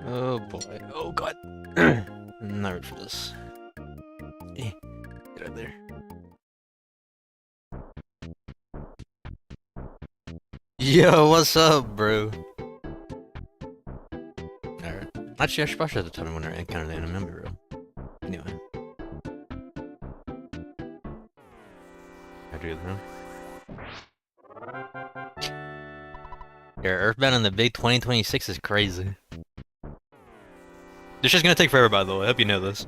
Oh boy. Oh god. I'm not ready for this. Get out of there. Yo, what's up, bro? Alright. Actually, I should probably have to tell me when I encounter the enemy, bro. Anyway. I do that. Yeah, EarthBound in the big 2026 is crazy. This shit's gonna take forever, by the way. I hope you know this.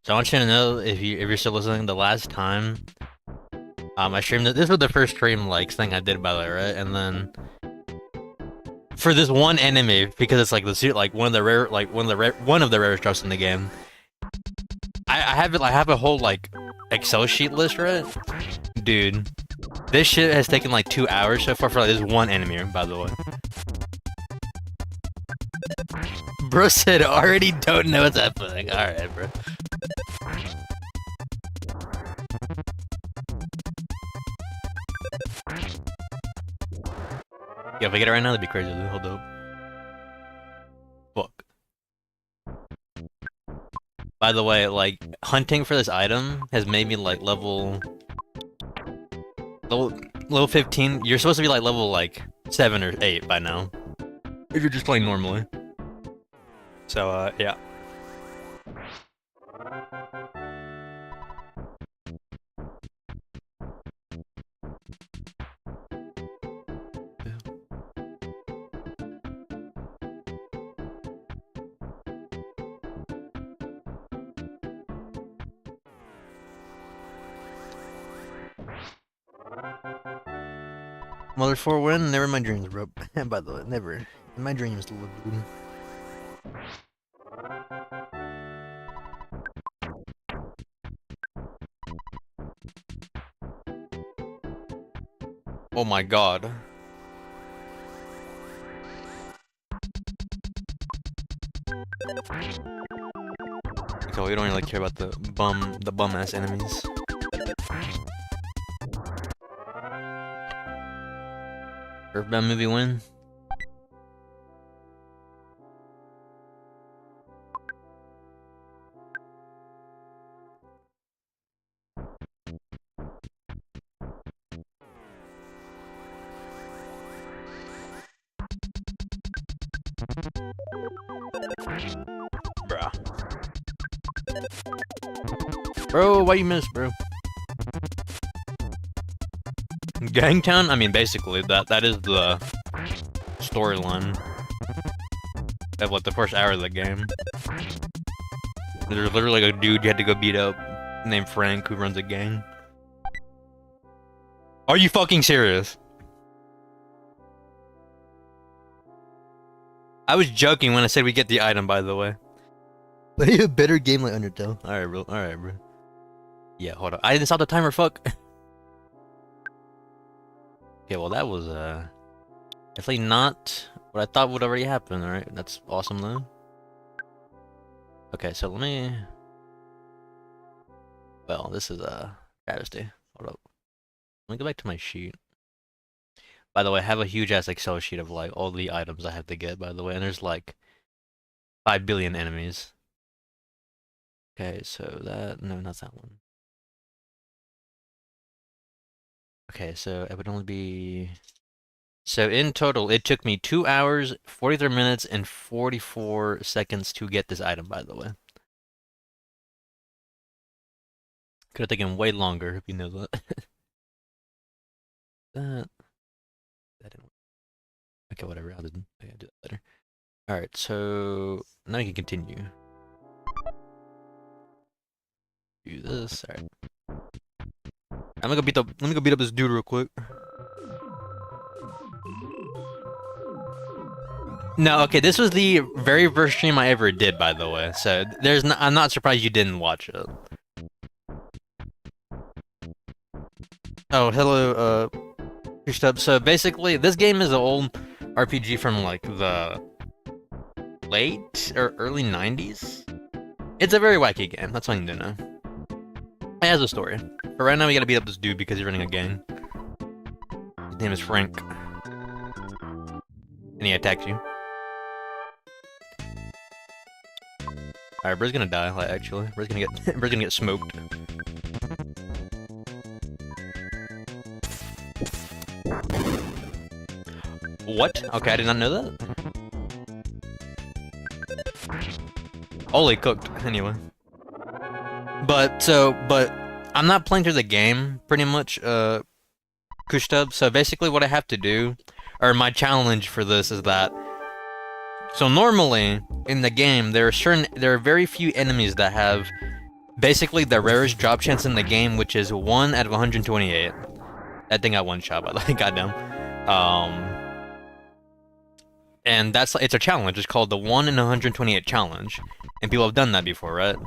So I want you to know, if you're still listening, the last time I streamed it. This was the first stream like thing I did, by the way, right? And then for this one enemy, because it's like the suit, like one of the rarest drops in the game. I have a whole like Excel sheet list, right? Dude, this shit has taken like 2 hours so far for like this one enemy, by the way. Bro said already don't know what's happening. Alright, bro. Yeah, if I get it right now, that'd be crazy. Hold up. Fuck. By the way, like, hunting for this item has made me, like, level 15. You're supposed to be, like, level, like, 7 or 8 by now. If you're just playing normally. So, yeah. Mother 4 win? Never in my dreams, bro. By the way, never. In my dreams, little dude. Oh my god. So we don't really care about the bum ass enemies. EarthBound movie win? Bruh. Bro, why you miss, bro? Gangtown? I mean, basically, that is the storyline of like the first hour of the game. There's literally like a dude you had to go beat up named Frank who runs a gang. Are you fucking serious? I was joking when I said we get the item, by the way. Play a better game like Undertale. Alright, bro. Alright, bro. Yeah, hold on. I didn't stop the timer, fuck. Okay, well that was, definitely not what I thought would already happen, alright? That's awesome, though. Okay, so let me... Well, this is, travesty. Hold up. Let me go back to my sheet. By the way, I have a huge-ass Excel sheet of, like, all the items I have to get, by the way, and there's, like, 5 billion enemies. Okay, so that... No, not that one. Okay, so it would only be... So in total, it took me 2 hours, 43 minutes, and 44 seconds to get this item, by the way. Could have taken way longer, if you know that. that didn't work. Okay, whatever, I'll do that later. Alright, so now we can continue. Do this, alright. Let me go beat up this dude real quick. No, okay, this was the very first stream I ever did, by the way. So I'm not surprised you didn't watch it. Oh, hello, so basically, this game is an old RPG from like the late or early 90s. It's a very wacky game. That's all you need to know. It has a story. But right now we gotta beat up this dude because he's running a gang. His name is Frank. And he attacks you. Alright, Bro's gonna die, like, actually. Bro's gonna get smoked. What? Okay, I did not know that. Holy cooked, anyway. But I'm not playing through the game, pretty much, Kushtub. So basically what I have to do, or my challenge for this is that, so normally, in the game, there are very few enemies that have, basically, the rarest drop chance in the game, which is 1 out of 128. That thing got one shot, by the way, goddamn. And it's a challenge, it's called the 1 in 128 challenge. And people have done that before, right?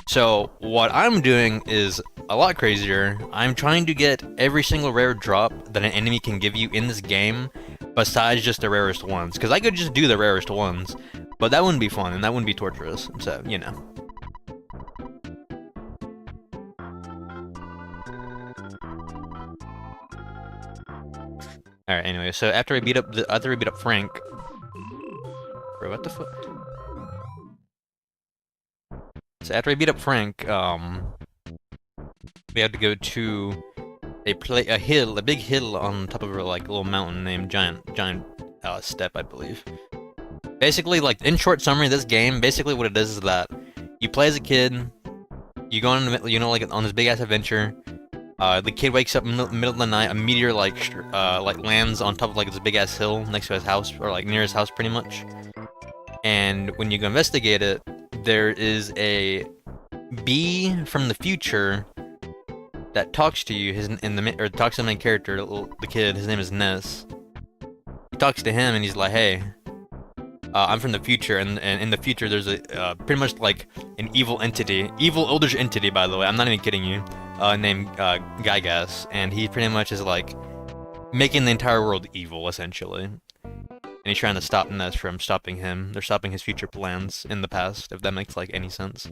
So, what I'm doing is a lot crazier. I'm trying to get every single rare drop that an enemy can give you in this game, besides just the rarest ones. Because I could just do the rarest ones, but that wouldn't be fun, and that wouldn't be torturous, so, you know. Alright, anyway, so after I beat up Frank... Bro, what the fuck? So after I beat up Frank, we had to go to a big hill on top of a little mountain named Giant Step, I believe. Basically, like, in short summary, this game, basically what it is that you play as a kid, you go on, on this big ass adventure. The kid wakes up in the middle of the night, a meteor lands on top of this big ass hill next to his house, or near his house, pretty much. And when you go investigate it, there is a bee from the future that talks to you. Talks to the main character, the kid. His name is Ness. He talks to him, and he's like, "Hey, I'm from the future, and in the future there's a pretty much like an evil eldritch entity, by the way. I'm not even kidding you. Named Gygas, and he pretty much is like making the entire world evil, essentially. And he's trying to stop Ness from stopping him. They're stopping his future plans in the past, if that makes any sense.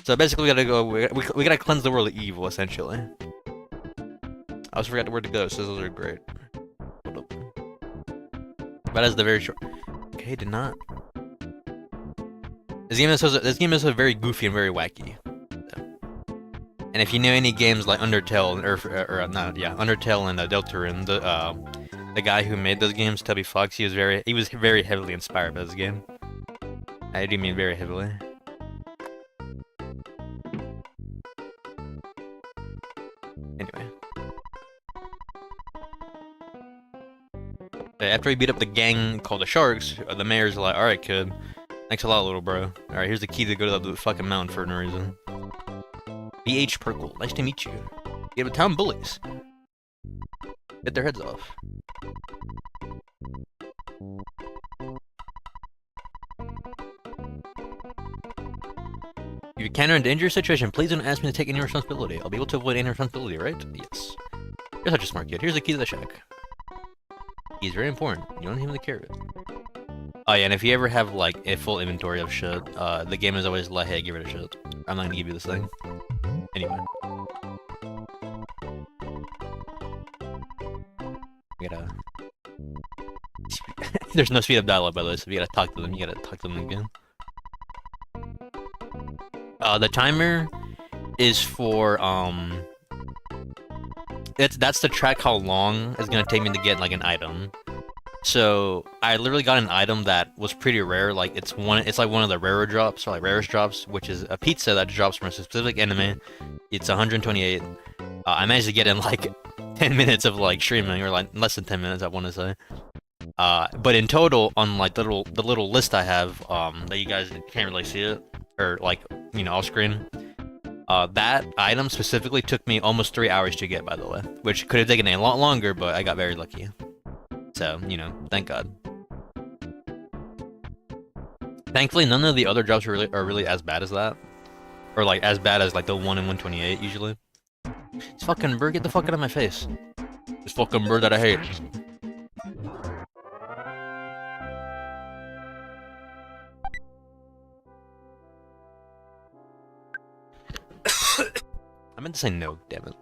So basically, we gotta cleanse the world of evil, essentially. I also forgot where to go, so those are great. Hold up. But as the very short. Okay, did not. This game is so very goofy and very wacky. And if you know any games like Undertale Undertale and Deltarune, the guy who made those games, Tubby Fox, he was very heavily inspired by this game. I do mean very heavily. Anyway. After we beat up the gang called the Sharks, the mayor's like, "Alright, kid. Thanks a lot, little bro. Alright, here's the key to go to the fucking mountain for no reason. B.H. Perkle, nice to meet you. You have a town bullies. Get their heads off." If you encounter a dangerous situation, please don't ask me to take any responsibility. I'll be able to avoid any responsibility, right? Yes. You're such a smart kid. Here's the key to the shack. He's very important. You don't even have to carry it. Oh yeah, and if you ever have a full inventory of shit, the game is always like, "Hey, give it a shit. I'm not gonna give you this thing." Anyway. We gotta... There's no speed up dialogue, by the way, so if you gotta talk to them, you gotta talk to them again. The timer is for, that's to track how long it's gonna take me to get, an item. So, I literally got an item that was pretty rare, it's one of the rarer drops, or rarest drops, which is a pizza that drops from a specific enemy. It's 128. I managed to get in, 10 minutes of, streaming, or, less than 10 minutes, I want to say. But in total, on, the little list I have, that you guys can't really see it, or, off screen, that item specifically took me almost 3 hours to get, by the way, which could have taken a lot longer, but I got very lucky. So, thank God. Thankfully, none of the other drops are really as bad as that. Or, as bad as, the 1 in 128, usually. This fucking bird, get the fuck out of my face. This fucking bird that I hate. I meant to say no, damn it.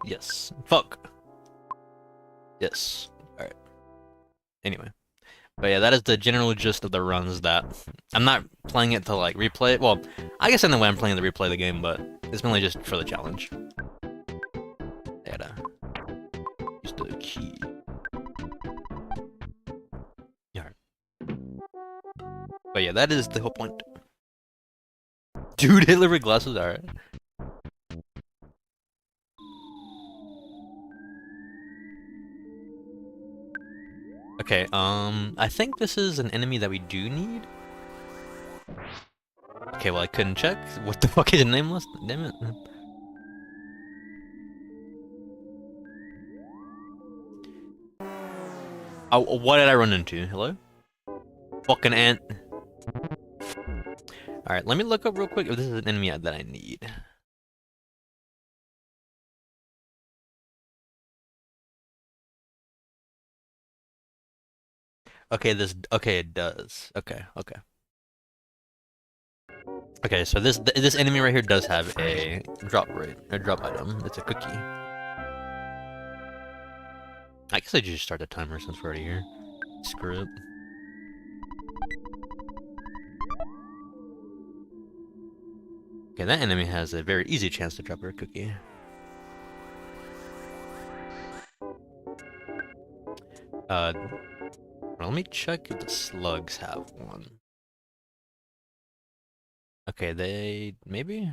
Yes. Fuck. Yes. Alright. Anyway. But yeah, that is the general gist of the runs that... I'm not playing it to, like, replay it. Well, I guess in the way I'm playing to replay the game, but it's mainly just for the challenge. There. Use the key. Yeah. But yeah, that is the whole point. Dude, Hitler with glasses? Alright. Okay, I think this is an enemy that we do need. Okay, well I couldn't check. What the fuck is his name list? Damn it. Oh, what did I run into? Hello? Fucking ant. Alright, let me look up real quick if this is an enemy that I need. Okay, okay, it does. Okay. Okay, so this enemy right here does have a drop item. It's a cookie. I guess I just start the timer since we're already here. Screw it. Okay, that enemy has a very easy chance to drop her a cookie. Let me check if the slugs have one. Okay, maybe?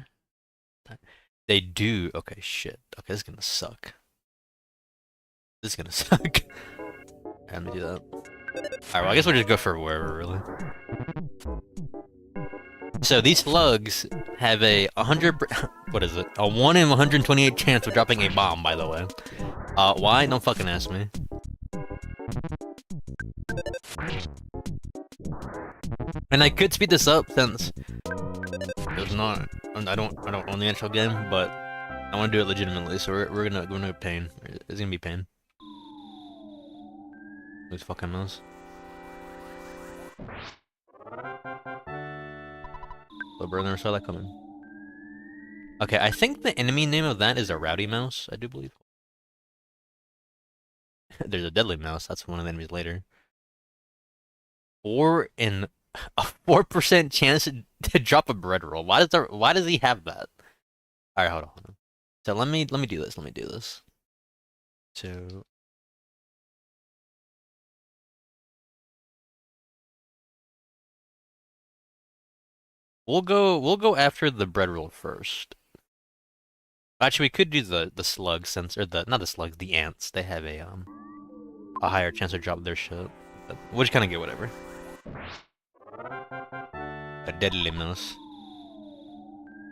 They do. Okay, shit. Okay, this is gonna suck. This is gonna suck. Let me do that. Alright, well, I guess we'll just go for wherever, really. So, these slugs have a 100... What is it? A 1 in 128 chance of dropping a bomb, by the way. Why? Don't fucking ask me. And I could speed this up since there's not... I don't own the actual game, but I want to do it legitimately, so we're gonna pain. It's gonna be pain. These fucking mouse. So bro, never saw that coming. Okay, I think the enemy name of that is a rowdy mouse, I do believe. There's a deadly mouse, that's one of the enemies later. Or in a 4% chance to drop a bread roll. Why does he have that? Alright, hold on. So let me do this. So we'll go after the bread roll first. Actually, we could do the slugs since, or not the slugs, the ants. They have a higher chance to drop their shit. But we'll just kind of get whatever. A deadly mouse.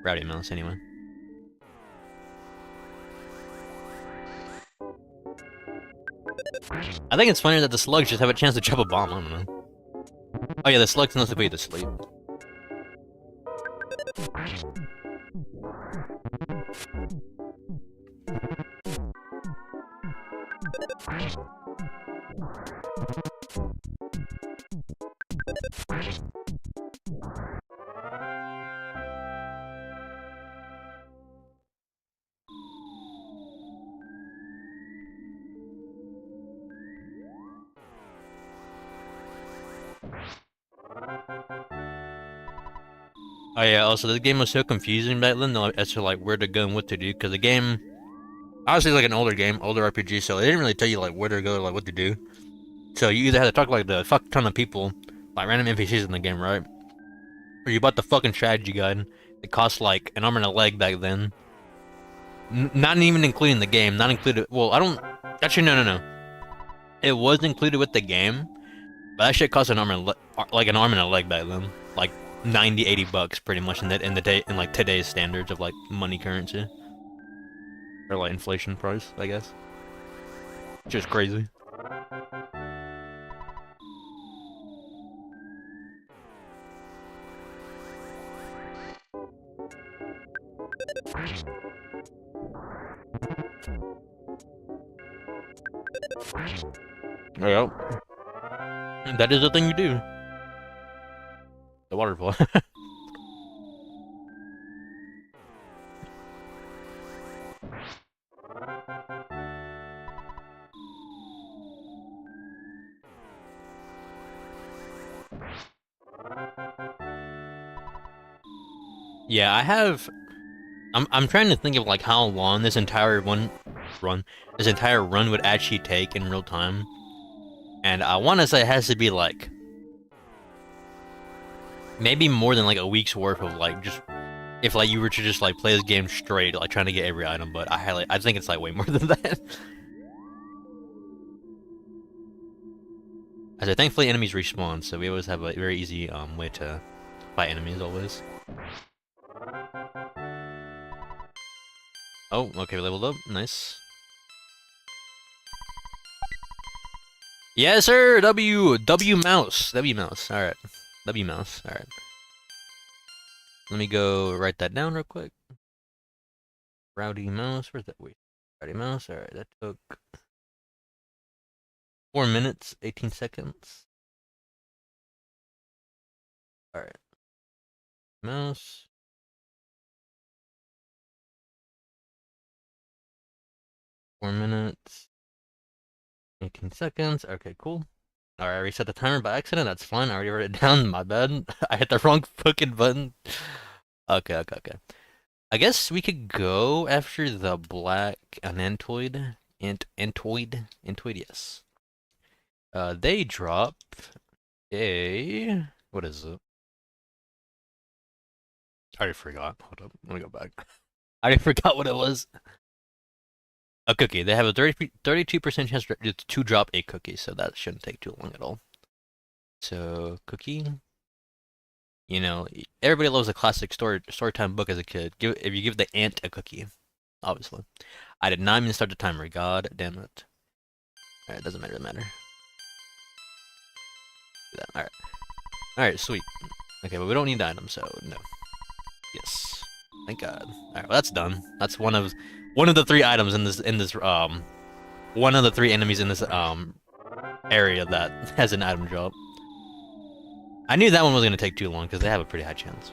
Rowdy mouse, anyway. I think it's funny that the slugs just have a chance to drop a bomb, I don't know. Oh yeah, the slugs knows to put you to sleep. Oh yeah, also this game was so confusing back then as to like where to go and what to do, because the game obviously like an older game, older RPG, so they didn't really tell you like where to go or like what to do. So you either had to talk like the fuck ton of people, like random NPCs in the game, right? Or you bought the fucking strategy guide. It cost like an arm and a leg back then. Not even including the game, not included. Well, I don't. Actually, no. It was included with the game, but that shit cost an arm and like an arm and a leg back then, like 90, 80 bucks, pretty much in like today's standards of like money currency or like inflation price, I guess. Just crazy. There you go. That is the thing you do. The waterfall. Yeah, I have. I'm trying to think of like how long this entire this entire run would actually take in real time, and I want to say it has to be like maybe more than like a week's worth of like just if like you were to just like play this game straight, like trying to get every item. But I think it's like way more than that. As I thankfully enemies respawn, so we always have a very easy way to fight enemies always. Oh, okay, we leveled up. Nice. Yes, sir. W mouse. W mouse. All right. W mouse. All right. Let me go write that down real quick. Rowdy mouse. Where's that? Wait. Rowdy mouse. All right. That took 4 minutes, 18 seconds. All right. Mouse. 4 minutes, 18 seconds. Okay, cool. Alright, I reset the timer by accident. That's fine. I already wrote it down. My bad. I hit the wrong fucking button. Okay. I guess we could go after the black Anantoid. Antoid, yes. They drop a... What is it? I already forgot. Hold up. Let me go back. I already forgot what it was. A cookie. They have a 32% chance to drop a cookie, so that shouldn't take too long at all. So, cookie. You know, everybody loves a classic storytime book as a kid. If you give the ant a cookie, obviously. I did not even start the timer. God damn it. Alright, doesn't matter. Alright. Alright, sweet. Okay, but we don't need the item, so no. Yes. Thank God. Alright, well that's done. That's one of the 3 items in this one of the 3 enemies in this area that has an item drop. I knew that one was gonna take too long because they have a pretty high chance.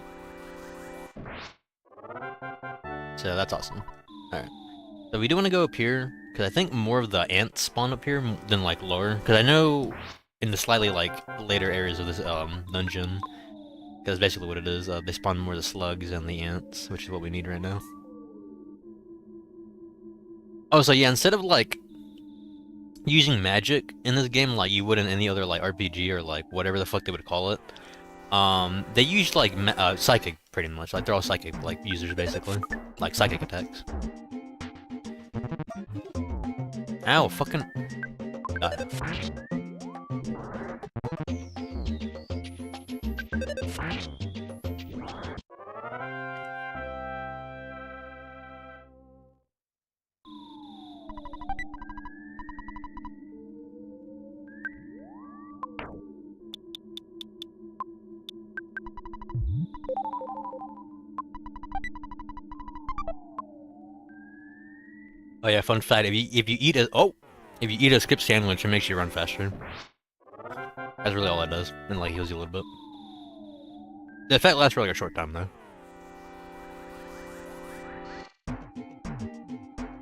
So that's awesome. Alright. So we do want to go up here, because I think more of the ants spawn up here than like lower. Because I know in the slightly like later areas of this dungeon, because basically what it is, they spawn more of the slugs and the ants, which is what we need right now. Oh, so yeah, instead of like using magic in this game like you would in any other like RPG or like whatever the fuck they would call it, they use like psychic pretty much. Like they're all psychic like users basically, like psychic attacks. Ow, fucking. Oh yeah, fun fact: if you eat a skip sandwich, it makes you run faster. That's really all that does, and like heals you a little bit. The effect lasts for like a short time though.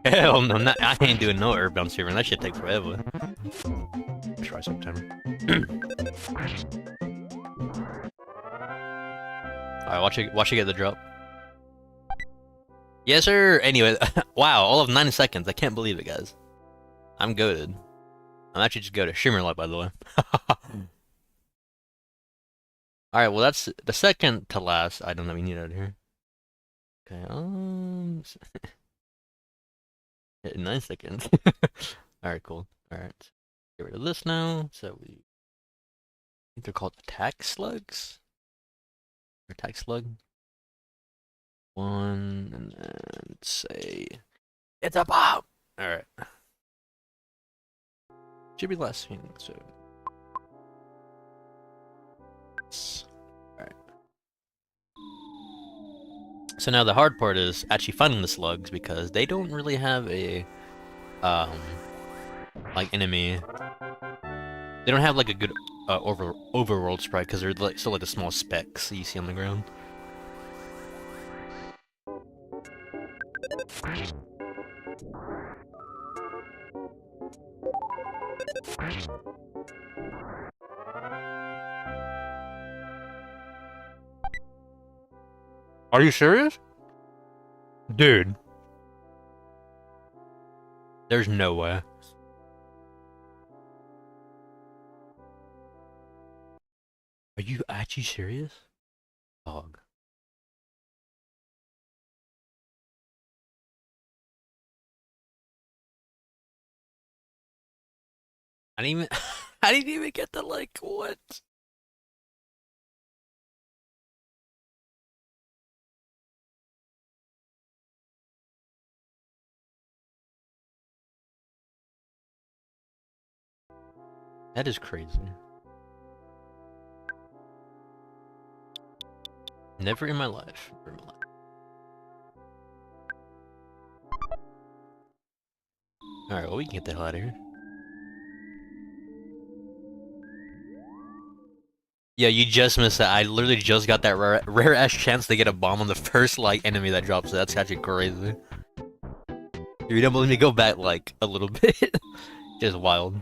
Hell no, I ain't doing no EarthBound server. That shit takes forever. Try sometime. Alright, watch it get the drop. Yes, sir. Anyway, wow, all of 9 seconds. I can't believe it, guys. I'm goated. I'm actually just goated. Shimmerlight, by the way. Alright, well, that's the second to last item that we need out of here. Okay, 9 seconds. Alright, cool. Alright. Get rid of this now. So I think they're called attack slugs? Or attack slug? 1, and then say... It's a bomb! Alright. Should be less feeling, so... Alright. So now the hard part is actually finding the slugs, because they don't really have a... like, enemy... They don't have, like, a good overworld sprite, because they're like, still like the small specks that you see on the ground. Are you serious? Dude, there's no way. Are you actually serious? Dog. I didn't even I didn't even get the like what? That is crazy. Never in my life. Never in my life. Alright, well we can get the hell out of here. Yeah, you just missed that. I literally just got that rare ass chance to get a bomb on the first like enemy that drops it. That's actually crazy. If you don't believe me, go back like a little bit. Just wild.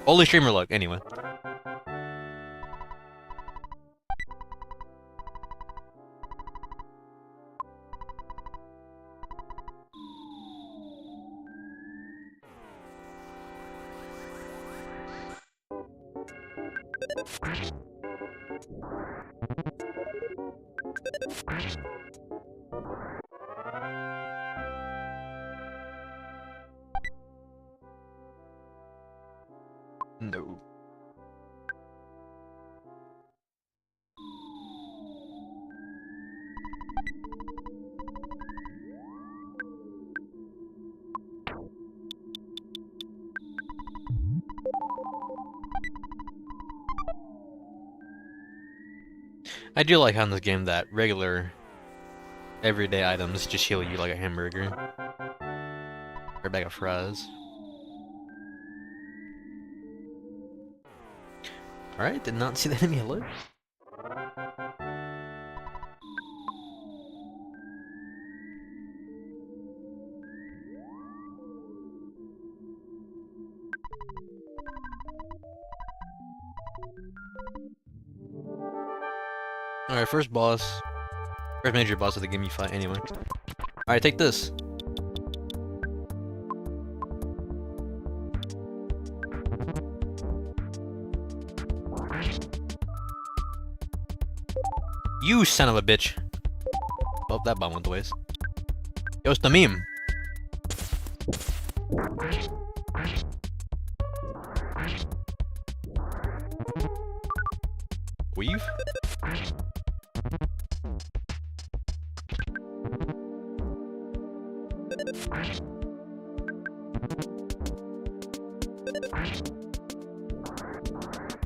Only streamer luck, anyway. No. I do like how in this game that regular, everyday items just heal you like a hamburger. Or a bag of fries. Alright, did not see the enemy alert. Alright, first boss. First major boss of the game you fight anyway. Alright, take this. You son of a bitch. Oh, that bomb went to waste. Yo, it's the meme. Weave?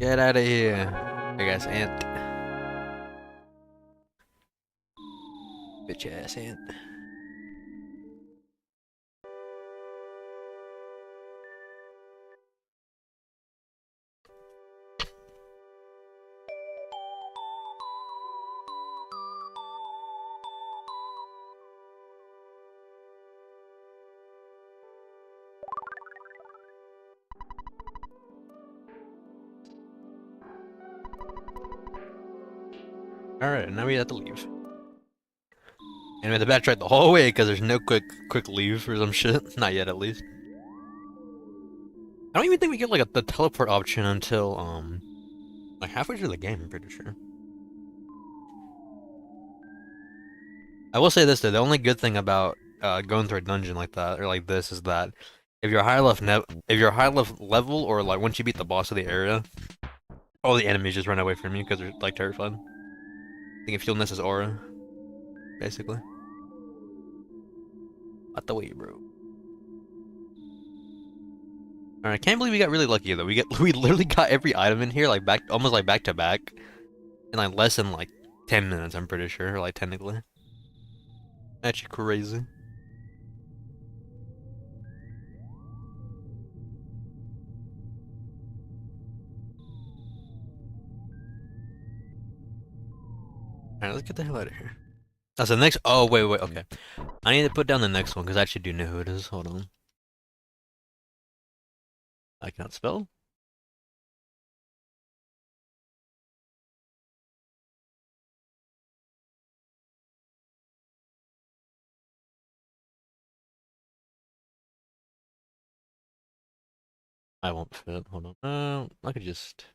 Get out of here. Big ass ant. Bitch ass ant. Alright, now we have to leave. And we have to backtrack the whole way because there's no quick leave or some shit. Not yet, at least. I don't even think we get like the teleport option until like halfway through the game. I'm pretty sure. I will say this though: the only good thing about going through a dungeon like that or like this is that if you're if you're high level or like once you beat the boss of the area, all the enemies just run away from you because they're like terrified. They can feel Ness's aura, basically. Out the way, bro. Alright, I can't believe we got really lucky though. We literally got every item in here like almost like back to back in like less than like 10 minutes. I'm pretty sure, or like technically. Actually crazy. Alright, let's get the hell out of here. That's the next. Oh, wait, okay. I need to put down the next one because I actually do know who it is. Hold on. I cannot spell. I won't fit. Hold on. I could just.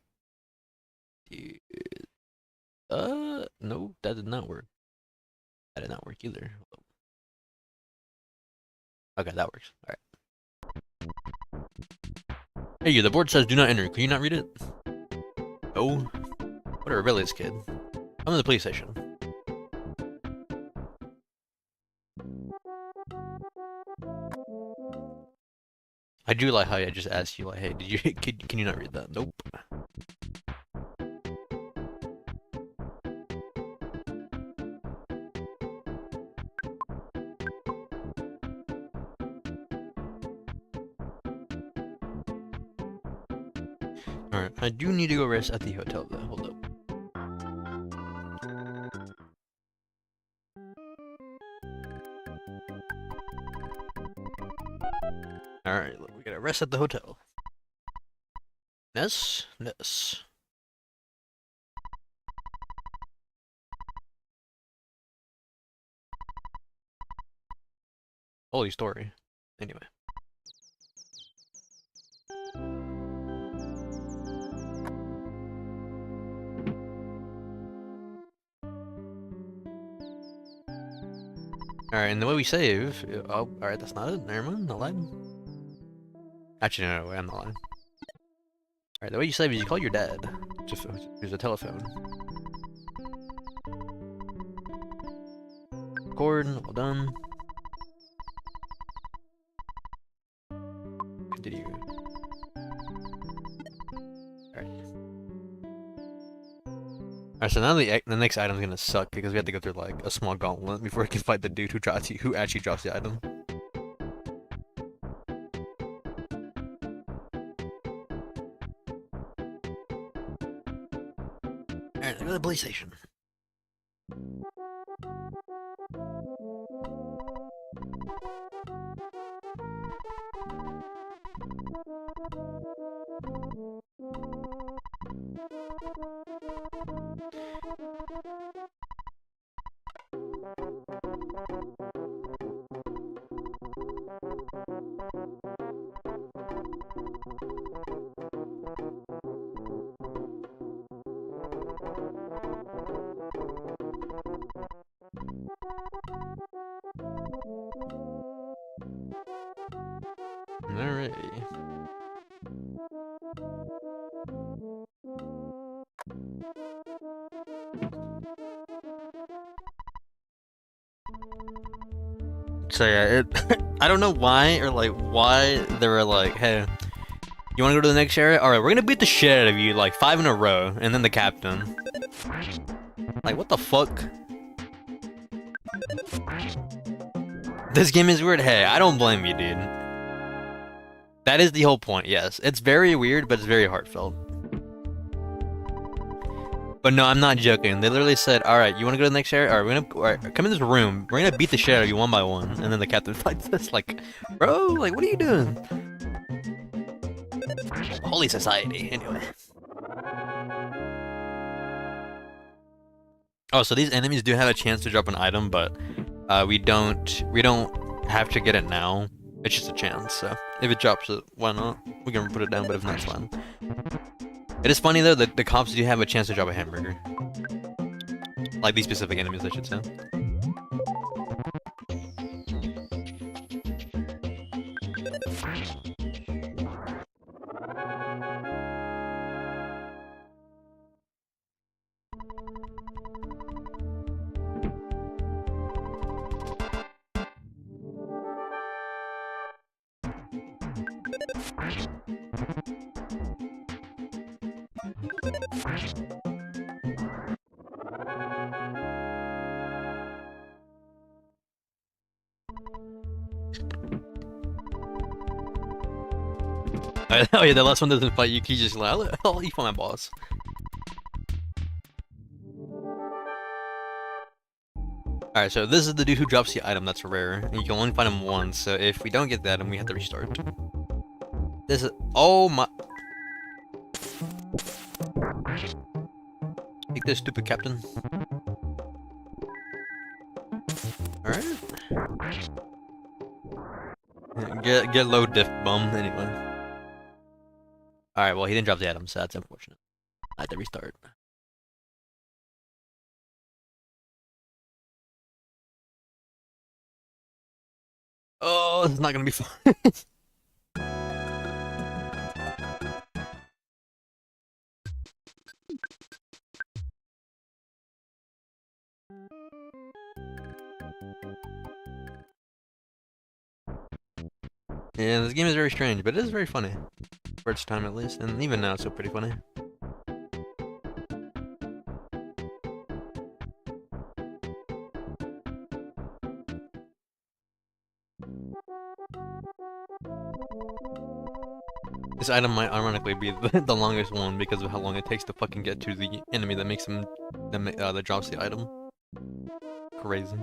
No, that did not work. That did not work either. Okay, that works. All right. Hey, you. The board says do not enter. Can you not read it? Oh, what a rebellious kid. Come to the police station. I do like how I just asked you, like, hey, did you can you not read that? Nope. Alright, I do need to go rest at the hotel though. Hold up. Alright, we gotta rest at the hotel. Ness? Ness. Holy story. Anyway. Alright, and the way we save... Oh, alright, that's not it. Never mind, I lied. Actually, no, I'm not lying. Alright, the way you save is you call your dad. Just use a telephone. Record, well done. Continue. Alright, so now the next item's gonna suck because we have to go through like a small gauntlet before we can fight the dude who actually drops the item. Alright, let's go to the police station. Alright. So yeah, I don't know why or like why they were like, hey, you wanna go to the next area? Alright, we're gonna beat the shit out of you like 5 in a row, and then the captain. Like, what the fuck? This game is weird. Hey, I don't blame you, dude. That is the whole point, yes. It's very weird, but it's very heartfelt. But no, I'm not joking. They literally said, alright, you wanna go to the next area? Alright, come in this room. We're gonna beat the shit out of you one by one. And then the captain fights us. Like, bro, like, what are you doing? Holy society, anyway. Oh, so these enemies do have a chance to drop an item, but we don't have to get it now. It's just a chance, so if it drops it, why not? We can put it down, but if not, it's fine. It is funny though that the cops do have a chance to drop a hamburger. Like these specific enemies, I should say. Oh yeah, the last one doesn't fight you, he's just like, I'll eat for my boss. Alright, so this is the dude who drops the item that's rare, and you can only find him once, so if we don't get that item, we have to restart. This is- oh my- Take this, stupid captain. Alright. Get low diff bum, anyway. Alright, well, he didn't drop the item, so that's unfortunate. I had to restart. Oh, this is not gonna be fun. Yeah, this game is very strange, but it is very funny. For its time, at least. And even now, it's still pretty funny. This item might ironically be the longest one because of how long it takes to fucking get to the enemy that makes him that drops the item. Crazy.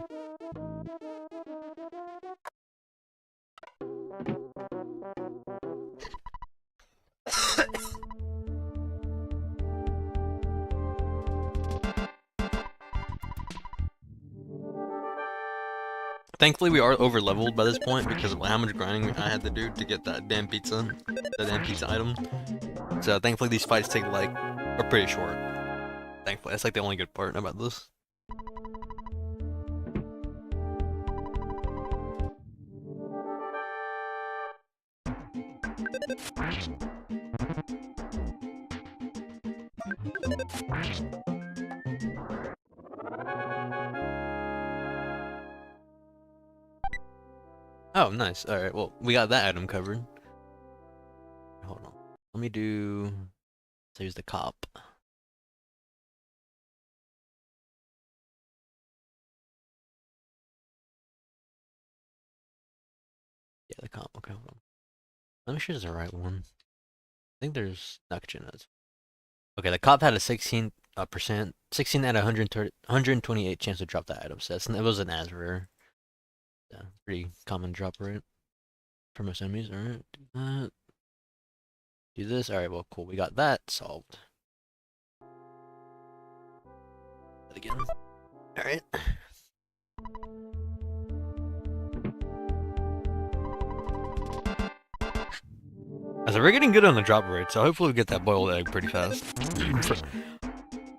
Thankfully, we are over leveled by this point because of how much grinding I had to do to get that damn pizza item. So thankfully, these fights take like are pretty short. Thankfully, that's like the only good part about this. Oh, nice. Alright, well, we got that item covered. Hold on. Let me do... So here's the cop. Yeah, the cop. Okay, hold on. Let me sure it's the right one. I think there's Noctunas. Okay, the cop had a 16%, 16 out of 128 chance to drop that item set. It was an as rare. Yeah, pretty common drop rate for most enemies. Alright, do that. Do this. Alright, well, cool. We got that solved. That again. Alright. So we're getting good on the drop rate, so hopefully we get that boiled egg pretty fast.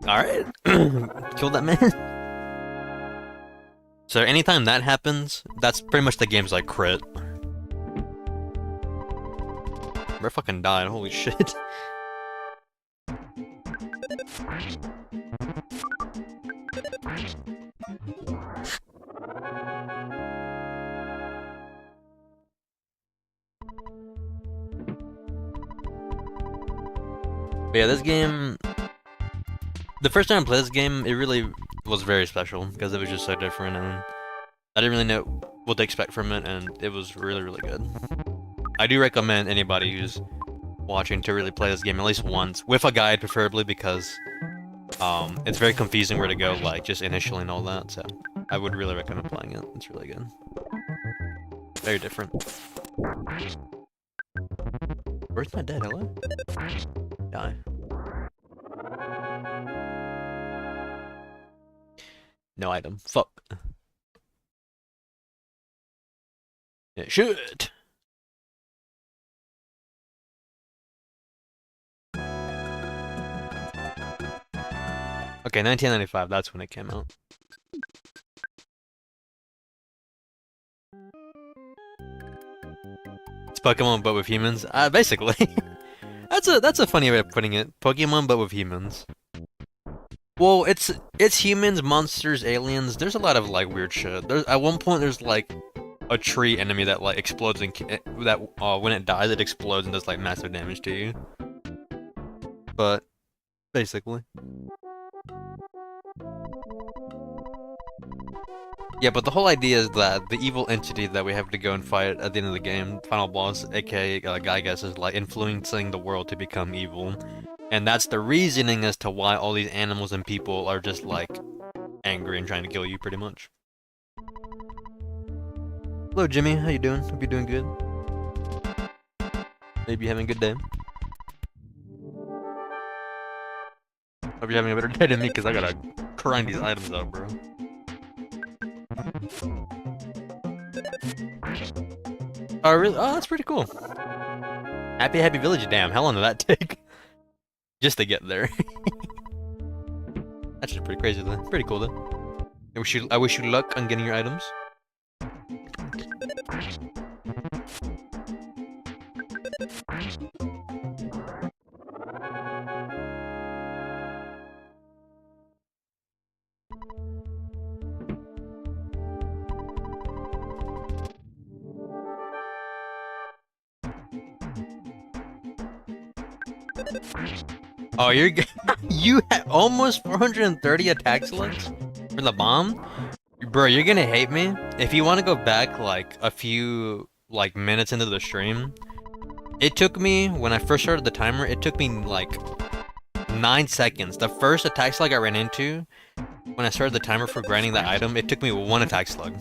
Alright. Killed that man. So anytime that happens, that's pretty much the game's like crit. We're fucking died, holy shit. But yeah, this game... The first time I played this game, it really was very special, because it was just so different, and I didn't really know what to expect from it, and it was really, really good. I do recommend anybody who's watching to really play this game at least once, with a guide preferably, because it's very confusing where to go, like, just initially and all that, so I would really recommend playing it. It's really good. Very different. Where's my dead? Hello? Die. No item. Fuck. It should. Okay, 1995, that's when it came out. It's Pokemon but with humans. Basically. That's a funny way of putting it. Pokemon but with humans. Well, it's humans, monsters, aliens. There's a lot of like weird shit. There's at one point there's like a tree enemy that like explodes and that when it dies it explodes and does like massive damage to you. But basically. Yeah, but the whole idea is that the evil entity that we have to go and fight at the end of the game, final boss, aka Gygas, is like influencing the world to become evil. And that's the reasoning as to why all these animals and people are just like angry and trying to kill you pretty much. Hello Jimmy, how you doing? Hope you're doing good. Maybe you're having a good day. Hope you're having a better day than me because I gotta grind these items out, bro. Oh really? Oh, that's pretty cool. Happy Village, damn, how long did that take? Just to get there. That's just pretty crazy though. Pretty cool though. I wish you luck on getting your items. Oh, you had almost 430 attack slugs for the bomb? Bro, you're gonna hate me. If you want to go back like a few like minutes into the stream, it took me, when I first started the timer, it took me like 9 seconds. The first attack slug I ran into, when I started the timer for grinding that item, it took me 1 attack slug.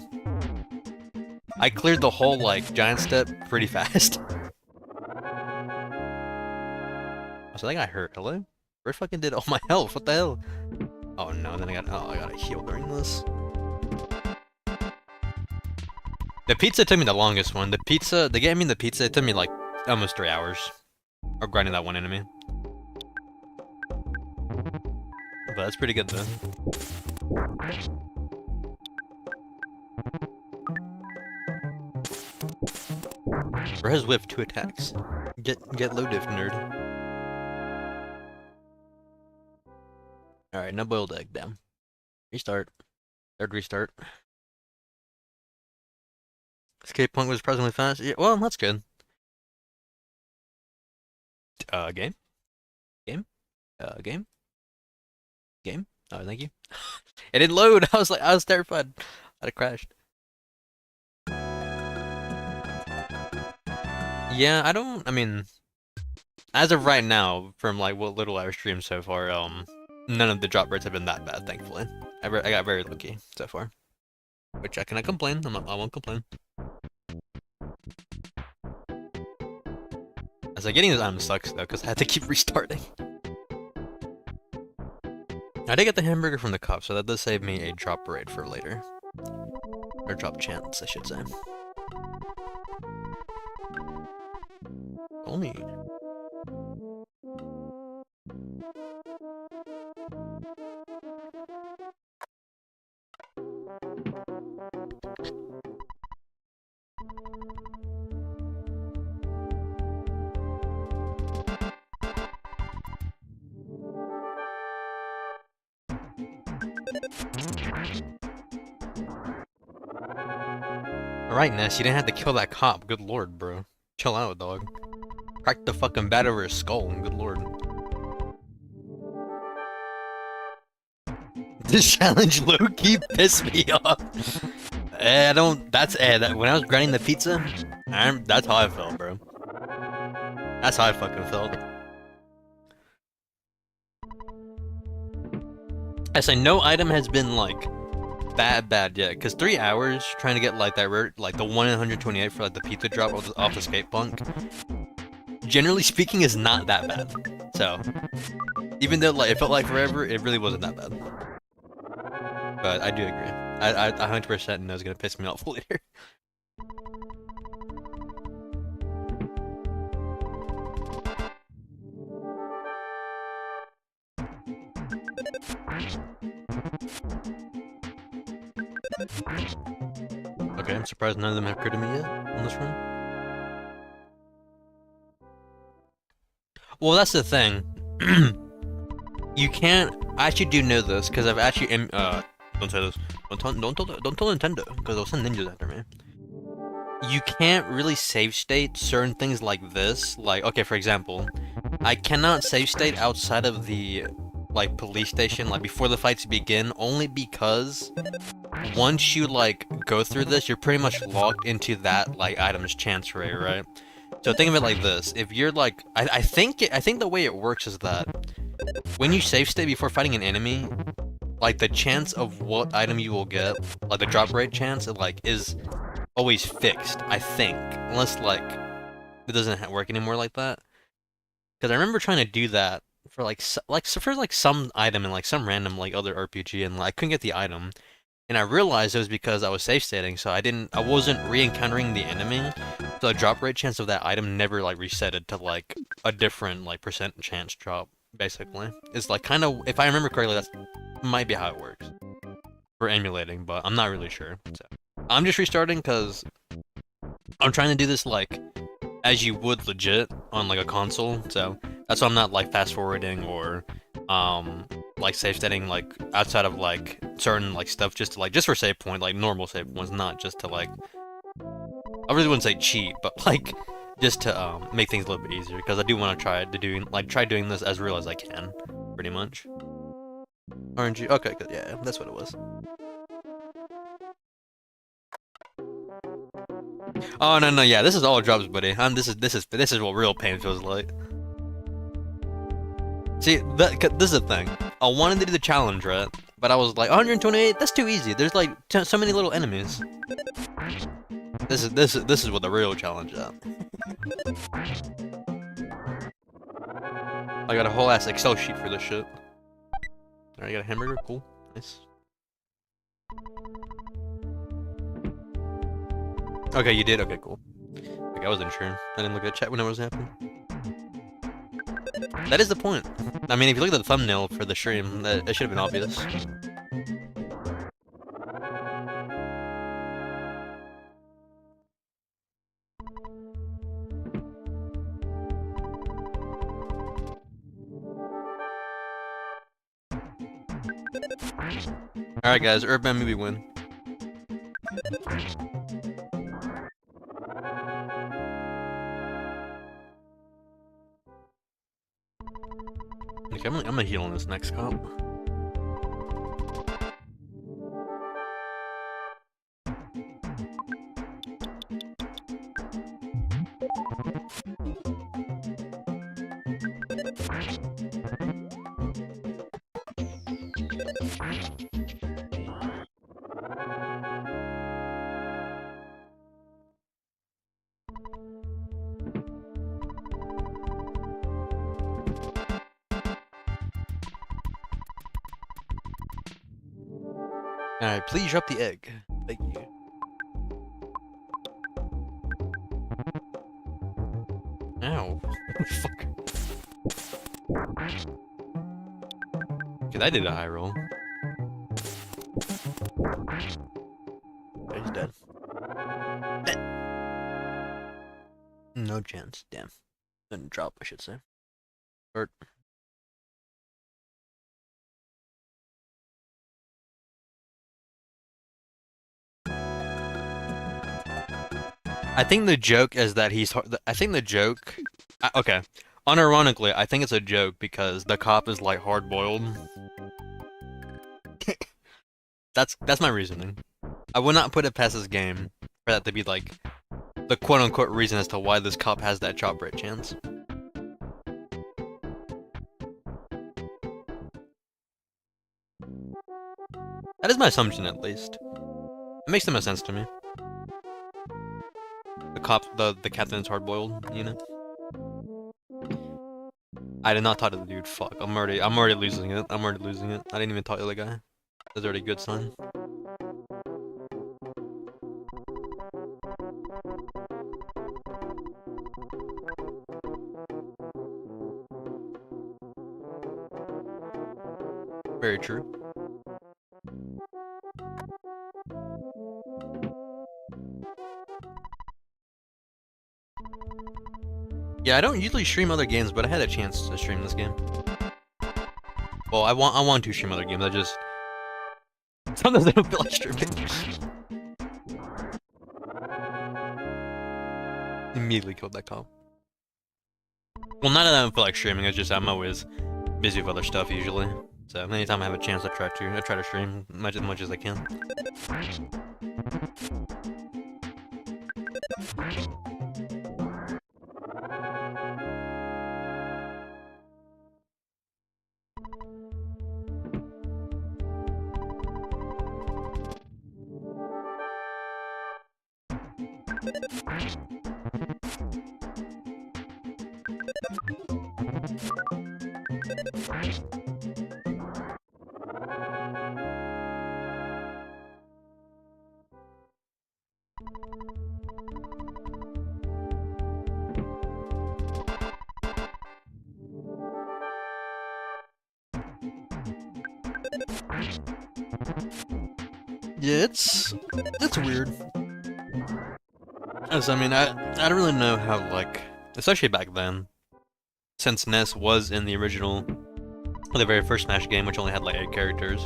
I cleared the whole like giant step pretty fast. So that got hurt. Hello? Where fucking did all my health? What the hell? Oh no, then I gotta heal during this. The pizza took me the longest one. The game the pizza, it took me like almost 3 hours. Of grinding that one enemy. But that's pretty good though. Res whiff 2 attacks. Get low diff, nerd. Alright, no boiled egg, damn. Restart. Third restart. Escape point was surprisingly fast. Yeah, well, that's good. Game? Game? Game? Game? Oh, thank you. It didn't load! I was terrified. I'd have crashed. Yeah, I mean, as of right now, from like what little I've streamed so far, none of the drop rates have been that bad, thankfully. I got very lucky so far. Which I cannot complain, I won't complain. As like, getting this item sucks though, because I had to keep restarting. I did get the hamburger from the cop, so that does save me a drop rate for later. Or drop chance, I should say. Only. Alright, Ness, you didn't have to kill that cop. Good lord, bro. Chill out, dog. Crack the fucking bat over his skull. Good lord. This challenge low-key pissed me off. When I was grinding the pizza, that's how I felt, bro. That's how I fucking felt. I say no item has been like bad yet, because 3 hours trying to get like that rare, like the 1 in 128 for like the pizza drop off the skate punk, generally speaking, is not that bad. So even though like it felt like forever, it really wasn't that bad. But I do agree. I 100% know it's gonna piss me off later. Okay, I'm surprised none of them have critted me yet on this run. Well, that's the thing. You can't. I actually do know this because I've actually don't say this. Don't tell Nintendo because they'll send ninjas after me. You can't really save state certain things like this. Like, okay, for example, I cannot save state outside of the like police station, like before the fights begin, only because once you like go through this, you're pretty much locked into that like item's chance rate, right? So think of it like this: if you're like, I think the way it works is that when you save state before fighting an enemy, like the chance of what item you will get, like the drop rate chance, like is always fixed. I think, unless like it doesn't work anymore like that. Because I remember trying to do that for for some item in like some random like other RPG, and like, I couldn't get the item. and I realized it was because I was safe stating, so I wasn't re-encountering the enemy, so the drop rate chance of that item never like resetted to like a different like percent chance drop. Basically, it's like kind of, if I remember correctly, that's might be how it works for emulating, but I'm not really sure. So I'm just restarting because I'm trying to do this like as you would legit on like a console, so that's why I'm not like fast forwarding or like save setting like outside of like certain like stuff just to like just for save point, like normal save points, not just to like, I really wouldn't say cheat, but like just to make things a little bit easier, because I do want to try doing this as real as I can, pretty much. RNG, okay, good, yeah, that's what it was. Oh no, yeah, this is all drops, buddy. This is what real pain feels like. See, this is the thing. I wanted to do the challenge, right? But I was like, 128. That's too easy. There's like so many little enemies. This is what the real challenge is. I got a whole ass Excel sheet for this shit. Alright, I got a hamburger. Cool, nice. Okay, you did. Okay, cool. Okay, I wasn't sure. I didn't look at the chat when it was happening. That is the point. I mean, if you look at the thumbnail for the stream, it should have been obvious. Alright guys, EarthBound movie win. Okay, I'm gonna heal on this next cop. Alright, please drop the egg. Thank you. Ow. Fuck. Okay, that did a high roll. Okay, he's dead. No chance. Damn. Didn't drop, I should say. Or... I think the joke is that he's hard. I think the joke... okay. Unironically, I think it's a joke because the cop is like hard-boiled. That's my reasoning. I would not put it past this game for that to be like the quote-unquote reason as to why this cop has that drop rate chance. That is my assumption, at least. It makes the most sense to me. The captain is hard-boiled, you know? I did not talk to the dude, fuck. I'm already losing it. I'm already losing it. I didn't even talk to the guy. That's already a good sign. Very true. Yeah, I don't usually stream other games, but I had a chance to stream this game. Well, I want to stream other games. I just sometimes I don't feel like streaming. Immediately killed that cop. Well, not that I don't feel like streaming. It's just I'm always busy with other stuff usually. So anytime I have a chance, I try to stream as much as I can. Yeah, it's weird. As I mean, I don't really know how, like, especially back then, since Ness was in the original, the very first Smash game, which only had like 8 characters.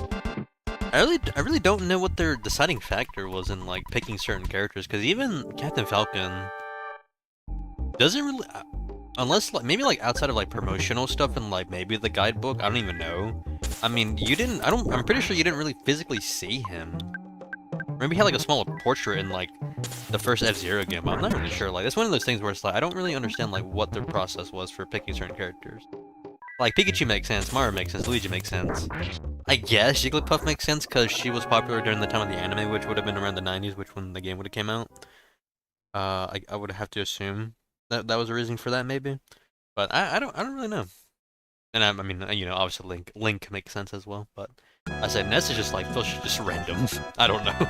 I really don't know what their deciding factor was in like picking certain characters, because even Captain Falcon doesn't really, unless like maybe like outside of like promotional stuff and like maybe the guidebook, I don't even know. I mean, you didn't. I'm pretty sure you didn't really physically see him. Maybe he had like a small portrait in like the first F-Zero game, but I'm not really sure. Like, it's one of those things where it's like I don't really understand like what their process was for picking certain characters. Like Pikachu makes sense, Mario makes sense, Luigi makes sense. I guess Jigglypuff makes sense because she was popular during the time of the anime, which would have been around the 90s, which when the game would have came out. I would have to assume that that was a reason for that, maybe. But I don't really know. And I mean, you know, obviously Link makes sense as well. But I said Ness is just like feels just random. I don't know.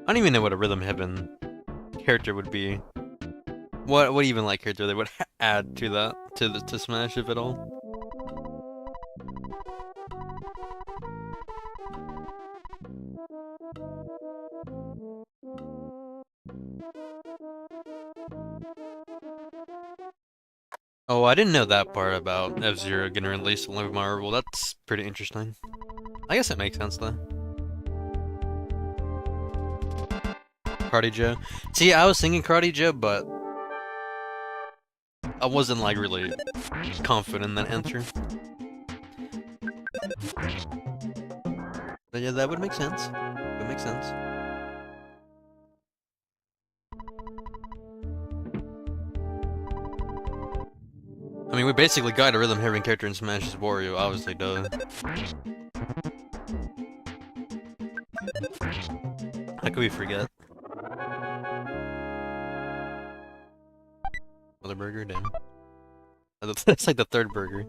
I don't even know what a Rhythm Heaven character would be. What even like character they would add to that to Smash, if at all. Oh, I didn't know that part about F-Zero getting released along with Marvel. That's pretty interesting. I guess it makes sense though. Karate Joe. See, I was thinking Karate Joe, but I wasn't like really confident in that answer. But yeah, that would make sense. That makes sense. I mean, we basically got a Rhythm Heaven character in Smash's Wario, obviously, duh. How could we forget? Another burger, damn. That's like the 3rd burger.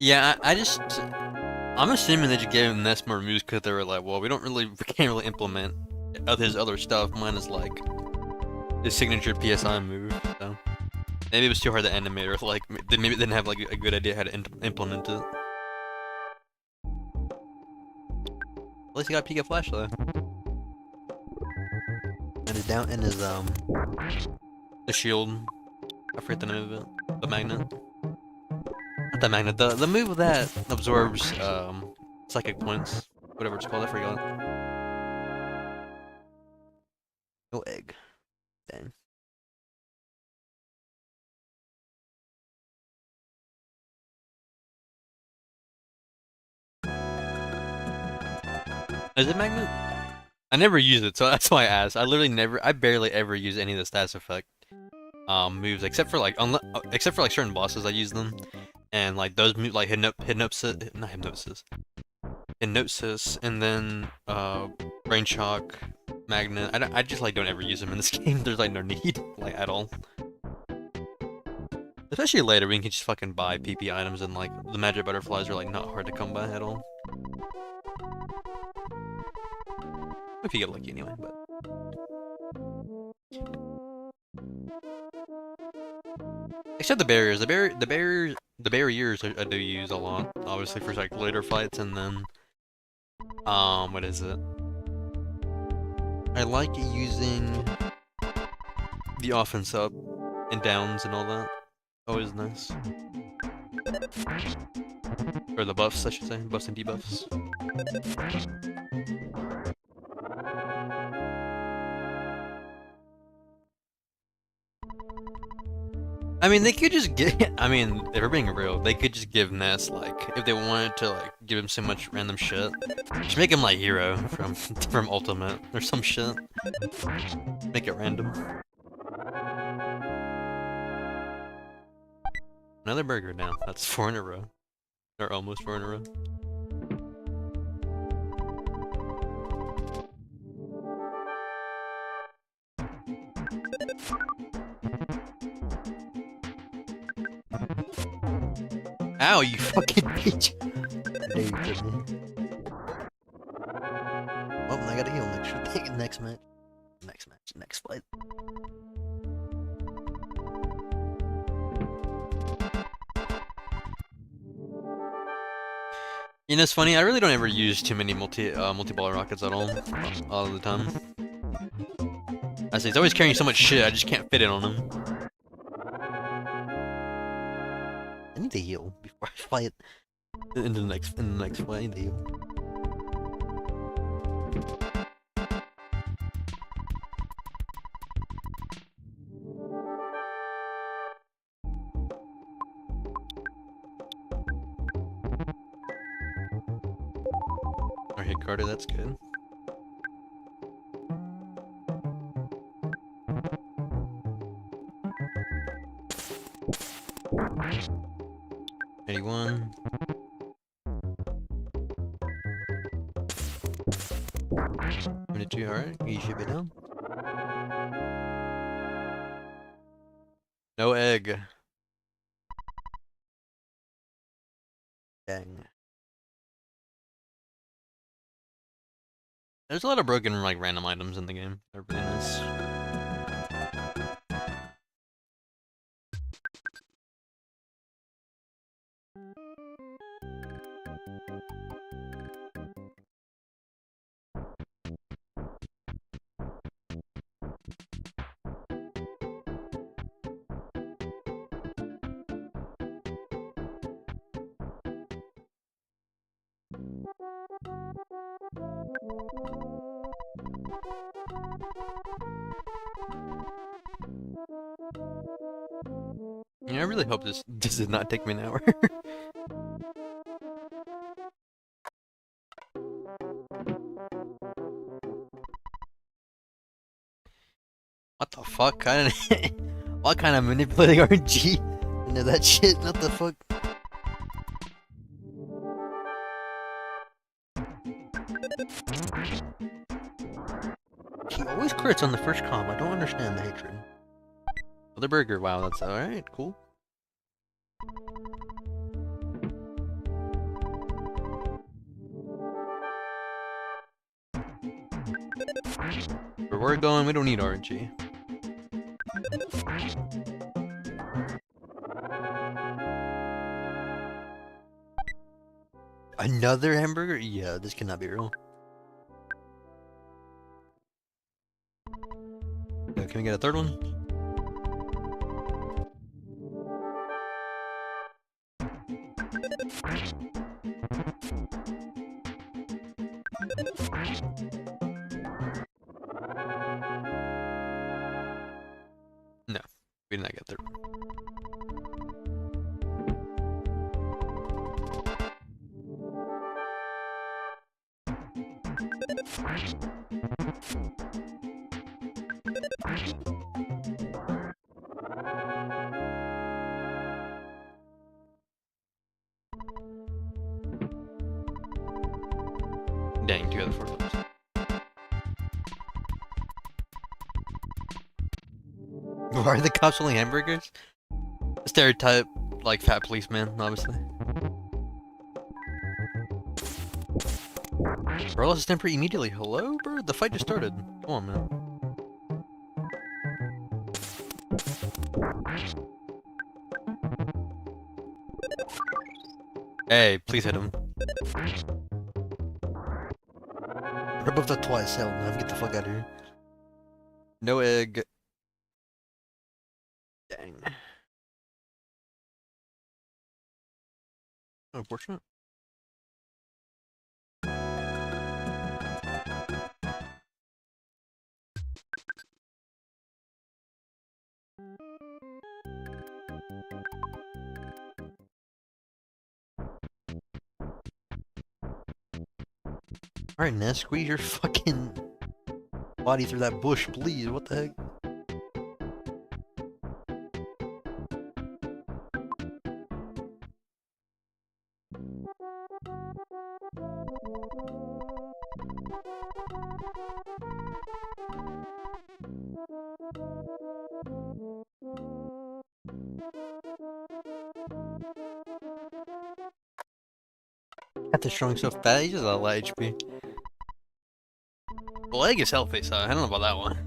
Yeah, I'm assuming that you gave him Ness more moves because they were like, well, we can't really implement his other stuff. Mine is like his signature PSI move, so maybe it was too hard to animate, or like maybe they didn't have like a good idea how to implement it. At least he got Pika Flash though, and his the shield. I forget the name of it. The magnet. Not the magnet. The move that absorbs psychic points, whatever it's called. I forgot. No egg. Dang. Is it magnet? I never use it, so that's why I asked. I barely ever use any of the status effect moves, except for like certain bosses. I use them, and like those moves like hypnosis, and then brain shock, magnet. I just like don't ever use them in this game. There's like no need like at all. Especially later, we can just fucking buy PP items, and like the magic butterflies are like not hard to come by at all. If you get lucky anyway, but. Except the barriers. The barriers I do use a lot. Obviously for like later fights, and then what is it? I like using the offense up and downs and all that. Always nice. Or the buffs, I should say. Buffs and debuffs. I mean, they could just get. I mean, if we're being real, they could just give Ness like, if they wanted to like give him so much random shit, just make him like Hero from from Ultimate or some shit. Make it random. Another burger now. That's 4 in a row, or almost 4 in a row. Ow, you fucking bitch! I know you killed me. Oh, I gotta heal next match. Next fight. You know, it's funny. I really don't ever use too many multi-baller rockets at all of the time. I say he's always carrying so much shit. I just can't fit it on him. I need to heal before I fight in the next fight. I need to heal. Or hit Carter. That's good. Anyone? 22, alright, you should be down. No egg. Dang. There's a lot of broken, like, random items in the game. They're really nice. Yeah, I really hope this did not take me an hour. What the fuck? What kind of manipulating RNG? You know that shit? What the fuck? He always crits on the first comp. I don't understand the hatred. Other burger. Wow, that's alright. Cool. Where we're going, we don't need RNG. Another hamburger? Yeah, this cannot be real. Yeah, can we get a third one? No, we did not get third one. Dang, 2 out of 4 clips. Why are the cops selling hamburgers? Stereotype, like, fat policeman, obviously. Bro, lost his temper immediately. Hello, bro? The fight just started. Come on, man. Hey, please hit him. Rip up that twice. Hell no, get the fuck out of here. No egg. Dang. Unfortunate. Alright, Ness, squeeze your fucking body through that bush, please. What the heck? Captain Strong's so fat, he's just a lot of HP. The leg is healthy, so I don't know about that one.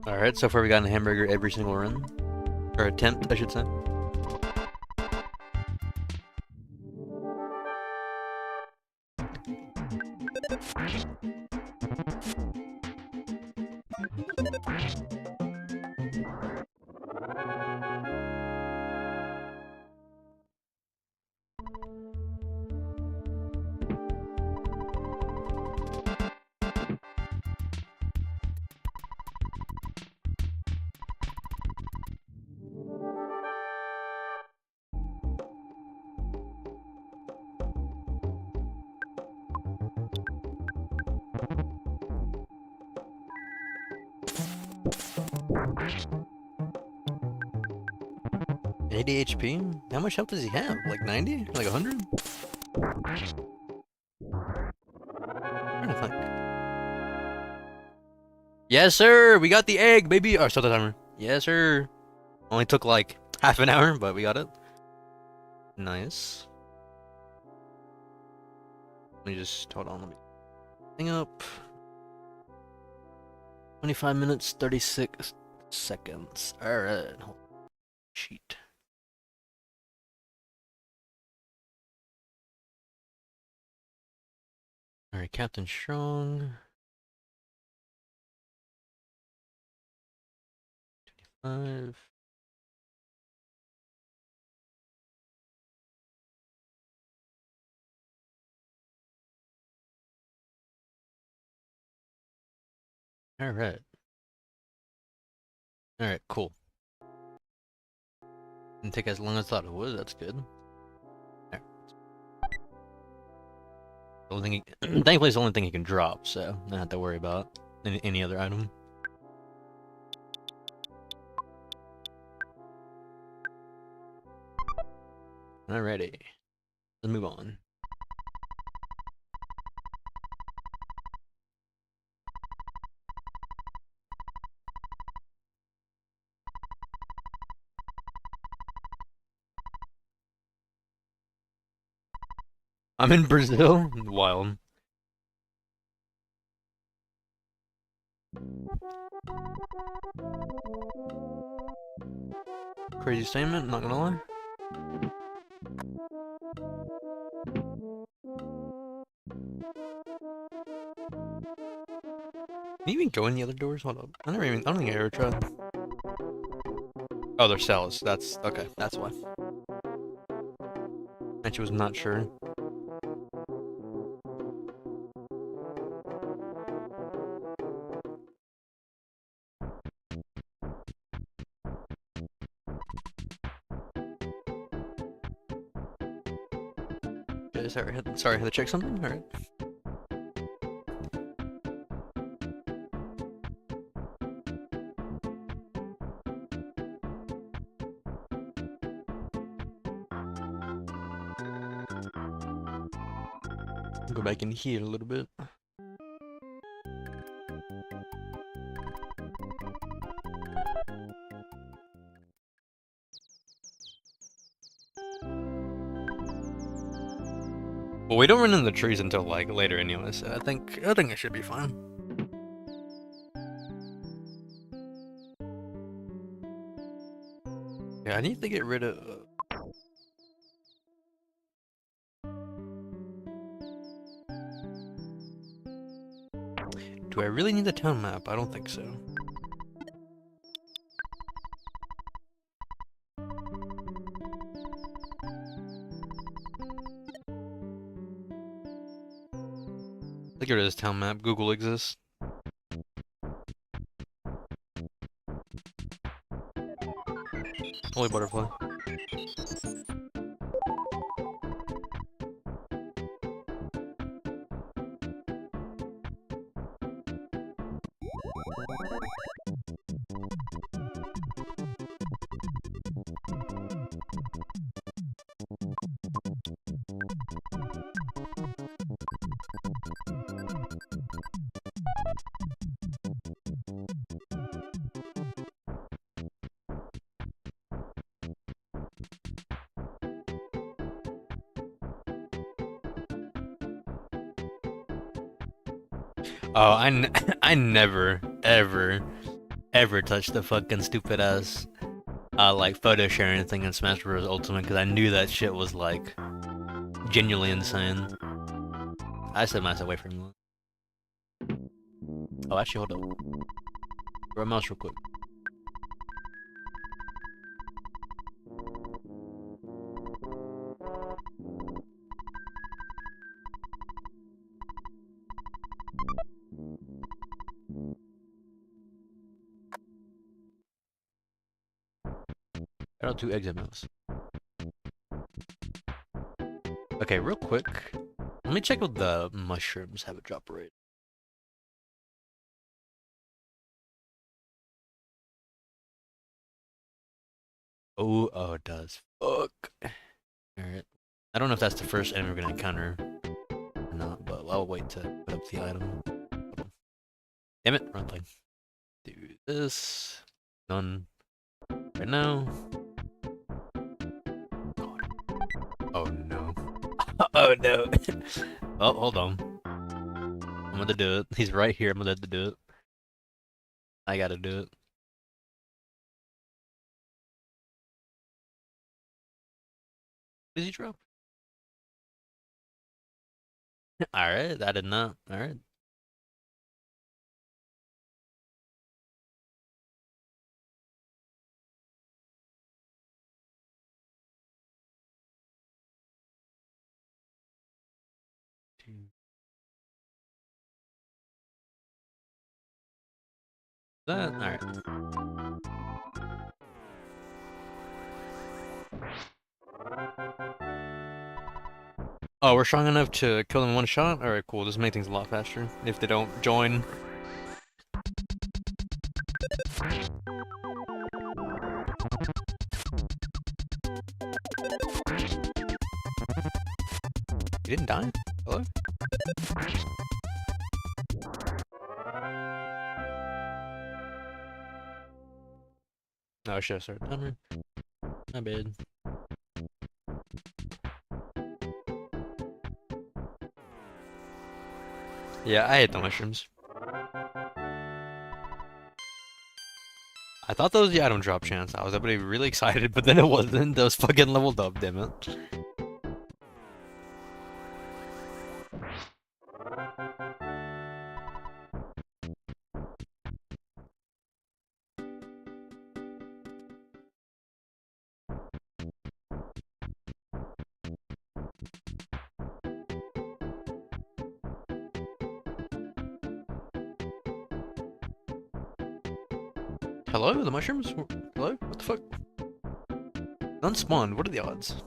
Alright, so far we got a hamburger every single run. Or attempt, I should say. HP? How much health does he have? Like 90? Like 100? I'm trying to think. Yes, sir! We got the egg, baby! Oh, start the timer. Yes, sir! Only took like half an hour, but we got it. Nice. Let me just, hold on, let me thing up. 25 minutes, 36 seconds. Alright. Sheet. Alright, Captain Strong. 25. Alright. Alright, cool. Didn't take as long as I thought it would, that's good. Alright. Thankfully it's the only thing he can drop, so I don't have to worry about any other item. Alrighty. Let's move on. I'm in Brazil? Wild. Crazy statement, not gonna lie. Can you even go in the other doors? Hold up. I don't think I ever tried. Oh, they're cells. That's okay. That's why. Actually was not sure. Okay, sorry, I had to check something. All right. Go back in here a little bit. Well, we don't run into the trees until like later anyway, so I think it should be fine. Yeah, I need to get rid of. Do I really need the town map? I don't think so. Let's get rid of this town map. Google exists. Holy butterfly. Oh, I never, ever touched the fucking stupid ass, like photo sharing thing in Smash Bros. Ultimate because I knew that shit was like genuinely insane. I set myself away from that. Oh, actually, hold up. Grab a mouse real quick. Got out 2 exit mouse. Okay, real quick. Let me check what the mushrooms have a drop rate. Oh, it does. Fuck. Alright. I don't know if that's the first enemy we're gonna encounter or not, but I'll wait to put up the item. Damn it, wrong thing. Do this. None. Right now. God. Oh no. Oh no. Oh, hold on. I'm gonna do it. He's right here. I'm gonna do it. I gotta do it. Did he drop? Alright, I did not. Alright. That alright. Oh, we're strong enough to kill them in one shot? Alright, cool. This makes things a lot faster if they don't join. He didn't die? Hello? No, I should have started timer. My bad. Yeah, I hate the mushrooms. I thought that was the item drop chance. I was about to be really excited, but then it wasn't. Those fucking leveled up, damn it. Hello? The mushrooms? Hello? What the fuck? None spawned. What are the odds?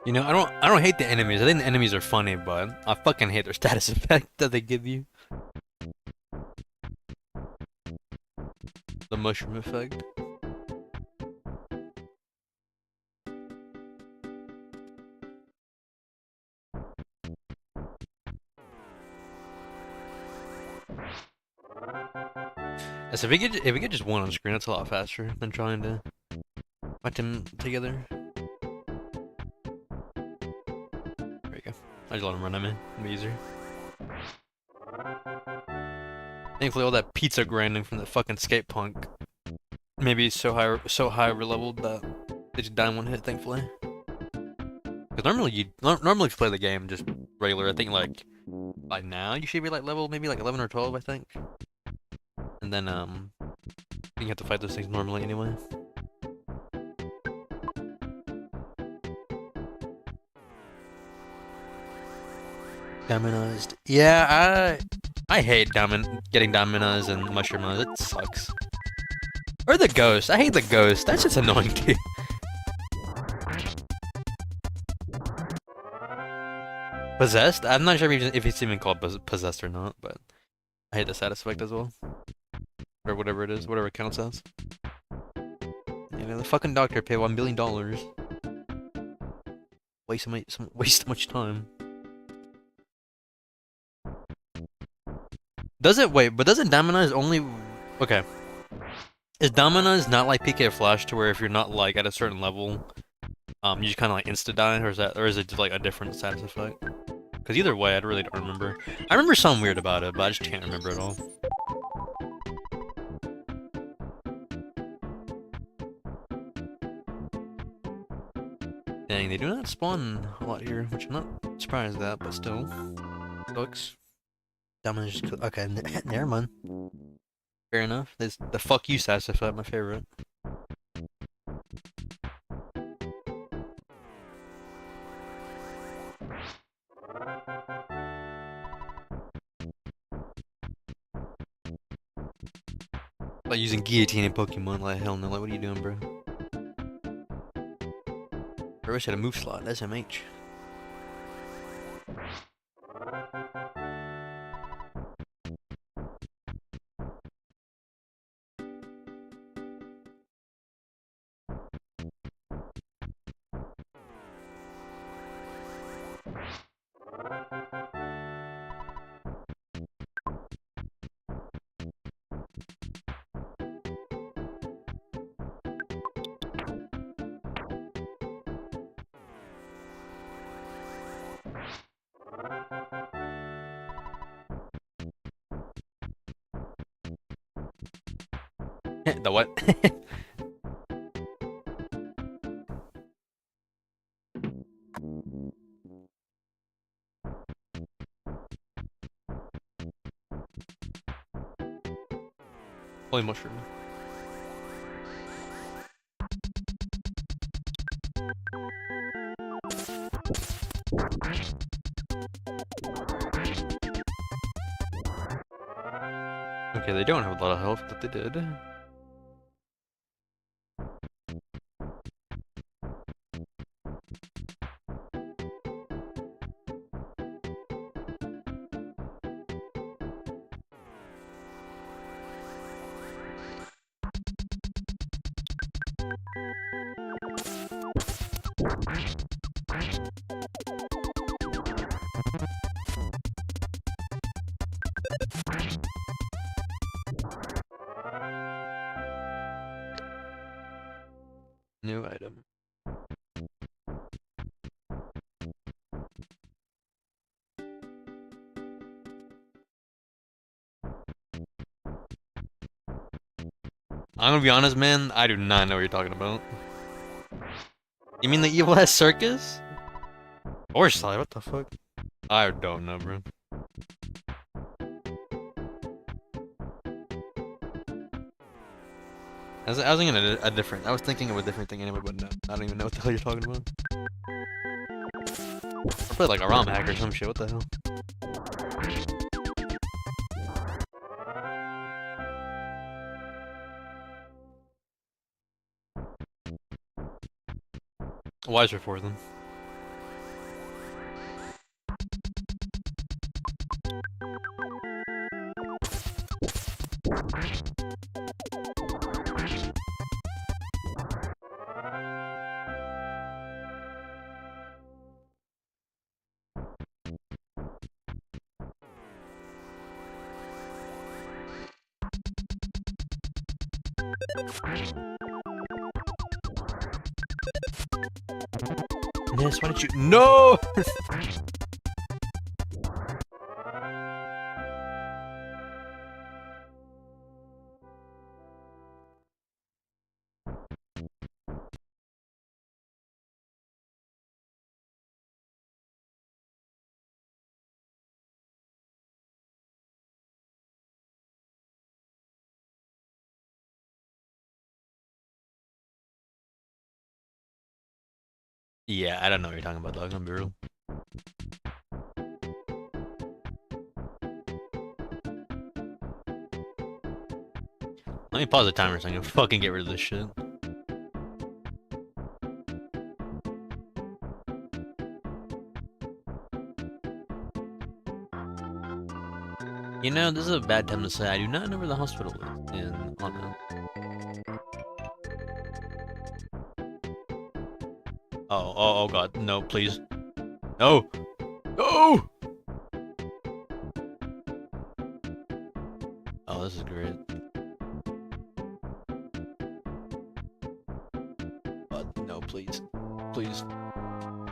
You know, I don't hate the enemies. I think the enemies are funny, but I fucking hate their status effect that they give you. The mushroom effect. As if we get just one on screen, that's a lot faster than trying to fight them together. There you go. I just let him run him in. It'll be easier. Thankfully, all that pizza grinding from the fucking skate punk maybe so high leveled that they just die in one hit. Thankfully, because normally if you play the game just regular, I think like by now you should be like level maybe like 11 or 12, I think. And then you have to fight those things normally anyway. Diamondized. Yeah, I hate getting diamondized and mushroomized. It sucks. Or the ghost. I hate the ghost. That's just annoying too. Possessed? I'm not sure if it's even called possessed or not, but I hate the status effect as well. Or whatever it is, whatever it counts as. You know, the fucking doctor paid $1 billion. Waste so much time. But doesn't Domino's only... Okay. Is Domino's not like PK Flash to where if you're not like at a certain level, you just kind of like insta-die, or is it just like a different status effect? Because either way, I really don't remember. I remember something weird about it, but I just can't remember it all. Dang, they do not spawn a lot here, which I'm not surprised at, but still. Books. Domino's just... Okay, never mind. Fair enough. There's the fuck you status effect, my favorite. Like using guillotine in Pokemon, like hell no, like what are you doing, bro? I wish I had a move slot, SMH. The what? Holy mushroom. Okay, they don't have a lot of health, but they did. New item. I'm gonna be honest, man, I do not know what you're talking about. You mean the evil ass circus? Or slide, what the fuck? I don't know, bro. I was thinking I was thinking of a different thing anyway, but no, I don't even know what the hell you're talking about. I played like a ROM hack or some shit, what the hell? Wiser for them. Ness, why did you— No! Yeah, I don't know what you're talking about, dog. I'm be real. Let me pause the timer so I can fucking get rid of this shit. You know, this is a bad time to say I do not know where the hospital is in Anna. Oh god, no, please. No! No! Oh, this is great. No, please. Please.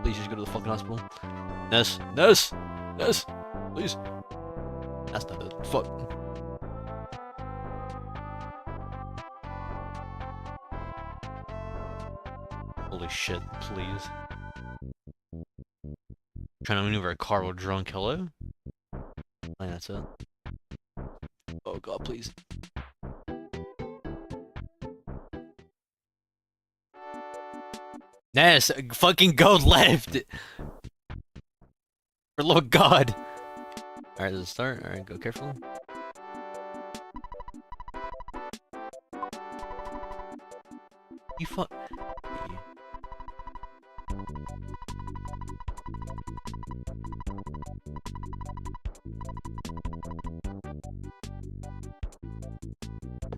Please just go to the fucking hospital. Ness! Ness! Ness! Please. That's not it. Fuck. Holy shit, please. Trying to maneuver a car while drunk, hello? I think that's it. Oh god, please. Ness, fucking go left! For Lord God! Alright, let's start. Alright, go carefully. You fuck.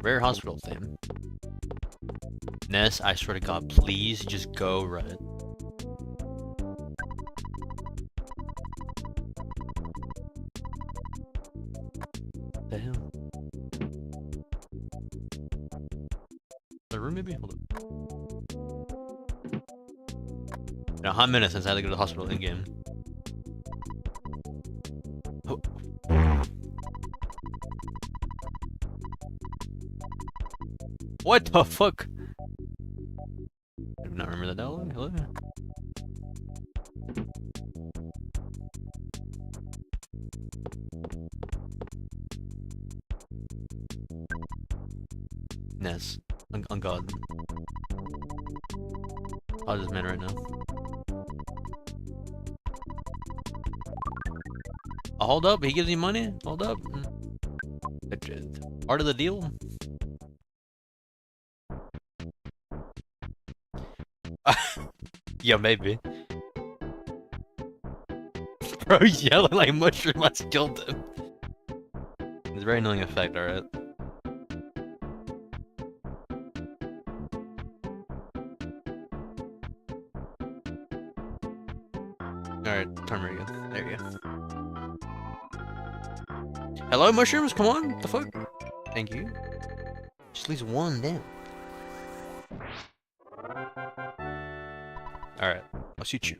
Rare hospital thing. Ness, I swear to God, please just go right. What the hell? The room maybe? Hold up. Been a hot minute since I had to go to the hospital in game. Oh. What the fuck? I do not remember that dialogue. Hello? Ness. On God. I'll just man right now. Oh, hold up, he gives you money? Hold up. Part of the deal? Yeah, maybe. Bro, yelling like mushroom has killed him. It's a very annoying effect, alright. Alright, turn right again. There you go. Hello, mushrooms? Come on. The fuck? Thank you. Just leaves one down. Alright, I'll shoot you.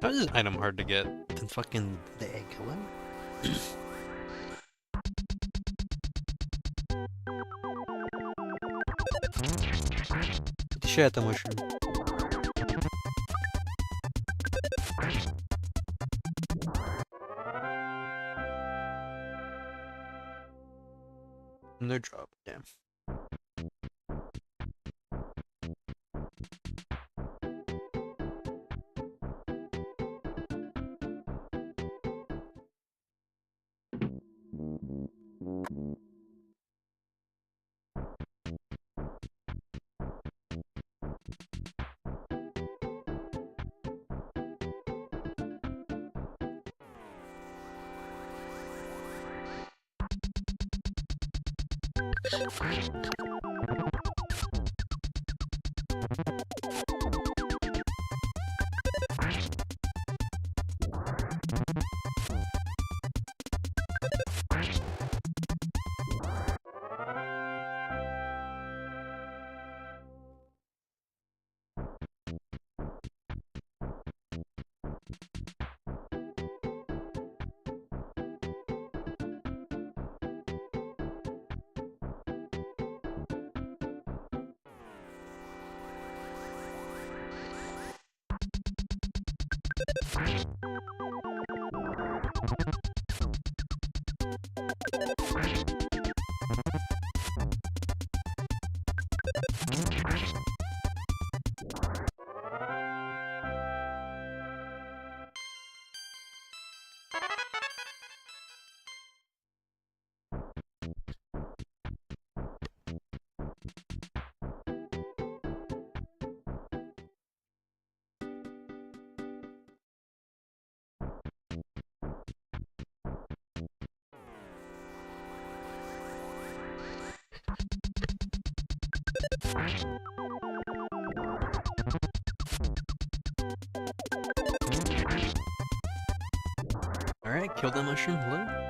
How is this item hard to get? Then fucking the egg, hello? Get the shit out the mushroom. No drop, damn. Alright, kill the mushroom, hello?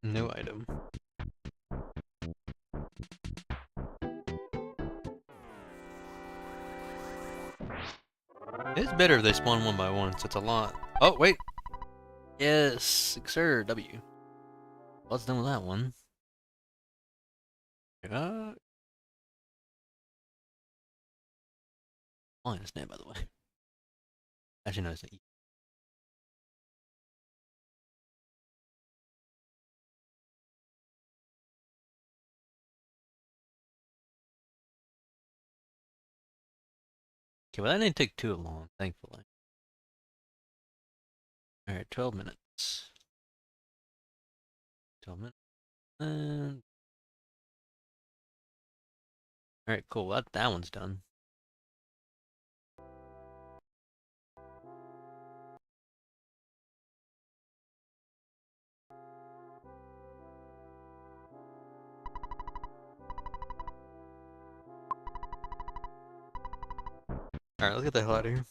No item. It's better if they spawn one by one, so it's a lot. Oh, wait! Yes! Sir, W. What's done with that one? Oh, it's name, by the way. Actually, no, it's not E. Okay, well, that didn't take too long, thankfully. Alright, 12 minutes. 12 minutes. And... Alright, cool. That one's done. Alright, let's get the hell out of here.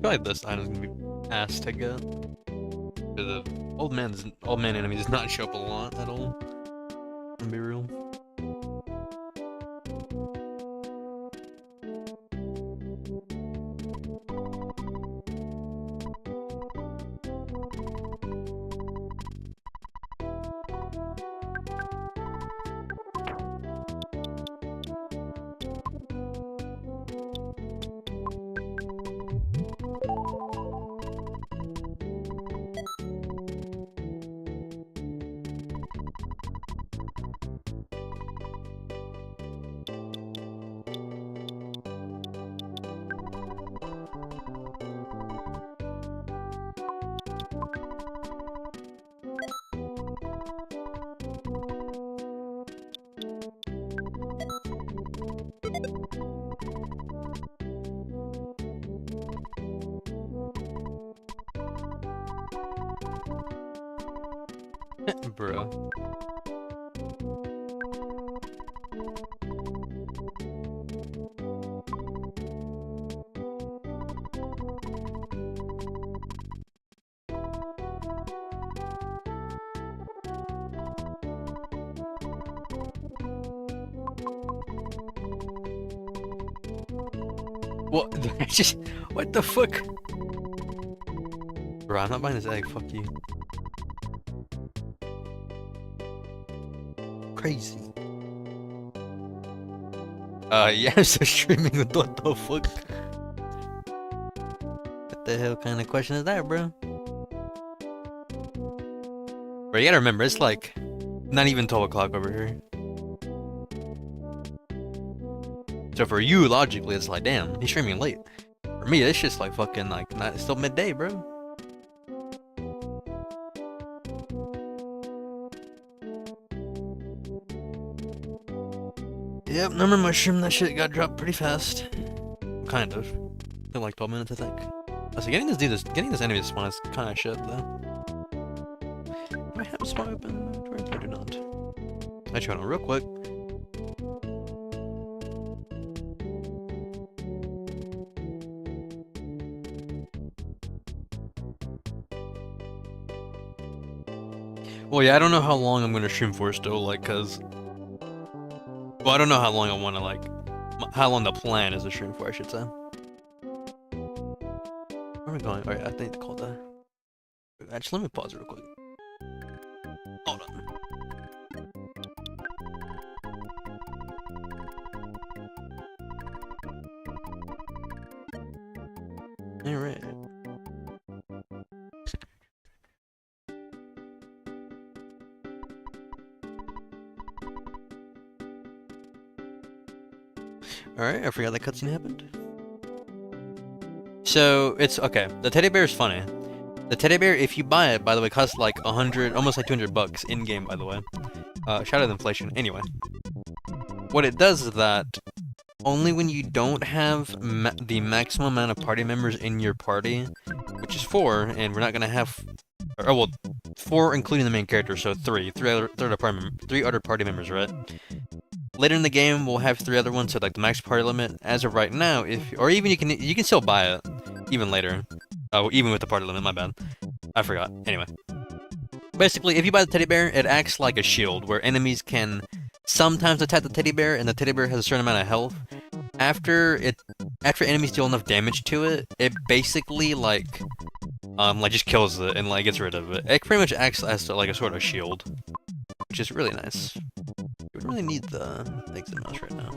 I feel like this item's gonna be ass to get. The old man enemy does not show up a lot at all. I'm gonna be real. Bro. What? Just what the fuck? Bro, I'm not buying this egg. Fuck you. Crazy. Yeah, I'm still streaming. What the fuck? What the hell kind of question is that, bro? Bro, you gotta remember, it's like not even 12 o'clock over here. So for you, logically, it's like, damn, he's streaming late. For me, it's just like fucking like not, it's still midday, bro. Yep, number mushroom, that shit got dropped pretty fast. Kind of. In like 12 minutes, I think. So getting this enemy to spawn is kind of shit, though. Do I have a spawn open? I do not. I try on real quick. Well, yeah, I don't know how long I'm gonna stream for still, like, cause... Well, I don't know how long I wanna, like... How long the plan is to stream for, I should say. Where are we going? Alright, I think to call that. Actually, let me pause real quick. Hold on. Alright. Alright, I forgot that cutscene happened. So, it's, okay, the teddy bear is funny. The teddy bear, if you buy it, by the way, costs like 100, almost like 200 bucks in-game, by the way. Shout out inflation. Anyway. What it does is that, only when you don't have the maximum amount of party members in your party, which is 4, and we're not gonna have, or well, 4 including the main character, so 3 other party members, right? Later in the game, we'll have 3 other ones, so like the max party limit. As of right now, or even you can still buy it, even later. Oh, even with the party limit, my bad. I forgot. Anyway. Basically, if you buy the teddy bear, it acts like a shield, where enemies can sometimes attack the teddy bear, and the teddy bear has a certain amount of health. After enemies deal enough damage to it, it basically like just kills it and like gets rid of it. It pretty much acts as like a sort of shield, which is really nice. You don't really need the exit mouse right now.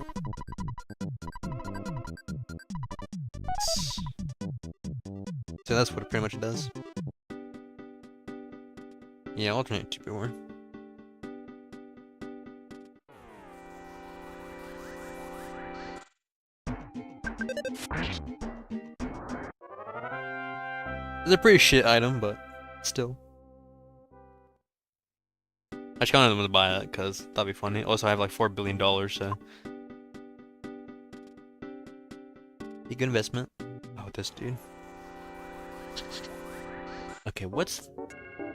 So that's what it pretty much does. Yeah, alternate 2v1. It's a pretty shit item, but still. I just kind of wanted to buy it because that'd be funny. Also, I have like $4 billion, so. Be a good investment. Oh, this dude. Okay, what's...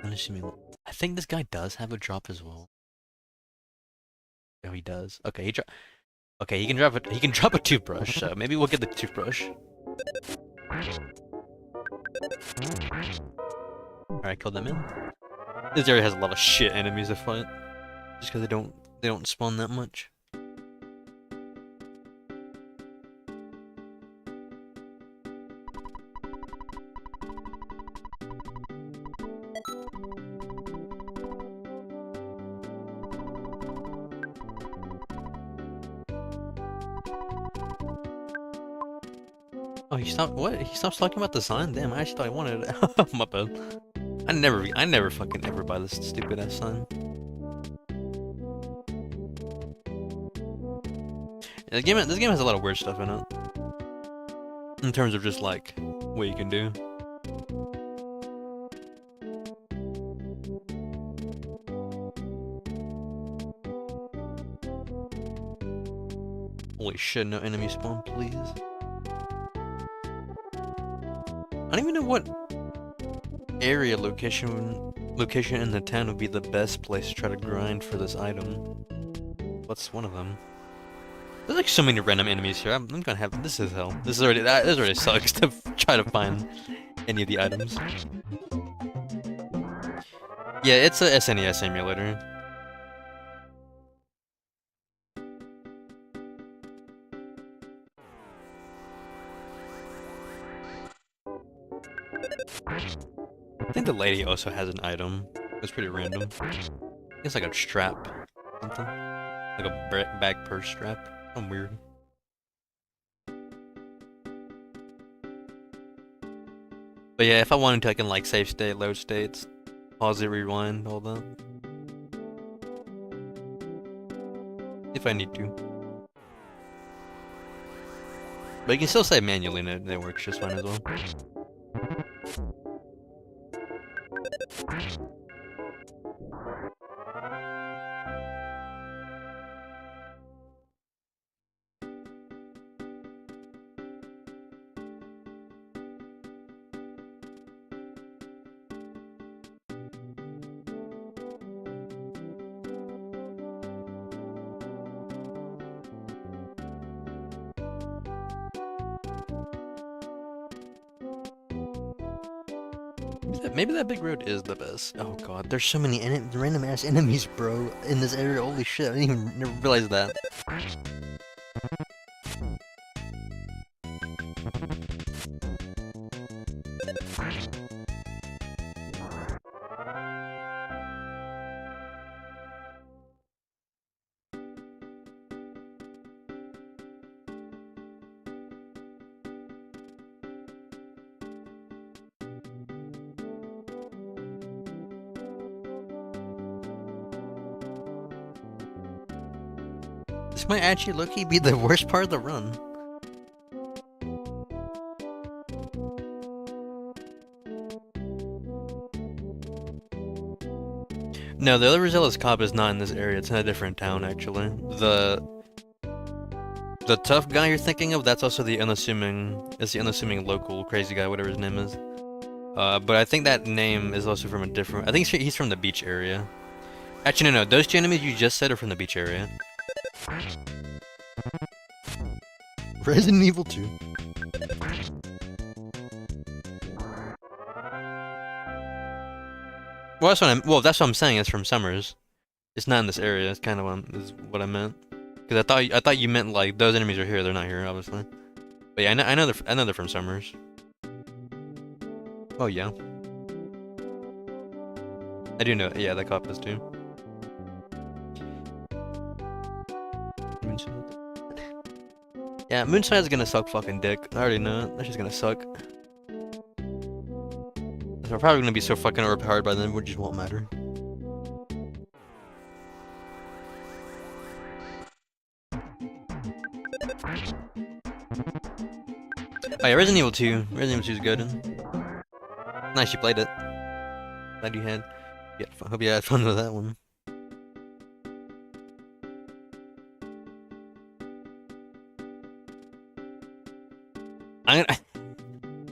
I think this guy does have a drop as well. Oh, he does. Okay, he can drop a toothbrush, so maybe we'll get the toothbrush. Alright, kill them in. This area has a lot of shit enemies to fight. Just because they don't spawn that much. Oh, he stopped. What? He stopped talking about the sign? Damn, I actually thought I wanted it. My bad. I never fucking ever buy this stupid ass sign. This game has a lot of weird stuff in it. In terms of just like what you can do. Holy shit, no enemy spawn, please. I don't even know what area location location in the town would be the best place to try to grind for this item? What's one of them? There's like so many random enemies here. I'm gonna have this is hell. This already sucks to try to find any of the items. Yeah, it's a SNES emulator. I think the lady also has an item. It's pretty random. It's like a strap, something like a bag purse strap. I'm weird. But yeah, if I wanted to, I can like save state, load states, pause it, rewind, all that. If I need to. But you can still save manually and it works just fine as well. Maybe that big road is the best. Oh god, there's so many random ass enemies, bro, in this area. Holy shit, I didn't even never realize that. This might actually low-key be the worst part of the run. No, the other Rosella's cop is not in this area. It's in a different town, actually. The tough guy you're thinking of, that's also the unassuming local crazy guy, whatever his name is. But I think that name is also from a different... I think he's from the beach area. Actually, no. Those two enemies you just said are from the beach area. Resident Evil 2. Well, that's what I'm saying. It's from Summers. It's not in this area. It's kind of what I meant. Because I thought you meant like those enemies are here. They're not here, obviously. But yeah, I know they're from Summers. Oh yeah. I do know. Yeah, that cop is too. Yeah, Moonside's gonna suck fucking dick. I already know it. That's just gonna suck. We're probably gonna be so fucking overpowered by then, it just won't matter. Oh yeah, Resident Evil 2. Resident Evil 2 is good. Nice, you played it. Glad you had. Yeah, hope you had fun with that one.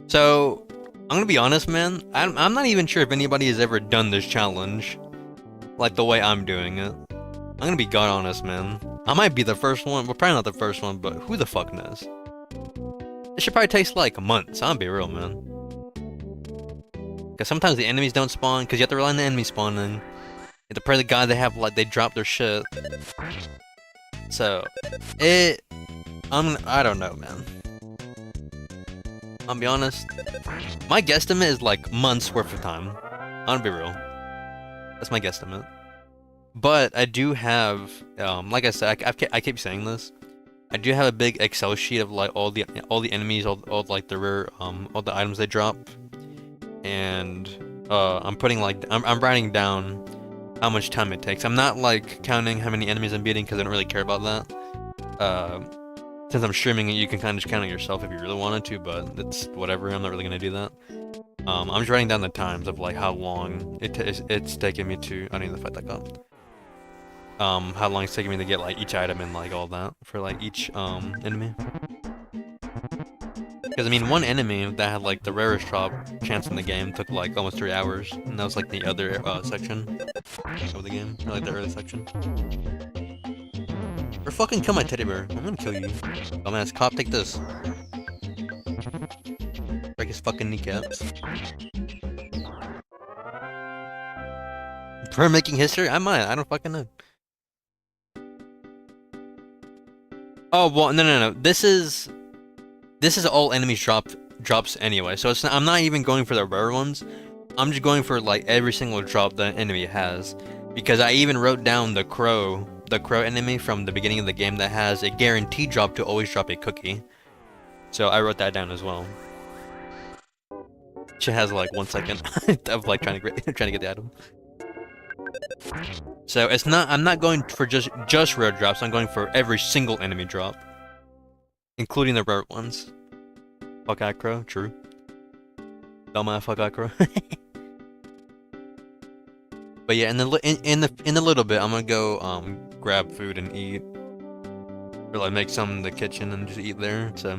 So, I'm gonna be honest, man. I'm not even sure if anybody has ever done this challenge, like the way I'm doing it. I'm gonna be god honest, man. I might be the first one. Well, probably not the first one, but who the fuck knows? It should probably take like months. I'm gonna be real, man. Because sometimes the enemies don't spawn, because you have to rely on the enemy spawning. You have to pray to God they drop their shit. So, I don't know, man. I'll be honest. My guesstimate is like months worth of time. I'm gonna be real. That's my guesstimate. But I do have, like I said, I keep saying this. I do have a big Excel sheet of like all the enemies, all like the rare, all the items they drop, and I'm putting like I'm writing down how much time it takes. I'm not like counting how many enemies I'm beating because I don't really care about that. Since I'm streaming it, you can kind of just count it yourself if you really wanted to, but it's whatever. I'm not really gonna do that. I'm just writing down the times of like how long it's taking me to. I need to fight that cop. How long it's taking me to get like each item and like all that for like each enemy. Because I mean, one enemy that had like the rarest drop chance in the game took like almost 3 hours, and that was like the other section of the game, or like the early section. Or fucking kill my teddy bear. I'm gonna kill you. Dumbass cop, take this. Break his fucking kneecaps. For making history? I might. I don't fucking know. Oh well, no. This is all enemies drops anyway. So it's not, I'm not even going for the rare ones. I'm just going for like every single drop that an enemy has, because I even wrote down the crow enemy from the beginning of the game that has a guaranteed drop to always drop a cookie. So I wrote that down as well. She has like 1 second of like trying to get the item. So it's not. I'm not going for just rare drops. I'm going for every single enemy drop, including the rare ones. Fuck acro, true. Dumbass, fuck acro. But yeah, in the little bit, I'm gonna go grab food and eat, or like make some in the kitchen and just eat there. So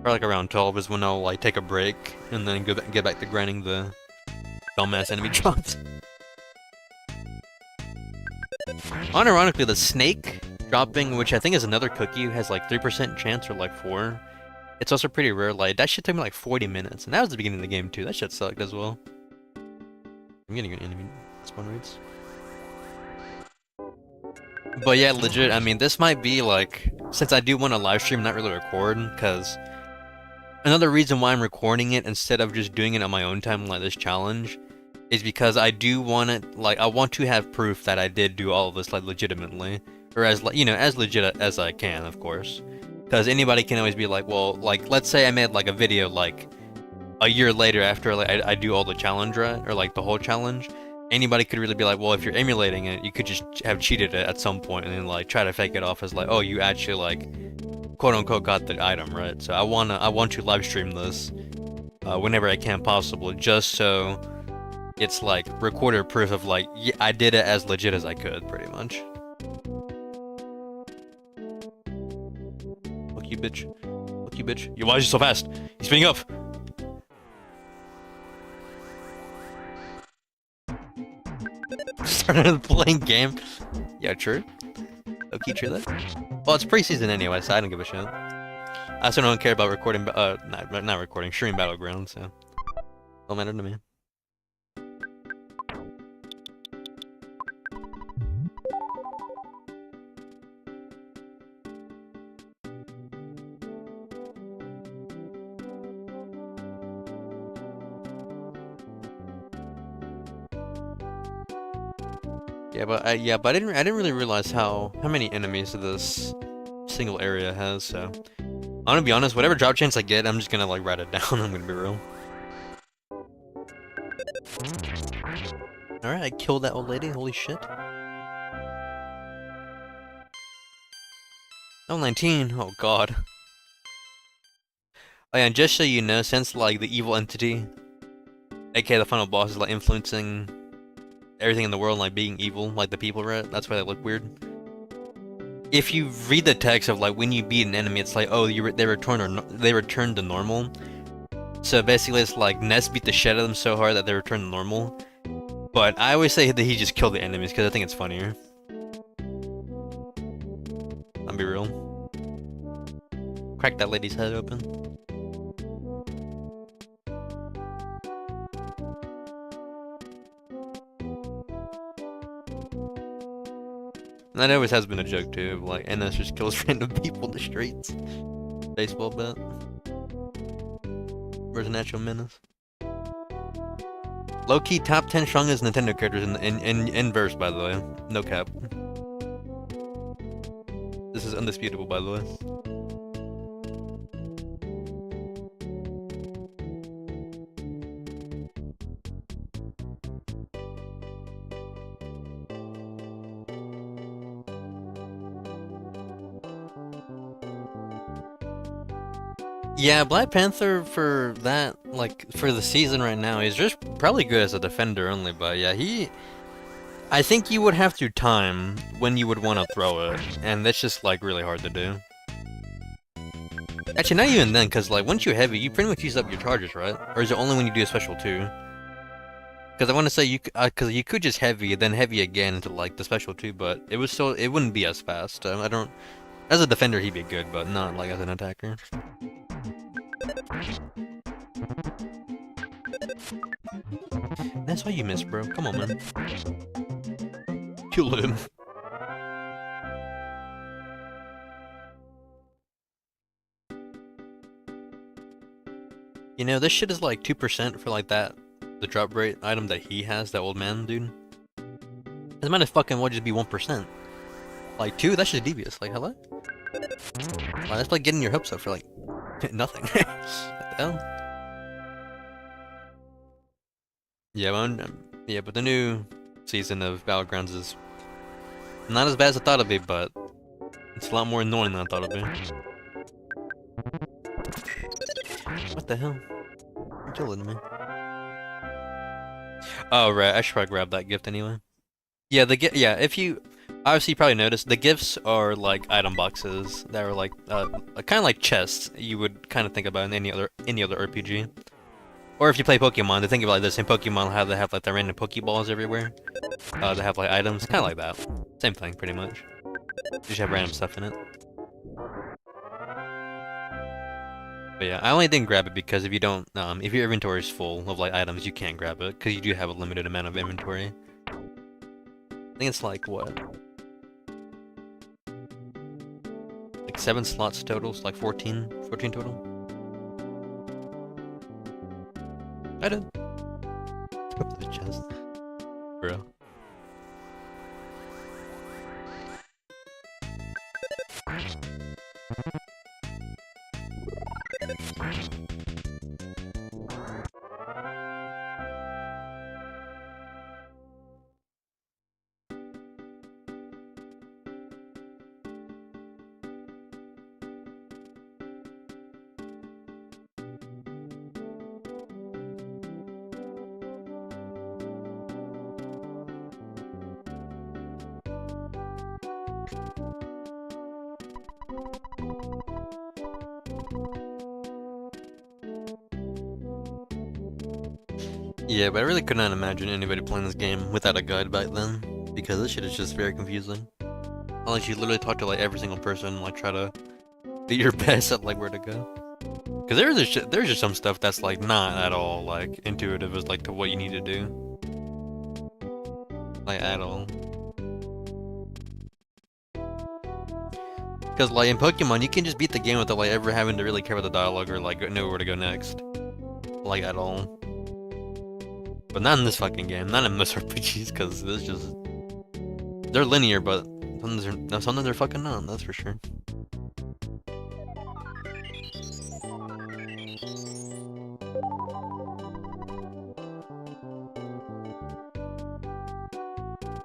probably like around 12 is when I'll like take a break and then get back to grinding the dumbass enemy drops. Unironically, the snake dropping, which I think is another cookie, has like 3% chance or like 4. It's also pretty rare. Like that shit took me like 40 minutes, and that was the beginning of the game too. That shit sucked as well. I'm getting an enemy spawn rates. But yeah, legit. I mean, this might be like, since I do want to live stream, not really record, because another reason why I'm recording it instead of just doing it on my own time like this challenge is because I do want it, like, I want to have proof that I did do all of this, like, legitimately. Or as, you know, as legit as I can, of course. Because anybody can always be like, well, like, let's say I made, like, a video, like, a year later after, like, I do all the challenge, right? Or, like, the whole challenge. Anybody could really be like, well, if you're emulating it, you could just have cheated it at some point and then, like, try to fake it off as, like, oh, you actually, like, quote-unquote got the item, right? So I want to live stream this whenever I can possible, just so it's like recorded proof of like, yeah, I did it as legit as I could, pretty much. Fuck you, bitch. Fuck you, bitch. Yo, why is you so fast? He's spinning up. Started playing game. Yeah, true. Okay, true that. Well, it's preseason anyway, so I don't give a shit. I also don't care about recording, not recording, streaming Battlegrounds, so don't matter to me. Yeah, but I didn't really realize how many enemies this single area has. So I'm gonna be honest, whatever drop chance I get, I'm just gonna like write it down. I'm gonna be real. All right, I killed that old lady. Holy shit. Level 19. Oh god. Oh yeah, and just so you know, since like the evil entity, aka the final boss, is like influencing everything in the world, like being evil, like the people, right? That's why they look weird. If you read the text of like when you beat an enemy, it's like, oh, they return to normal. So basically, it's like Ness beat the shit out of them so hard that they return to normal. But I always say that he just killed the enemies because I think it's funnier. I'll be real. Crack that lady's head open. And that always has been a joke too, like, and that's just kills random people in the streets. Baseball bat. Where's Natural Menace? Low-key top 10 strongest Nintendo characters in verse, by the way. No cap. This is undisputable, by the way. Yeah, Black Panther for that, like, for the season right now, he's just probably good as a defender only, but yeah, I think you would have to time when you would want to throw it, and that's just, like, really hard to do. Actually, not even then, because, like, once you're heavy, you pretty much use up your charges, right? Or is it only when you do a special 2? Because I want to say because you could just heavy, then heavy again into, like, the special 2, but it wouldn't be as fast. I don't... As a defender, he'd be good, but not, like, as an attacker. That's why you miss, bro. Come on, man. Kill him. You know, this shit is like 2% for like the drop rate item that he has, that old man dude. It might have fucking well just be 1%. Like 2, that's just devious. Like, hello? Like, that's like getting your hopes up for like nothing. What the hell? Yeah, yeah, but the new season of Battlegrounds is not as bad as I thought it'd be, but it's a lot more annoying than I thought it'd be. What the hell? You're killing me. Oh, right, I should probably grab that gift anyway. Yeah, if you... Obviously, you probably noticed, the gifts are like item boxes that are like, kind of like chests you would kind of think about in any other RPG. Or if you play Pokemon, they think about like this. In Pokemon, how they have like the random Pokeballs everywhere. They have like items, kind of like that. Same thing, pretty much. Just have random stuff in it. But yeah, I only didn't grab it because if you don't, if your inventory is full of like items, you can't grab it because you do have a limited amount of inventory. I think it's like what? Like 7 slots total, so like 14 total. I did. Up to the chest, bro. Yeah, but I really could not imagine anybody playing this game without a guide back then, because this shit is just very confusing. Unless you literally talk to like every single person and like try to do your best at like where to go. Because there's just some stuff that's like not at all like intuitive as like to what you need to do. Like at all. Because like in Pokemon, you can just beat the game without like ever having to really care about the dialogue or like know where to go next. Like at all. But not in this fucking game, not in most RPGs, because it's just... They're linear, but sometimes they're fucking not, that's for sure.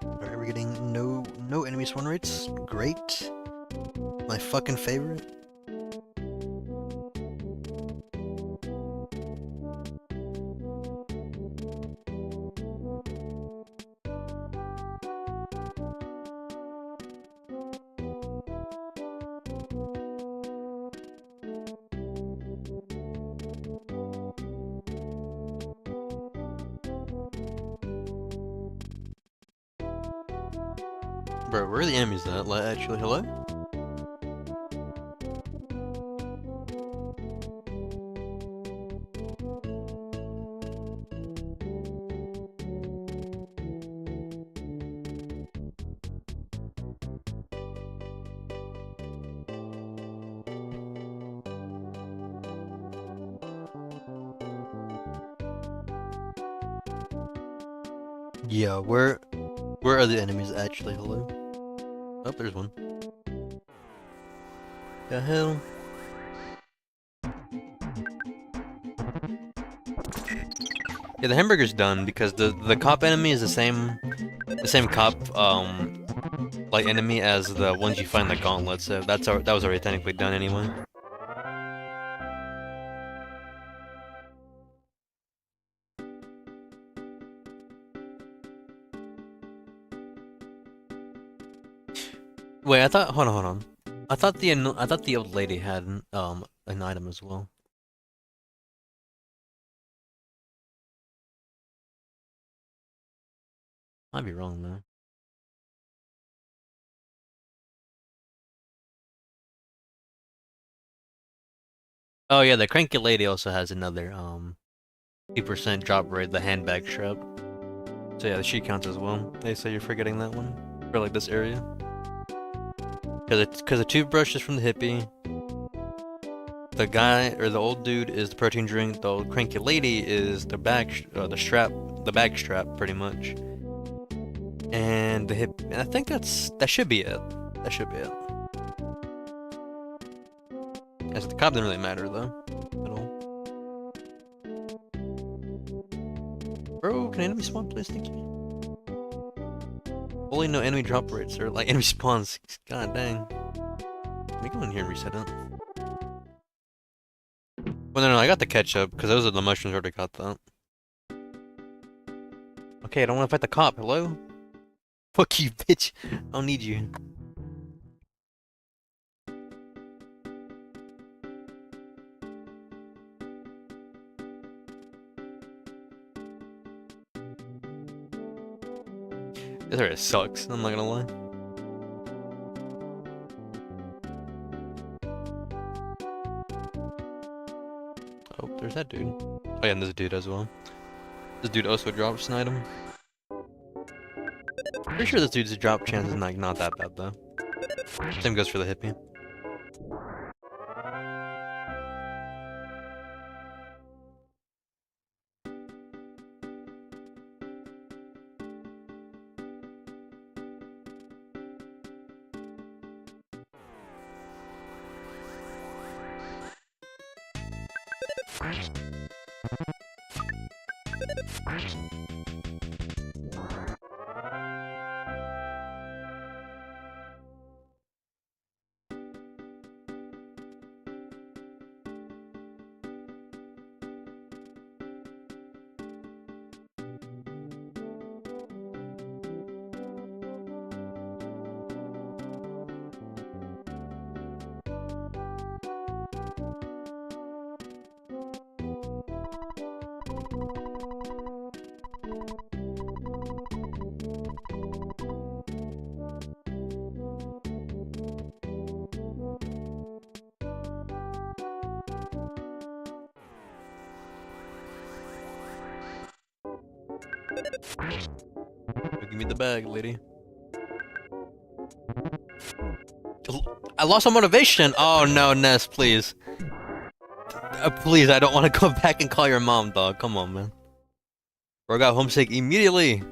Alright, we're getting no enemy spawn rates. Great. My fucking favorite. Bro, where are the enemies at? Like, actually, hello? Yeah, where are the enemies actually? Hello? Oh, there's one. The hell? Yeah, the hamburger's done because the cop enemy is the same cop like enemy as the ones you find in the gauntlet, so that was already technically done anyway. Wait, hold on. I thought the old lady had an item as well. Might be wrong though. Oh yeah, the cranky lady also has another 2% drop rate, the handbag strap. So yeah, she counts as well. They say you're forgetting that one for like this area. Cause the toothbrush is from the hippie. The guy or the old dude is the protein drink. The old cranky lady is the the strap, the bag strap, pretty much. And the hip. And I think that should be it. That should be it. As the cop didn't really matter though, at all. Bro, can enemy spawn, please? Thank you. Only no enemy drop rates or like enemy spawns. God dang. Let me go in here and reset it. Well, no, I got the ketchup because those are the mushrooms. Already got that. Okay, I don't want to fight the cop. Hello? Fuck you, bitch. I don't need you. This area sucks, I'm not gonna lie. Oh, there's that dude. Oh yeah, and there's a dude as well. This dude also drops an item. Pretty sure this dude's drop chance is like not that bad though. Same goes for the hippie. Give me the bag, lady. I lost some motivation. Oh no, Ness, please. Please, I don't want to go back and call your mom, dog. Come on, man. Bro got homesick immediately.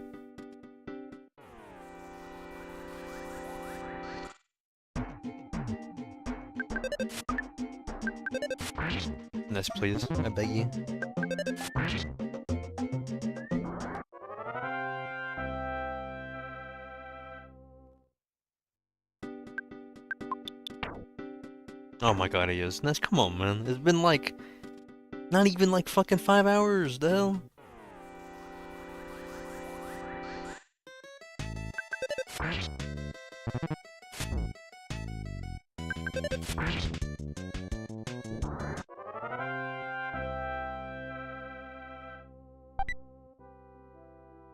Ness, please. I beg you. Oh my god, he is. Ness, come on, man. It's been like... not even like fucking 5 hours, the hell?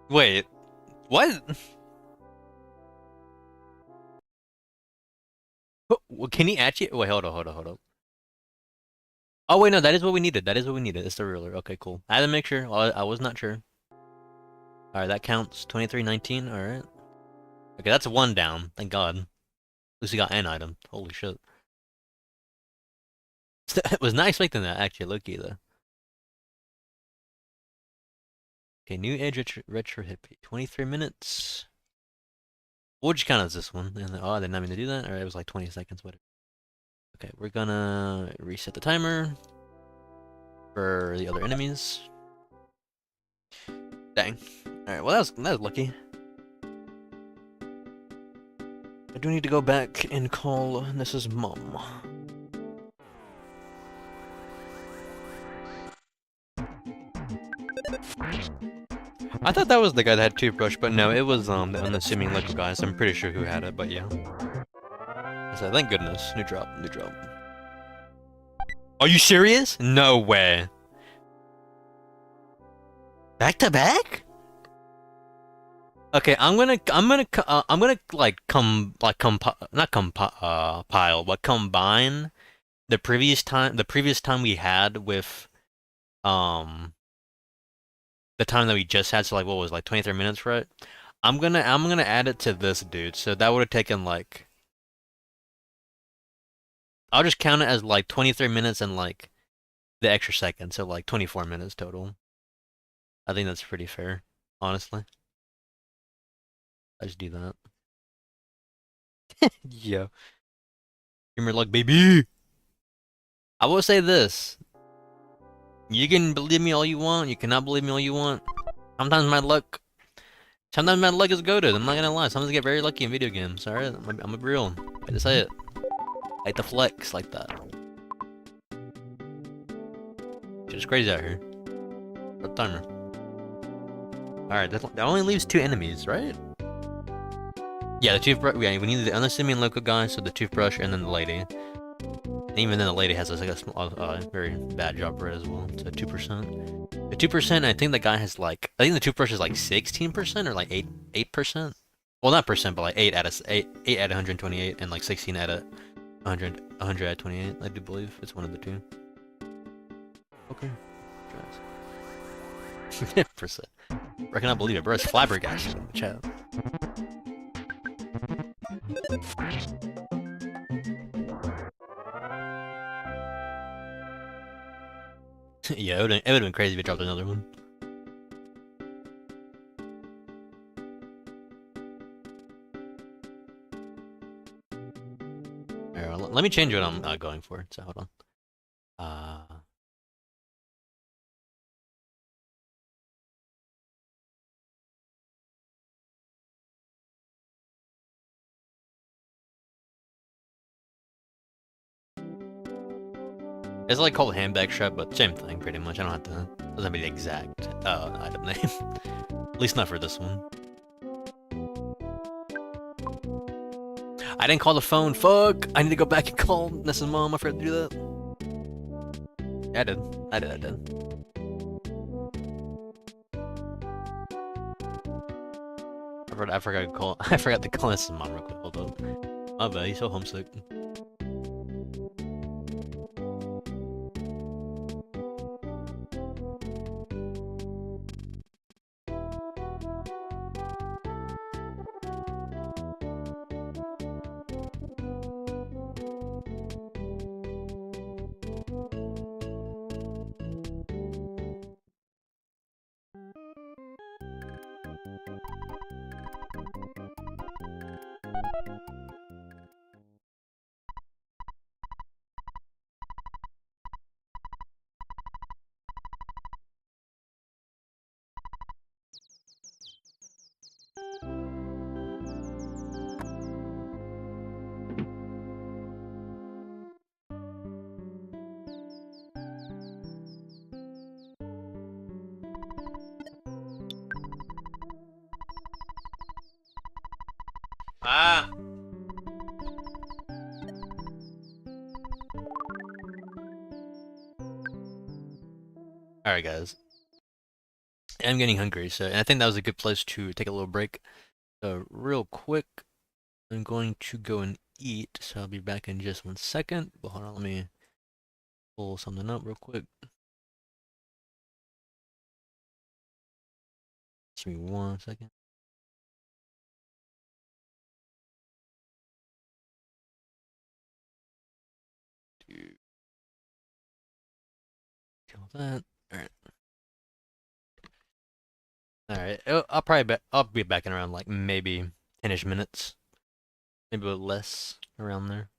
Wait, what? Well, can he actually? Wait, hold on. Oh wait, no, that is what we needed. That is what we needed. It's the ruler. Okay, cool. I had to make sure. I was not sure. All right, that counts. 2319. All right. Okay, that's one down. Thank God. At least we got an item. Holy shit. It was not expecting that actually. Look-y though. Okay, new edge retro hippie. 23 minutes. Which count as this one? And oh, I didn't mean to do that. Or it was like 20 seconds. Whatever. Okay, we're gonna reset the timer for the other enemies. Dang. Alright, well that was lucky. I do need to go back and call Ness's mom. I thought that was the guy that had toothbrush, but no, it was the unassuming local guys. I'm pretty sure who had it, but yeah. So thank goodness. New drop. Are you serious? No way. Back to back? Okay, I'm gonna like not pile, but combine the previous time we had with um the time that we just had, so like what was it, like 23 minutes, right? I'm gonna add it to this dude, so that would have taken like I'll just count it as like 23 minutes and like the extra second, so like 24 minutes total. I think that's pretty fair, honestly. I just do that. Yeah. Give me luck, baby. I will say this. You can believe me all you want, you cannot believe me all you want. Sometimes my luck Sometimes my luck is goated, I'm not gonna lie. Sometimes I get very lucky in video games, alright? I'm a real. I just say it. Like the flex like that. Shit's crazy out here. What timer? Alright, that only leaves 2 enemies, right? Yeah, the toothbrush. Yeah, we need the unassuming local guy, so the toothbrush, and then the lady. And even then, the lady has like a small, very bad job for it as well. So 2%. The 2%. I think the guy has like. I think the toothbrush is like 16% or like 8%. Well, not percent, but like 8 out of 128, and like 16 out of 100 out of 28. I do believe it's one of the two. Okay. Percent. I cannot believe it, bro. It's flabbergasted in the chat. Yeah, it would have been crazy if it dropped another one. Right, let me change what I'm going for. So hold on. It's like called handbag strap, but same thing pretty much. I don't have to. Doesn't have to be the exact item name. At least not for this one. I didn't call the phone. Fuck! I need to go back and call Nessa's mom. I forgot to do that. Yeah, I did. I did. I forgot to call. I forgot to call Nessa's mom real quick. Hold up. My bad. He's so homesick. Ah. All right, guys. I'm getting hungry, so and I think that was a good place to take a little break. So real quick, I'm going to go and eat. So I'll be back in just 1 second. But hold on, let me pull something up real quick. Give me 1 second. Kill that. All right. All right. I'll be back in around like maybe 10ish minutes, maybe a bit less around there.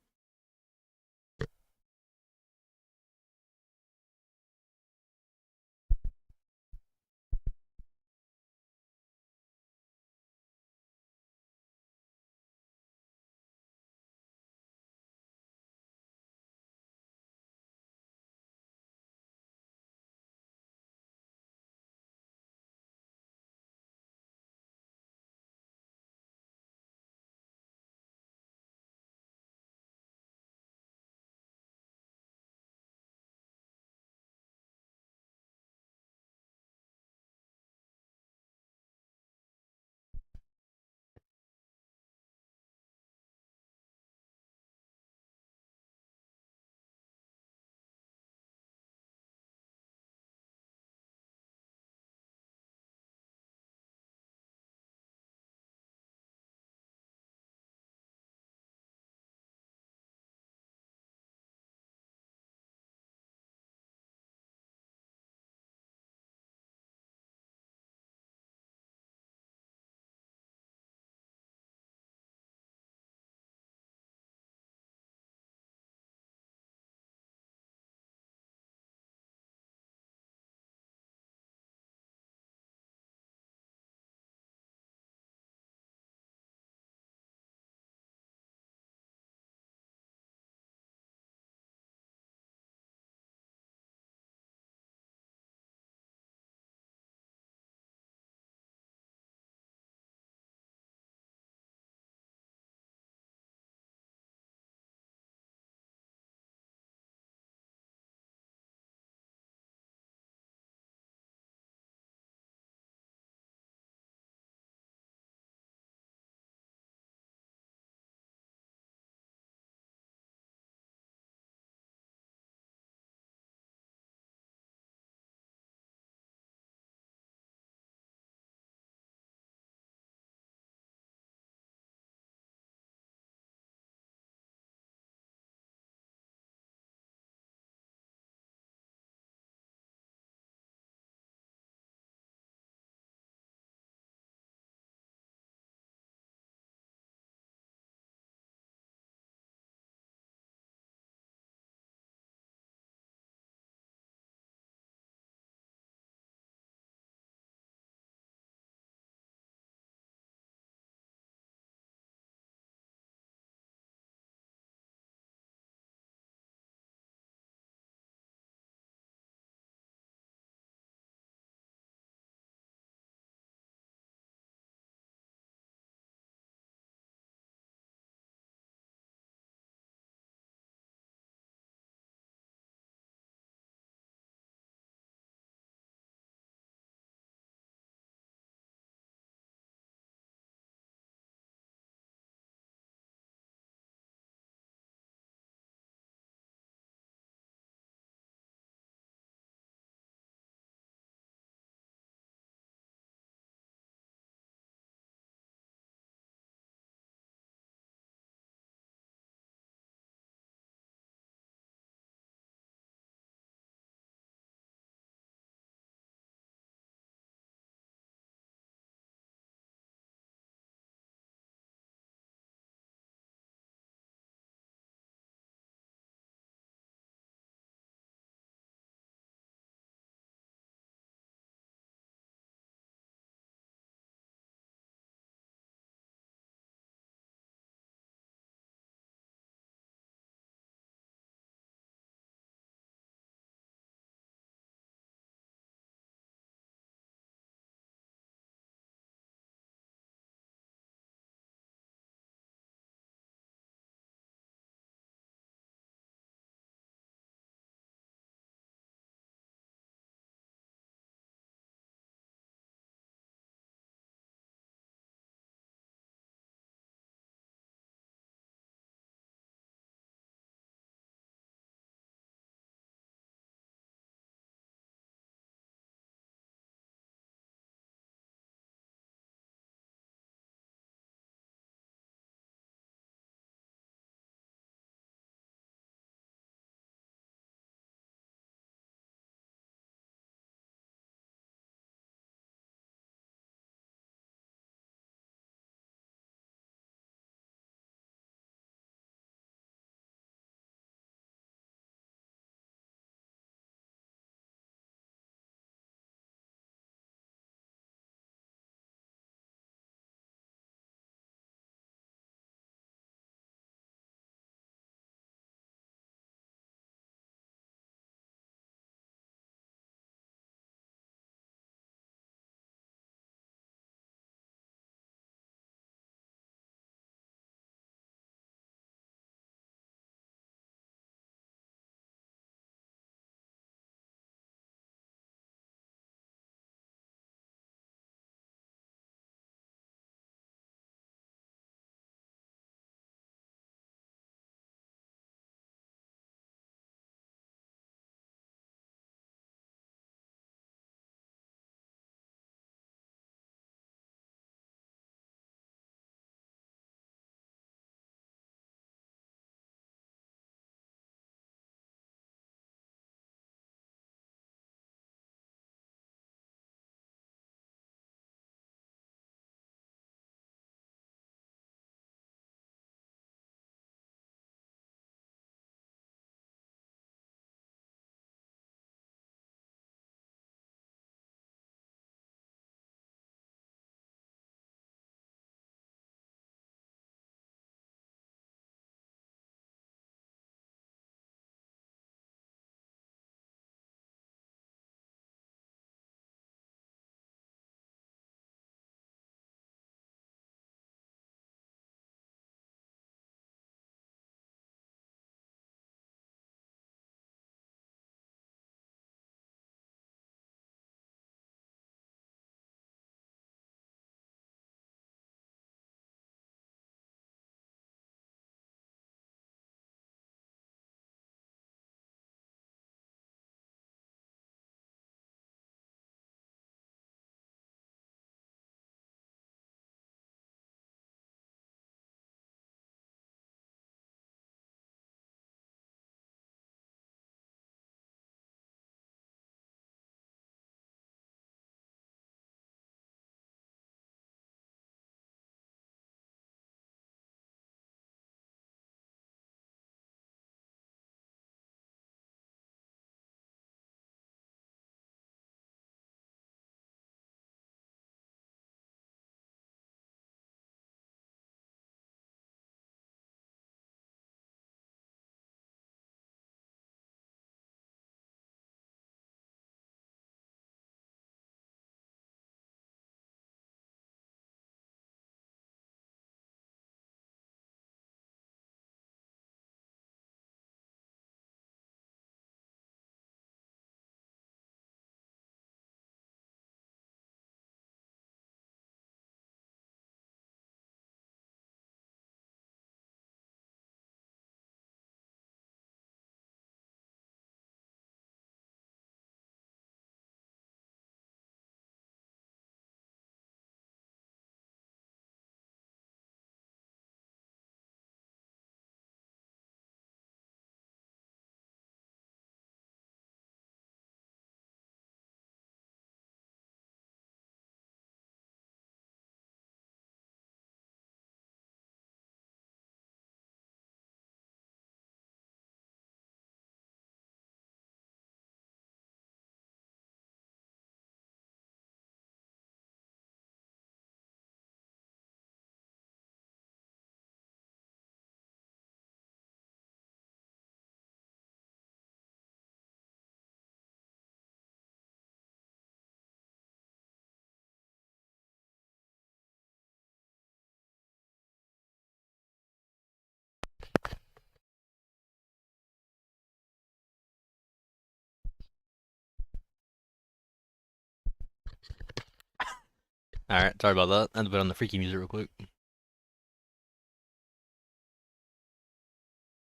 Alright, sorry about that. I had to put on the freaky music real quick.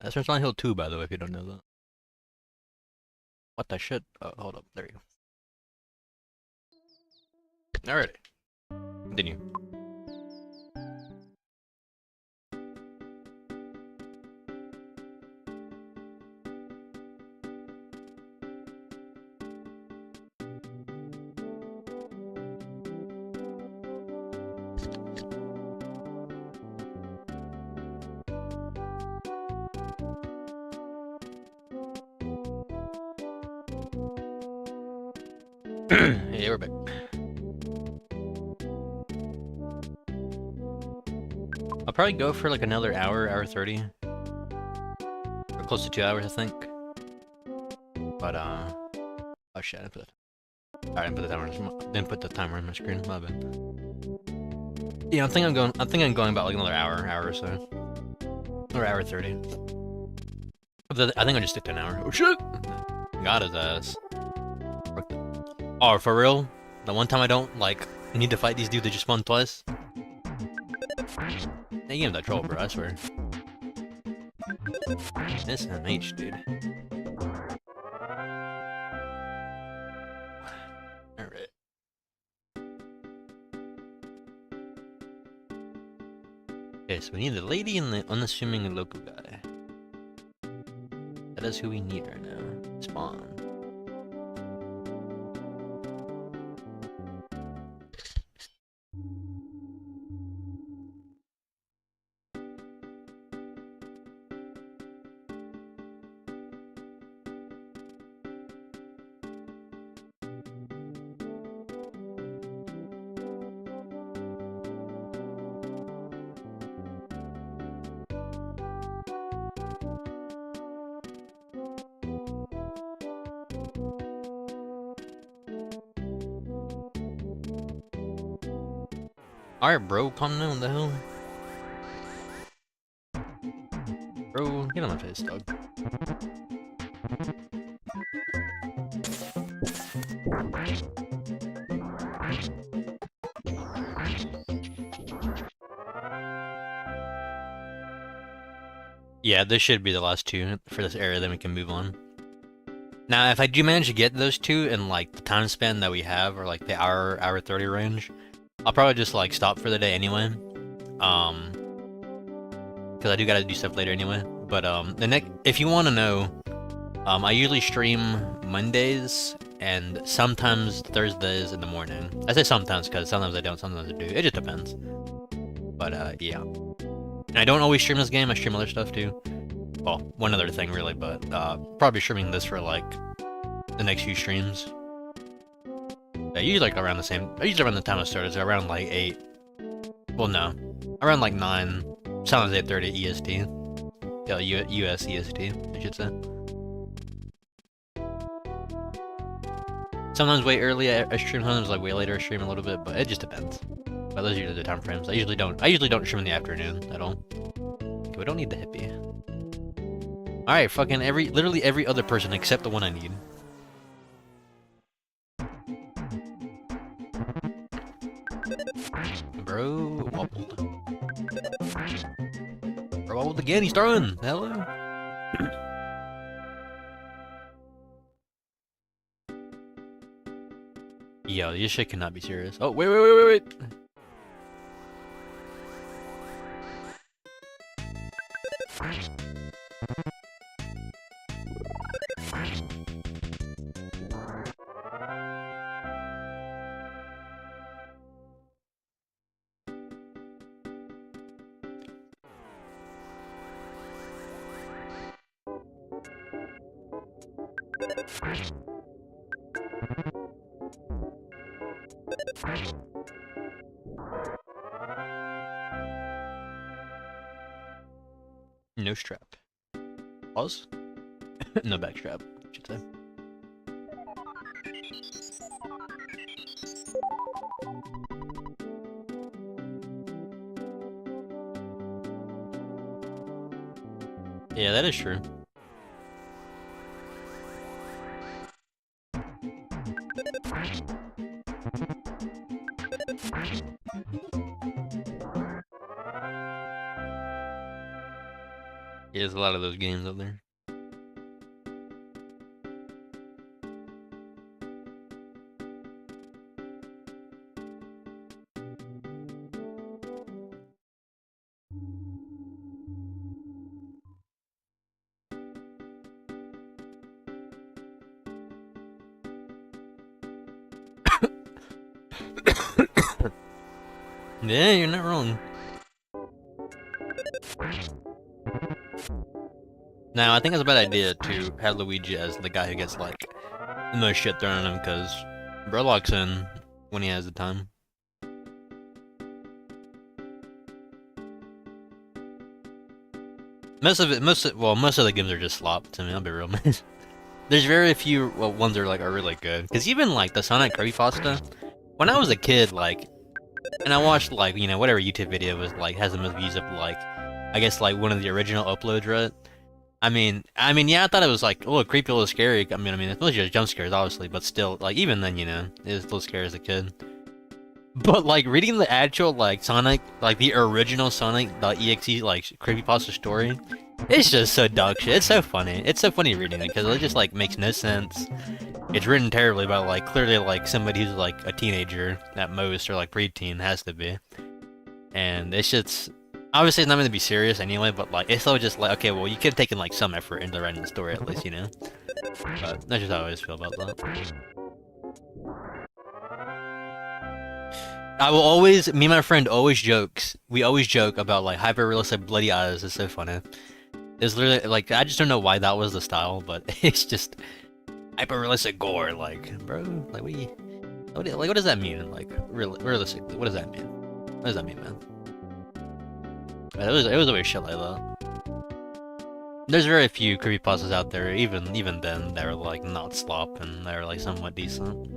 That's from Silent Hill 2, by the way, if you don't know that. What the shit? Oh, hold up. There you go. Alrighty. Continue. Hey, we're back. I'll probably go for like another hour 30. Or close to 2 hours, I think. But, oh shit, I put it. Alright, didn't put the timer on my screen, my bad. Yeah, I think I'm going about like another hour or so. Or hour 30. I think I'll just stick to an hour. Oh shit! Got his ass. Oh, for real? The one time I don't, like, need to fight these dudes that just spawn twice? They gave him that troll, bro, I swear. This MH, dude. Alright. Okay, so we need the lady and the unassuming local guy. That is who we need right now. Spawn. Alright, bro, calm down, what the hell? Bro, get on my face, dog. Yeah, this should be the last two for this area, then we can move on. Now, if I do manage to get those two in, like, the time span that we have, or, like, the hour 30 range, I'll probably just, like, stop for the day anyway. Because I do gotta do stuff later anyway. But, if you want to know, I usually stream Mondays and sometimes Thursdays in the morning. I say sometimes because sometimes I don't, sometimes I do. It just depends. But, yeah. And I don't always stream this game, I stream other stuff too. Well, one other thing really, but probably streaming this for like the next few streams. Yeah, usually like around the same, usually around the time I started, so around like 8. Well, no, around like 9. Sometimes 8:30 EST. Yeah, US EST, I should say. Sometimes way early I stream, sometimes like way later I stream a little bit, but it just depends. But those are usually the time frames. I usually don't stream in the afternoon at all. Okay, we don't need the hippie. Alright, fucking literally every other person except the one I need. Bro, wobbled. Bro, wobbled again, he's throwing! Hello? Yo, this shit cannot be serious. Oh, wait! No strap. Pause? No backstrap, I should say. Yeah, that is true. There's a lot of those games out there. Yeah, you're not wrong. Now, I think it's a bad idea to have Luigi as the guy who gets, like, the most shit thrown at him, because Burlock's in when he has the time. Most of the games are just slop to me, I'll be real. There's very few ones that are really good. Because even, like, the Sonic creepypasta, when I was a kid, like, and I watched, like, you know, whatever YouTube video was, like, has the most views of, like, I guess, like, one of the original uploads, right? I mean, yeah, I thought it was, like, a little creepy, a little scary. I mean, it's mostly just jump scares, obviously, but still, like, even then, you know, it was a little scary as a kid. But, like, reading the actual, like, Sonic, like, the original Sonic.exe, like, creepypasta story, it's just so dog shit. It's so funny. It's so funny reading it, because it just, like, makes no sense. It's written terribly about, like, clearly, like, somebody who's, like, a teenager at most, or, like, preteen has to be. And it's just... Obviously, it's not meant to be serious anyway, but, like, it's so just like, okay, well, you could have taken, like, some effort into writing the story at least, you know? But that's just how I always feel about that. I will always, me and my friend always jokes, we always joke about, like, hyper-realistic bloody eyes. It's so funny. It's literally, like, I just don't know why that was the style, but it's just hyper-realistic gore, like, bro, like, what does that mean? Like, realistically, what does that mean? What does that mean, man? It was always shit like that. There's very few creepypastas out there, even then, that are, like, not slop, and they're, like, somewhat decent.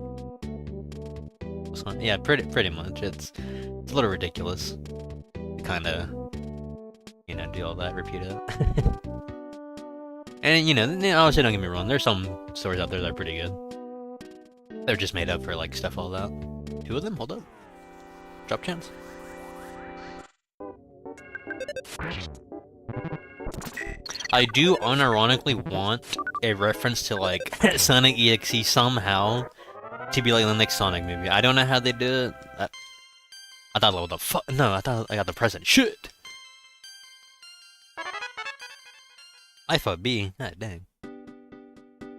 Yeah, pretty much. It's a little ridiculous. Kinda, you know, do all that, repeat it. And, you know, obviously, don't get me wrong, there's some stories out there that are pretty good. They're just made up for, like, stuff all that. 2 of them? Hold up. Drop chance. I do unironically want a reference to, like, Sonic EXE somehow to be like the next Sonic movie. I don't know how they do it. I thought, what the fuck? No, I thought I got the present. Shit! Alpha B. God dang.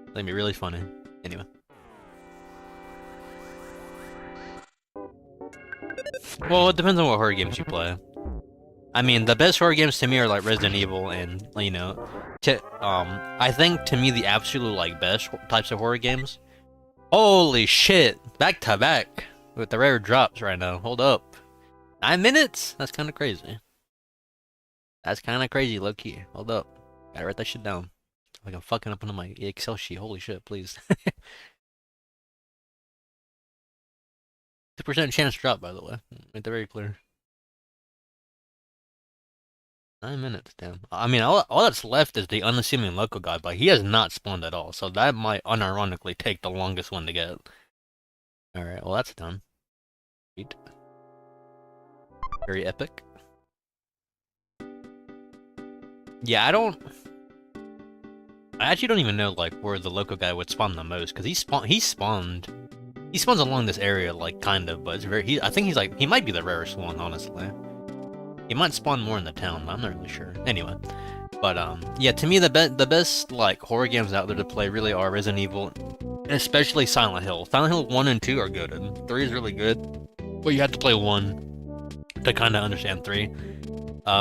That'd be really funny. Anyway. Well, it depends on what horror games you play. I mean, the best horror games to me are like Resident Evil and, you know, I think to me the absolute, like, best types of horror games. Holy shit! Back to back with the rare drops right now. Hold up. 9 minutes? That's kind of crazy. That's kind of crazy, low key. Hold up. Gotta write that shit down. Like I'm fucking up on my Excel sheet. Holy shit, please. 2% chance drop, by the way. Make that very clear. 9 minutes, damn. I mean, all that's left is the unassuming local guy, but he has not spawned at all, so that might unironically take the longest one to get. Alright, well that's done. Sweet. Very epic. Yeah, I actually don't even know, like, where the local guy would spawn the most, because he spawns along this area, like, kind of, but it's very, I think he might be the rarest one, honestly. He might spawn more in the town, but I'm not really sure. Anyway, but, yeah, to me, the best, like, horror games out there to play really are Resident Evil, and especially Silent Hill. Silent Hill 1 and 2 are good, and 3 is really good, but you have to play 1 to kind of understand 3.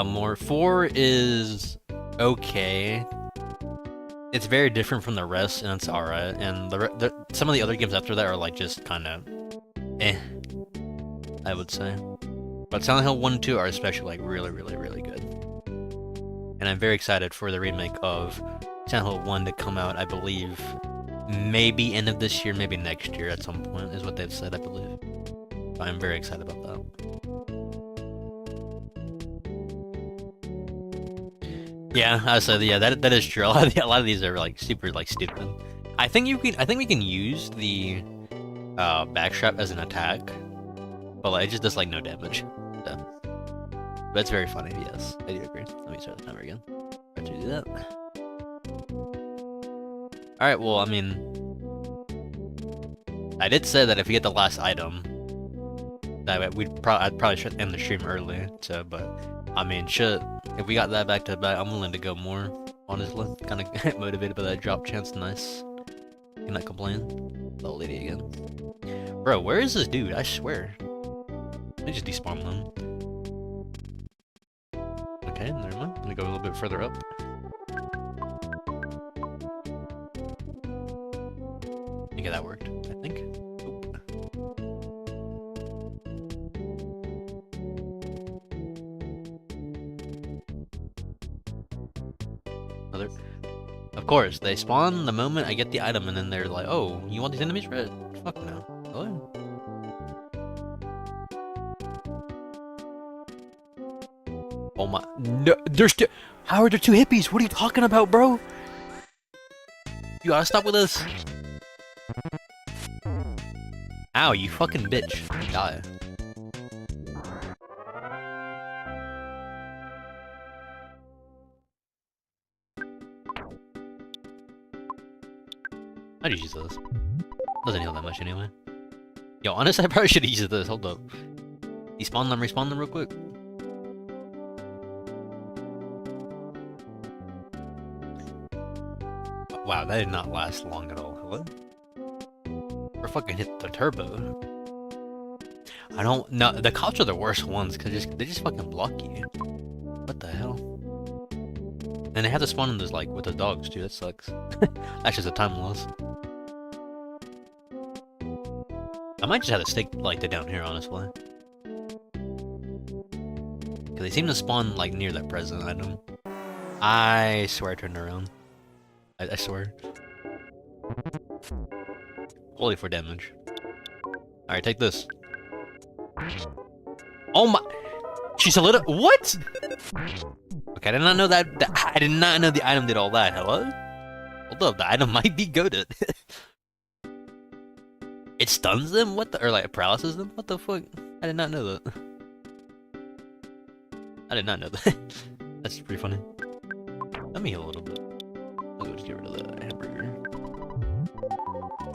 More 4 is okay. It's very different from the rest, and it's alright. And some of the other games after that are, like, just kind of I would say. But Silent Hill 1 and 2 are especially, like, really, really, really good. And I'm very excited for the remake of Silent Hill 1 to come out, I believe, maybe end of this year, maybe next year at some point, is what they've said, I believe. So I'm very excited about that. Yeah, I said, yeah, that is true. A lot of these are, like, super, like, stupid. I think we can use the backstrap as an attack, but, like, it just does, like, no damage. So. But it's very funny. Yes, I do agree. Let me start the timer again. Try to do that. Alright, well, I mean... I did say that if we get the last item, that I'd probably should end the stream early, so, but... I mean, shit, if we got that back to back, I'm willing to go more, honestly. Kinda motivated by that drop chance, nice. Cannot complain. Little lady again. Bro, where is this dude? I swear. They just despawn them. Okay, never mind. Let me go a little bit further up. Okay, that worked, I think. Oop. Another. Of course, they spawn the moment I get the item, and then they're like, "Oh, you want these enemies red? Fuck no." Hello? Oh my! No, there's two. How are there two hippies? What are you talking about, bro? You gotta stop with this. Ow, you fucking bitch! Die. I'd use this. Doesn't heal that much anyway. Yo, honestly, I probably should have used this. Hold up. Despawn them, respawn them real quick. Wow, that did not last long at all. Hello? Or fucking hit the turbo. I don't know. The cops are the worst ones because they just fucking block you. What the hell? And they have to spawn in those, like, with the dogs too. That sucks. That's just a time loss. I might just have to stick like the down here, honestly. Cause they seem to spawn like near that present item. I swear I turned around. I swear. Holy for damage. Alright, take this. Oh my! She solid. What? Okay, I did not know that. I did not know the item did all that. Hello? Hold up, the item might be goated. It stuns them? What the? Or like paralyzes them? What the fuck? I did not know that. I did not know that. That's pretty funny. Let me heal a little bit. I'll go just get rid of the hamburger.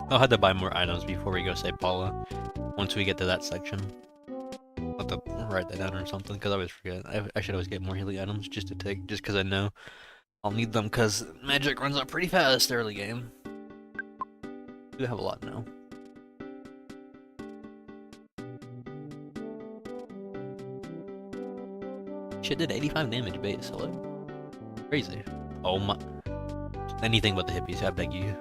I'll have to buy more items before we go save Paula. Once we get to that section. I'll have to write that down or something, because I always forget. I should always get more healing items just to take, just because I know I'll need them, because magic runs out pretty fast early game. We have a lot now. Shit did 85 damage base, hello? Crazy. Oh my... Anything but the hippies, I beg you.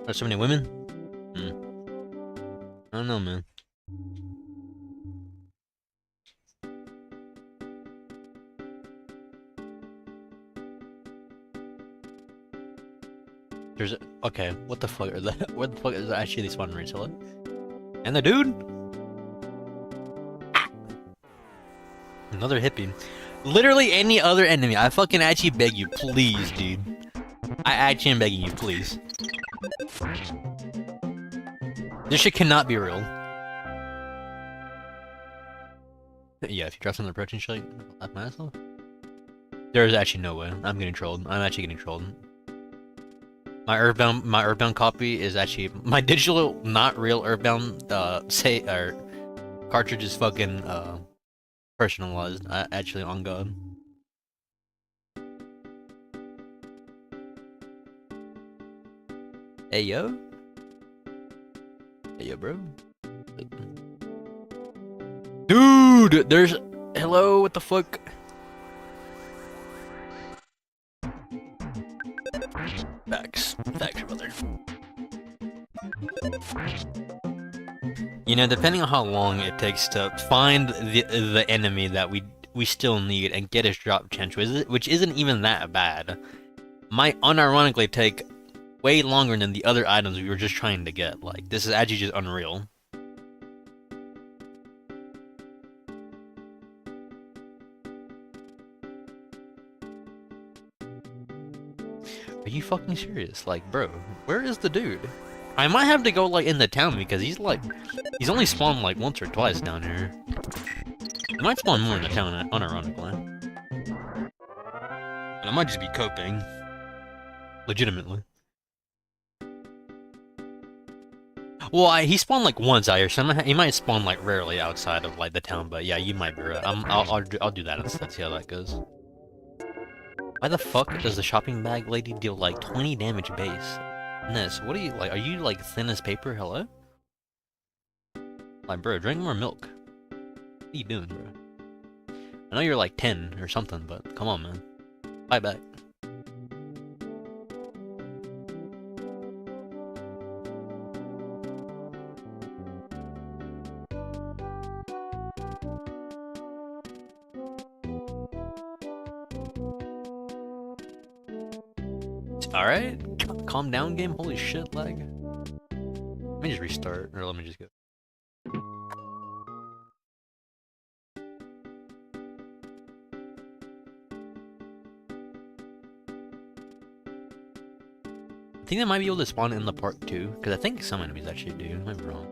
There's so many women? I don't know, man. There's okay, what the fuck are that? What the fuck is actually these spawn rates? Hello? And the dude? Another hippie. Literally any other enemy. I fucking actually beg you, please, dude. I actually am begging you, please. This shit cannot be real. Yeah, if you drop some of the protein shake, I myself. There's actually no way. I'm getting trolled. I'm actually getting trolled. My EarthBound copy is actually my digital, not real EarthBound cartridge is fucking personalized. Actually, on God. Hey yo. Hey yo, bro. Dude, there's Hello, what the fuck? Facts, brother. You know, depending on how long it takes to find the enemy that we still need and get his drop chance, which isn't even that bad, might unironically take way longer than the other items we were just trying to get. Like, this is actually just unreal. Are you fucking serious? Like, bro, where is the dude? I might have to go, like, in the town because he's only spawned, like, once or twice down here. He might spawn more in the town, unironically. And I might just be coping. Legitimately. Well, he spawned, like, once out here, so he might spawn, like, rarely outside of, like, the town, but yeah, you might be right. I'll do that instead, see how that goes. Why the fuck does the shopping bag lady deal, like, 20 damage base? Ness, what are you, like, are you, like, thin as paper? Hello? Like, bro, drink more milk. What are you doing, bro? I know you're, like, 10 or something, but come on, man. Fight back. Alright, calm down, game. Holy shit, lag. Let me just restart, or let me just go. I think they might be able to spawn in the park too, because I think some enemies actually do. I might be wrong.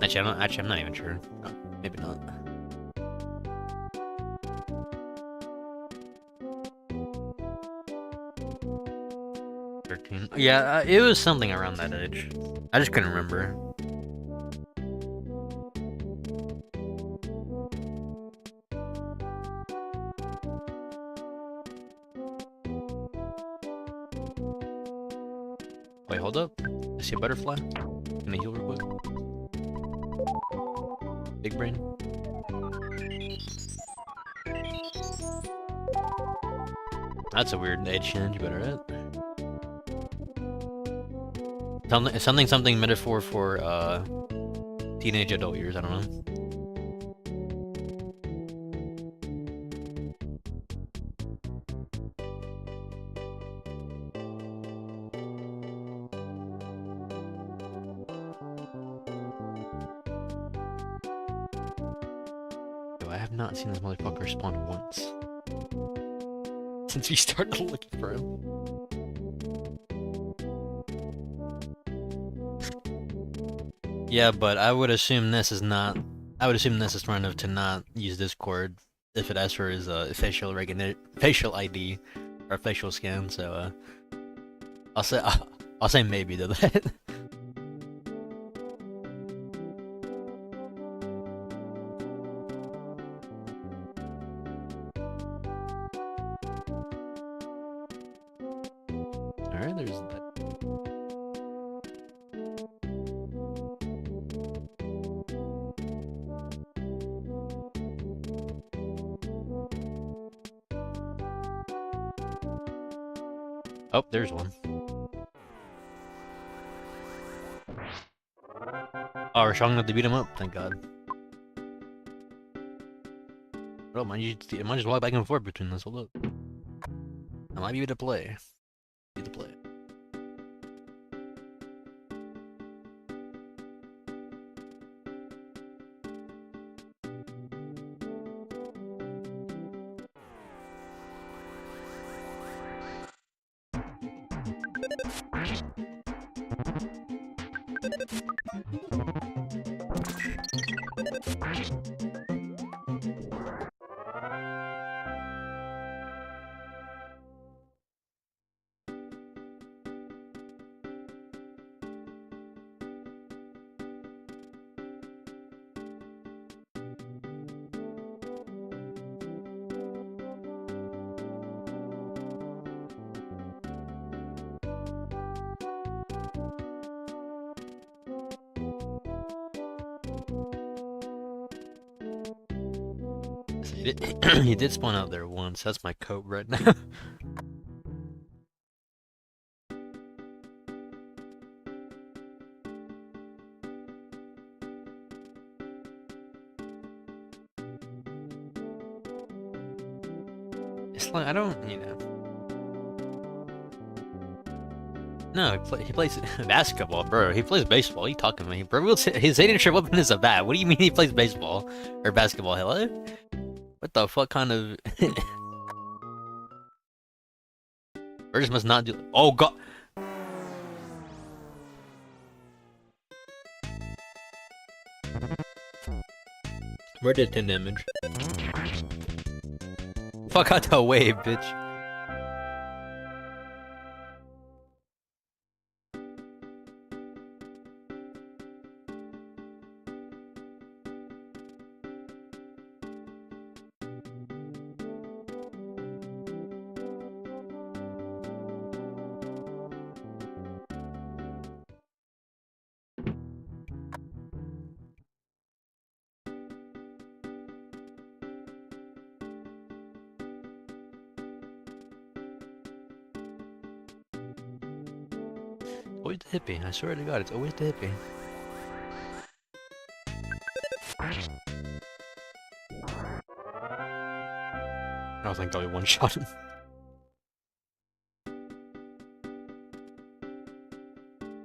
Actually, I'm not even sure. No, maybe not. Yeah, it was something around that age. I just couldn't remember. Wait, hold up. I see a butterfly. Can I heal real quick? Big brain. That's a weird age change, but alright. Something metaphor for teenage adult years, I don't know. Yo, I have not seen this motherfucker spawn once since we started looking for him. Yeah, but I would assume this is not. I would assume this is smart enough to not use Discord if it asks for his facial ID or facial scan. So I'll say maybe to that. All right, there's that. Oh, there's one. Oh, we're strong enough to beat him up, thank god. Oh, might just walk back and forth between this, hold up. I might be able to play. So he did spawn out there once. That's my coat right now. It's like, I don't, you know. No, he plays basketball, bro. He plays baseball. What are you talking to me? Bro, his signature weapon is a bat. What do you mean he plays baseball? Or basketball, hello? What the fuck kind of... Burgess must not do... Oh, God! Where did 10 damage? Fuck out the way, bitch. Always the hippie. I swear to God, it's always the hippie. I don't think I'll be one-shot him.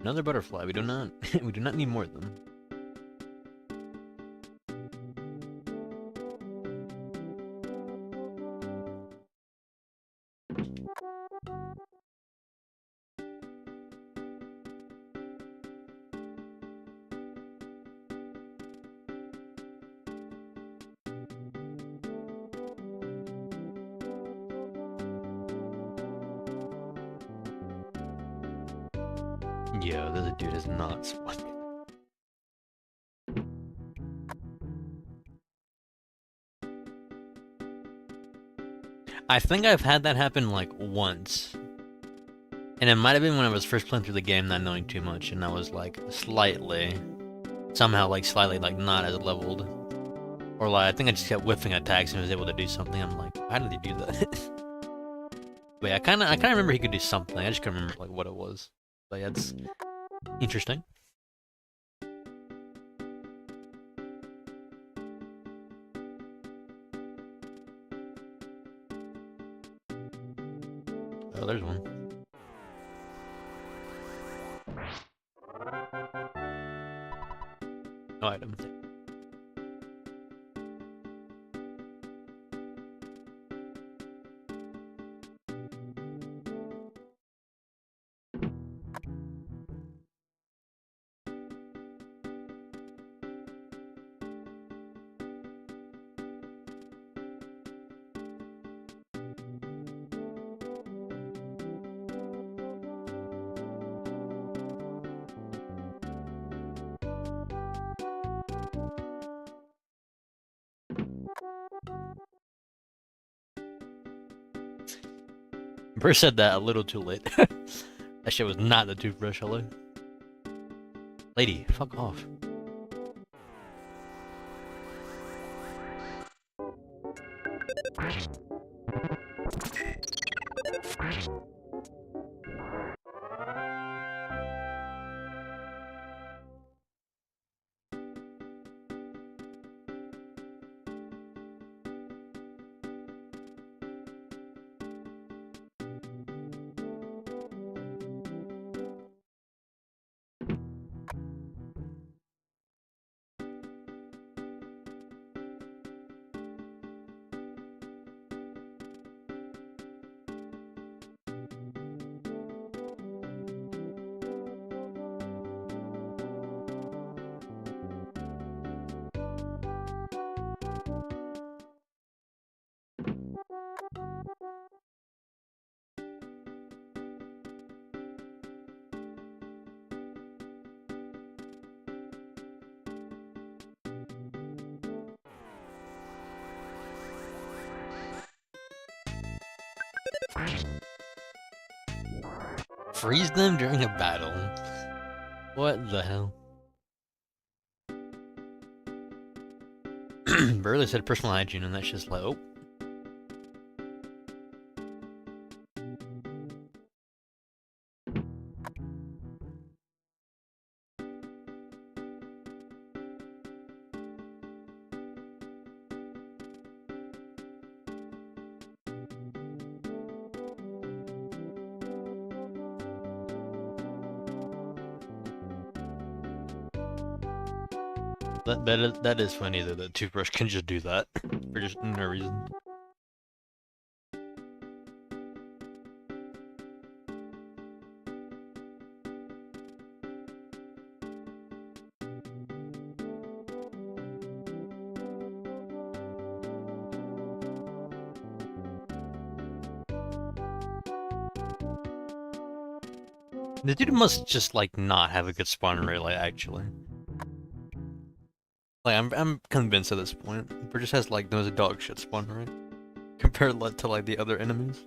Another butterfly. We do not need more of them. Yo, this dude is not spawning. I think I've had that happen like once. And it might have been when I was first playing through the game, not knowing too much, and I was like somehow slightly not as leveled. Or like, I think I just kept whiffing attacks and was able to do something. I'm like, how did he do that? But yeah, I kinda remember he could do something. I just can't remember like what it was. But yeah, it's interesting. Oh, there's one. No item. Bro said that a little too late. That shit was not the toothbrush, hello. Lady, fuck off. Freeze them during a battle. What the hell? barely said personal hygiene, and that's just like, oh. That is funny that the toothbrush can just do that for just no reason. The dude must just like not have a good spawn rate, like actually. Like I'm convinced at this point. But just has like those dog shit spawn rate compared to like the other enemies.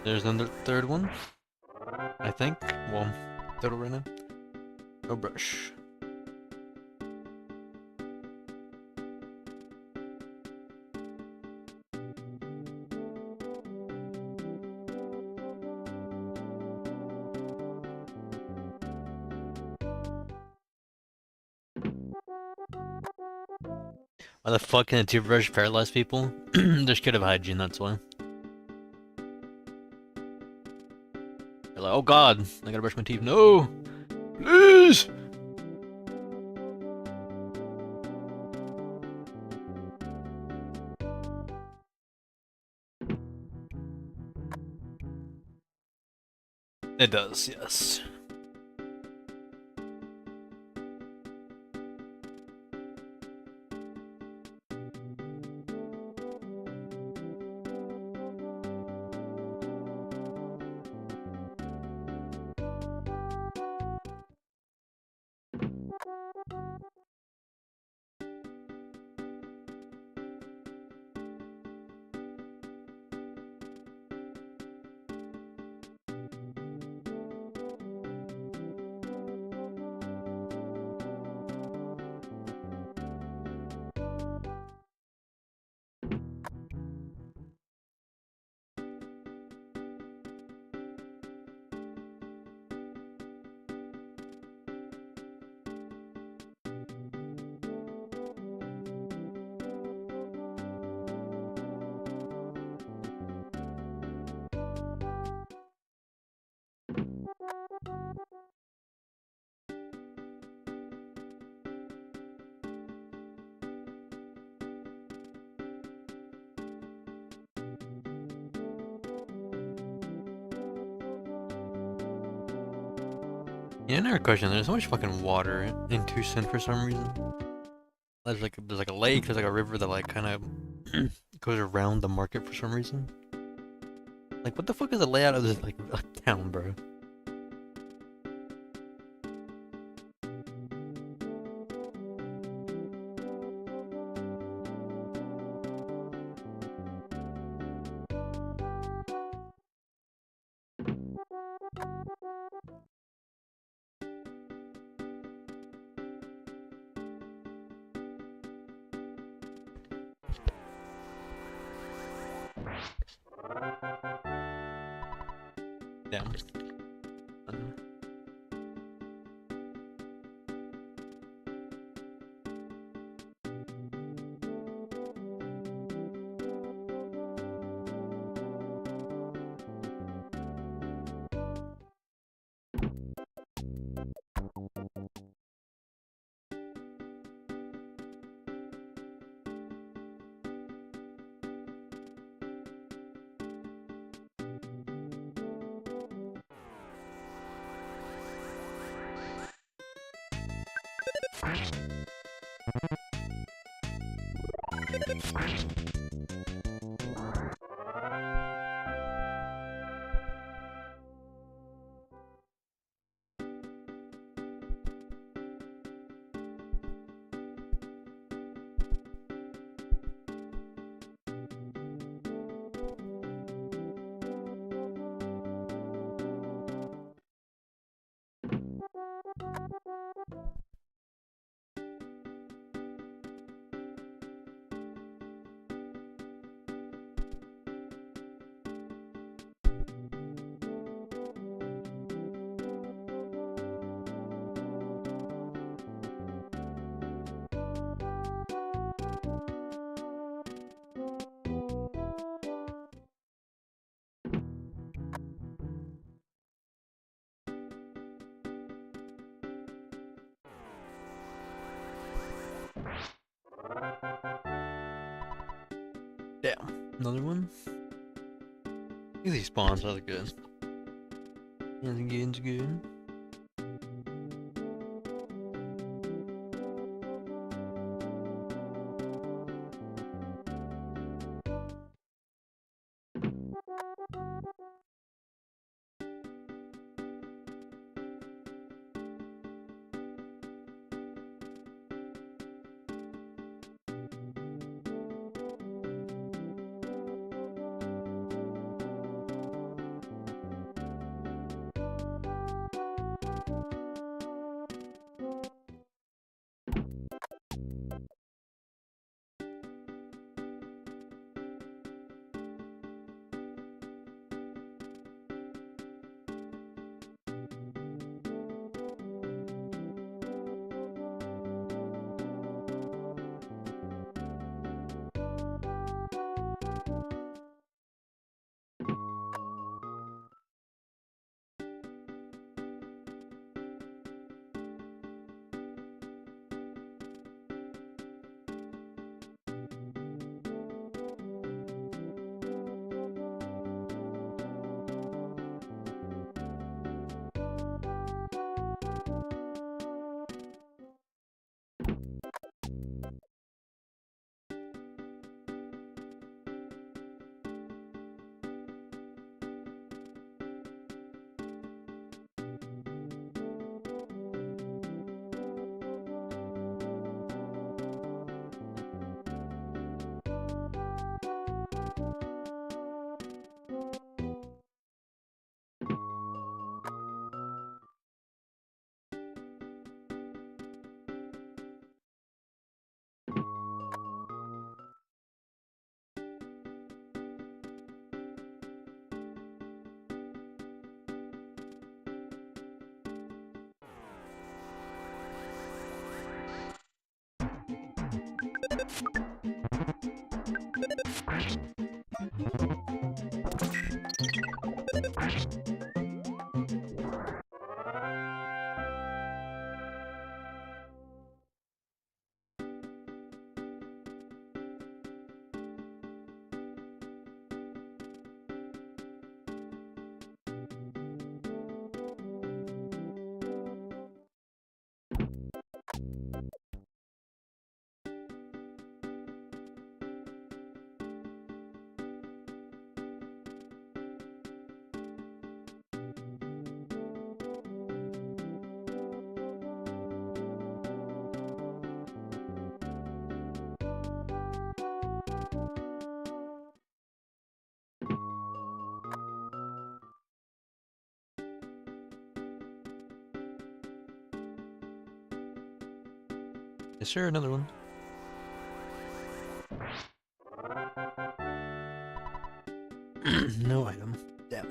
There's another third one, I think. Well, total right now. No brush. Why the fuck can a toothbrush paralyze people? There's kid of hygiene, that's why. They're like, oh god, I gotta brush my teeth. No! Please! It does, yes. Yeah, another question. There's so much fucking water in Tucson for some reason. There's like a lake, there's like a river that like kind of goes around the market for some reason. Like, what the fuck is the layout of this like town, bro? Damn. Damn, another one? These spawns are good. It's good. Yes, sir, another one. No item. Damn.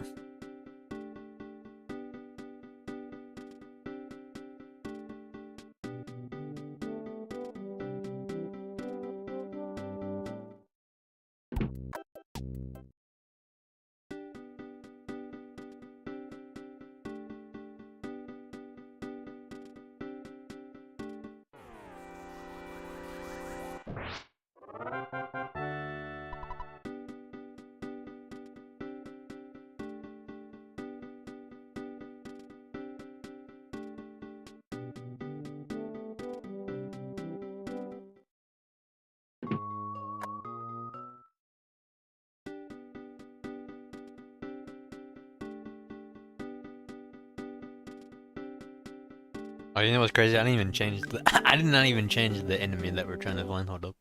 Oh, you know what's crazy? I didn't even change the. I did not even change the enemy that we're trying to find. Hold up.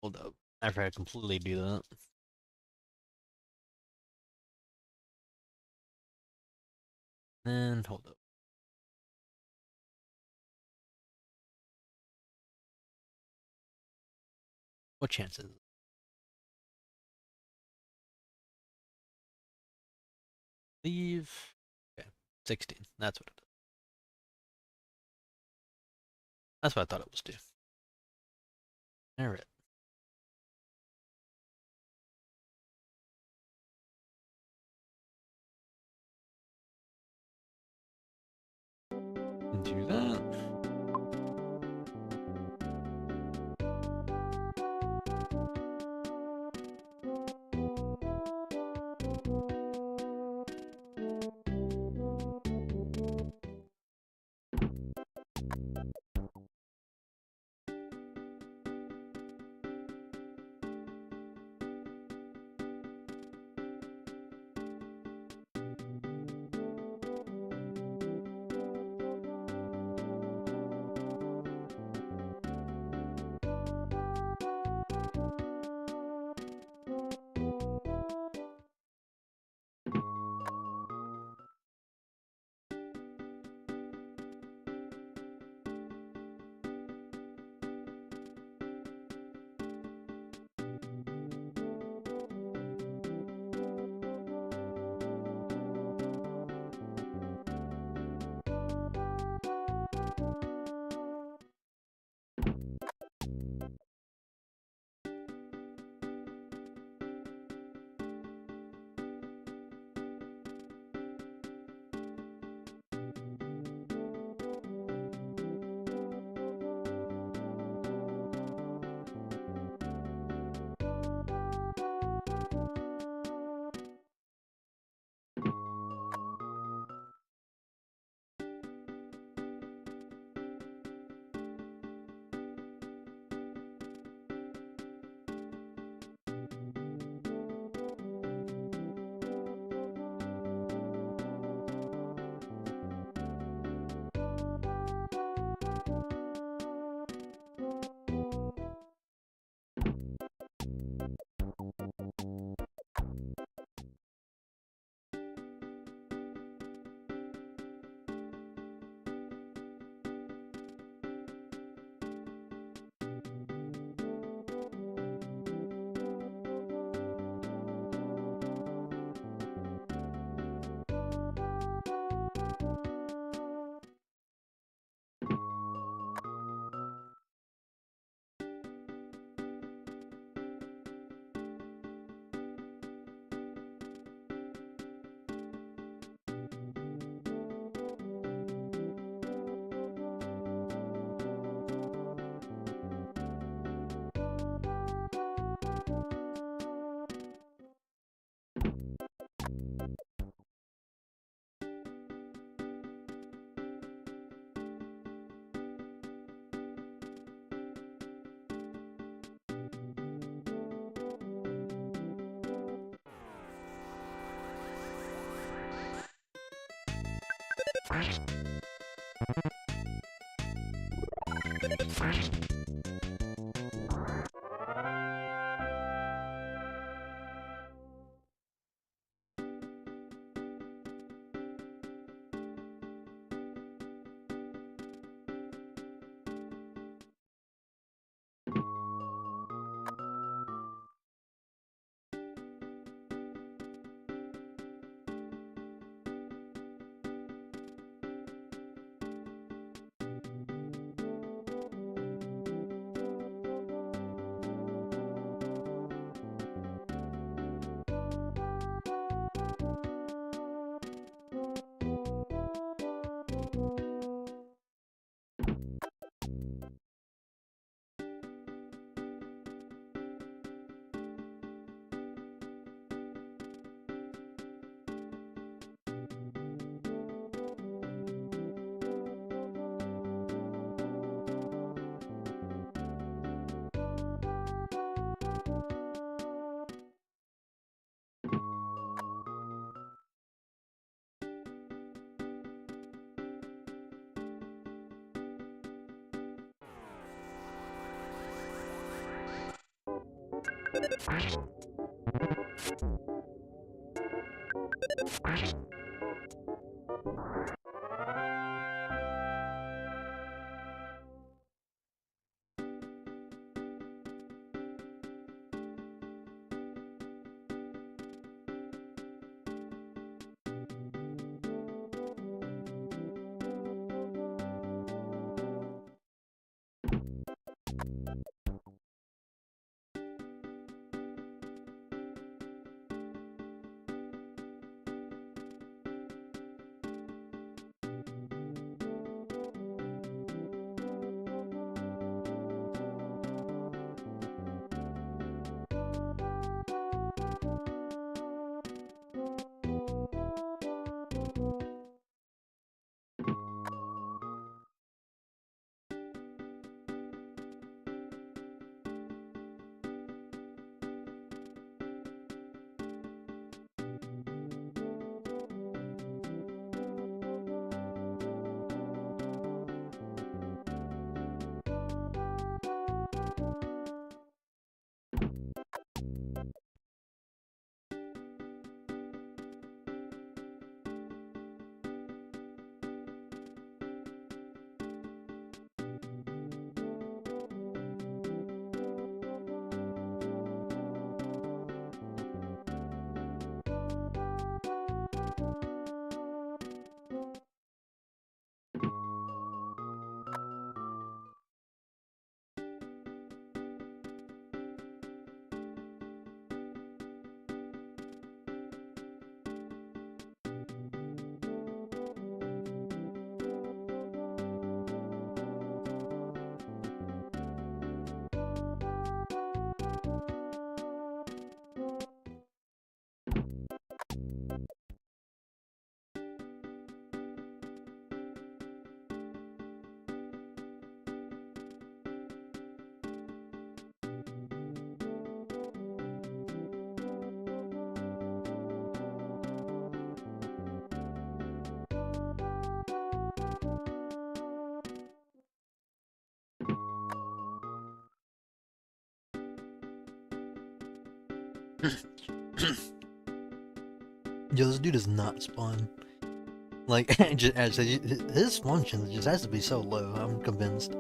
Hold up. I forgot to completely do that. And hold up. What chances? Leave. Okay. 16. That's what it is. That's what I thought it was too. Alright. Do that. Yo, this dude does not spawn. Like, just, his spawn chance just has to be so low. I'm convinced.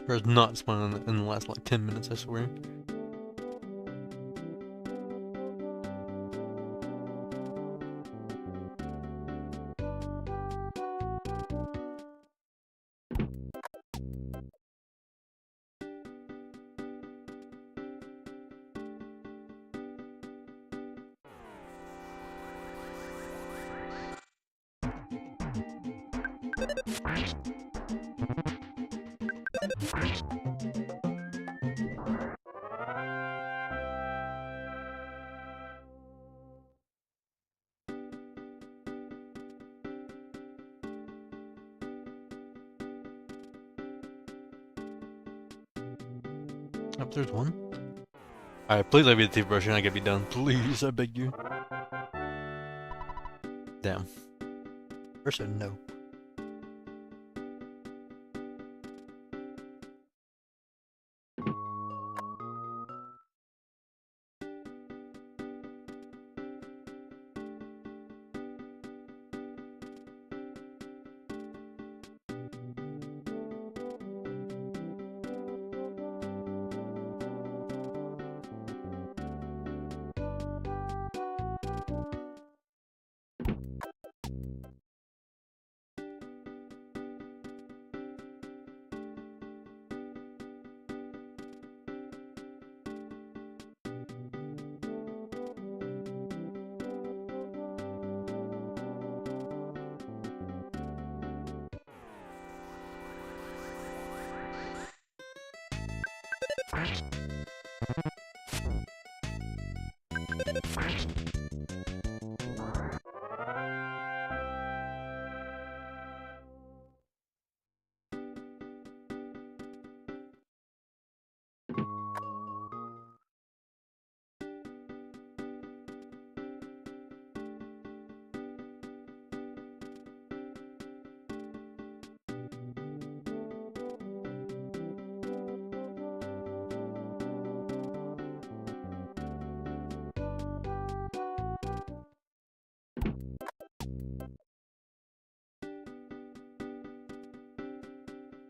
There's not spawning in the last like 10 minutes, I swear. Oh, there's one. Alright, please let me the toothbrush and I can be done. Please, I beg you. Damn. First said no.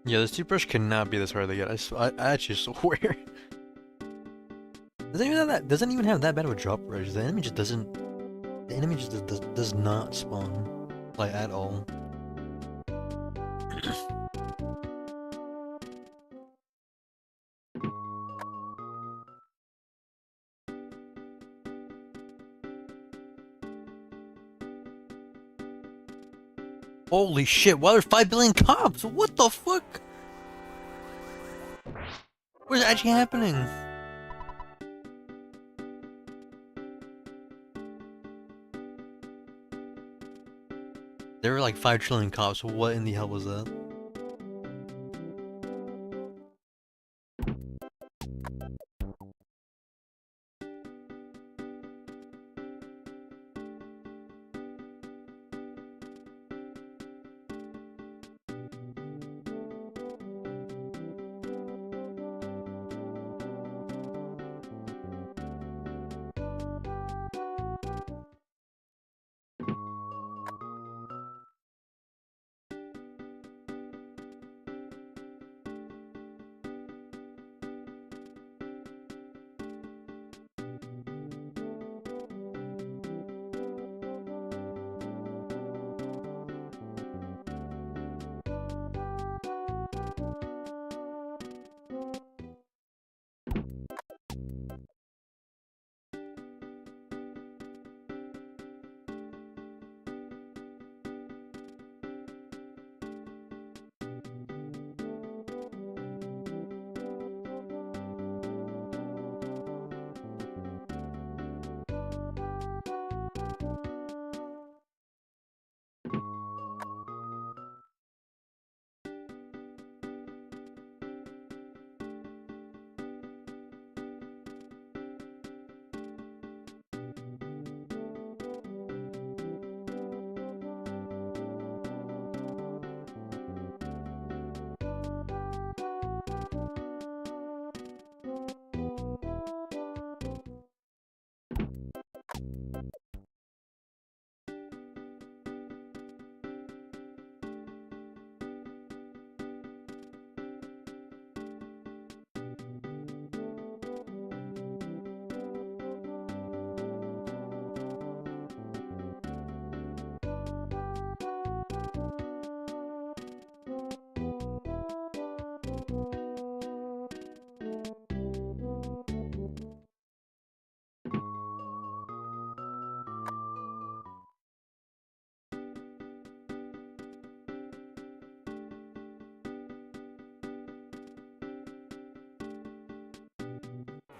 Yeah, this toothbrush cannot be this hard to get. I actually swear. Doesn't even have that bad of a drop rate. The enemy just doesn't. The enemy just does not spawn, like, at all. Holy shit! Why are there 5 billion cops? What the fuck? What is actually happening? There were like 5 trillion cops. What in the hell was that?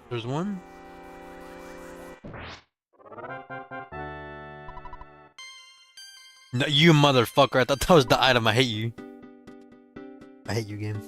There's one. No, you motherfucker! I thought that was the item. I hate you. I hate you, game.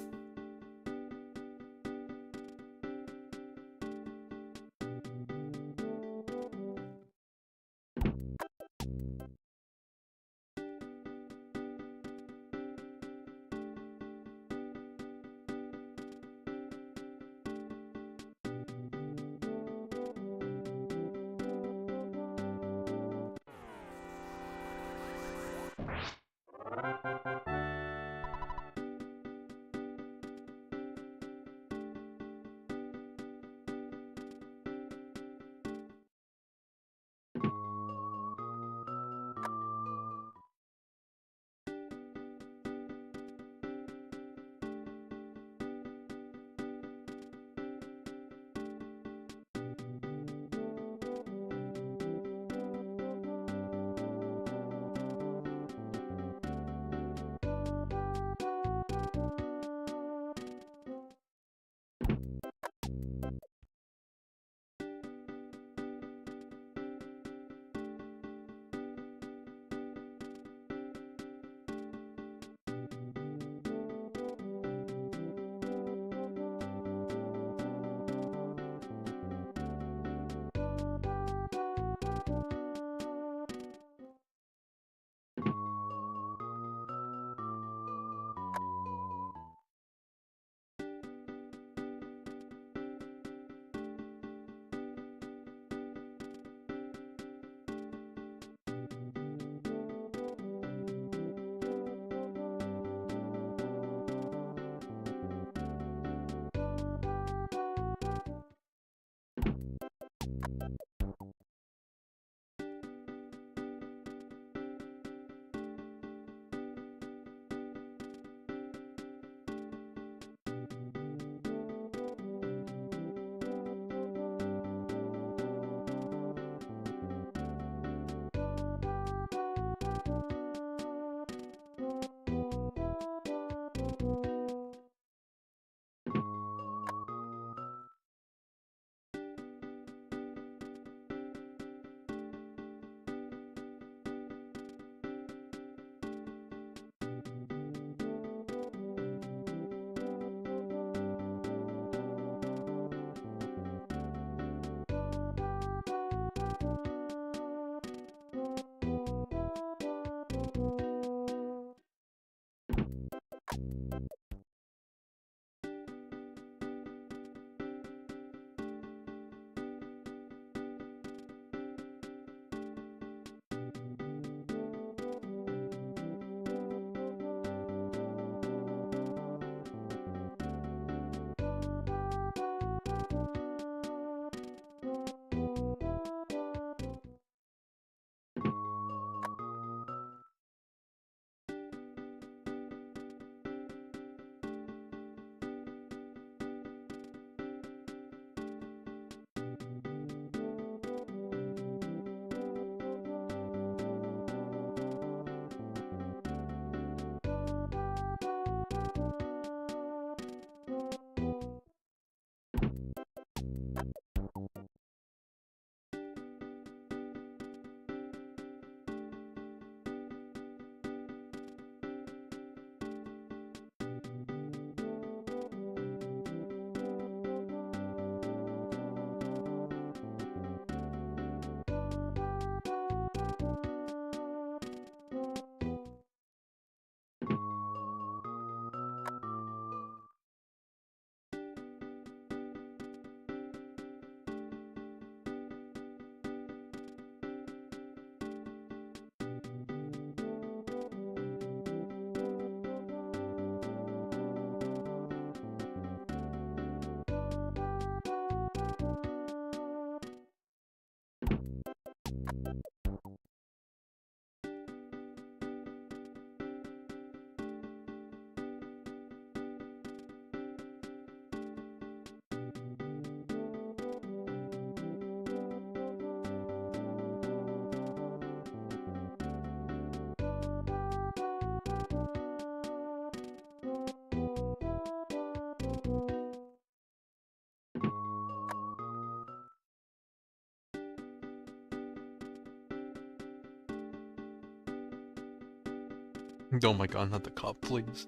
Oh my god, not the cop, please.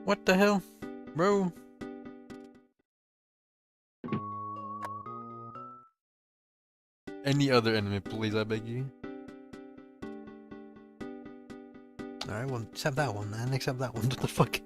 What the hell? Bro? Any other enemy, please, I beg you. Alright, well, accept that one, man. Accept that one. What the fuck?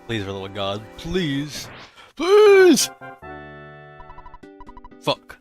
Please, for the love of God. Please! Please! Fuck.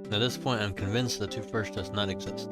At this point, I'm convinced the two first does not exist.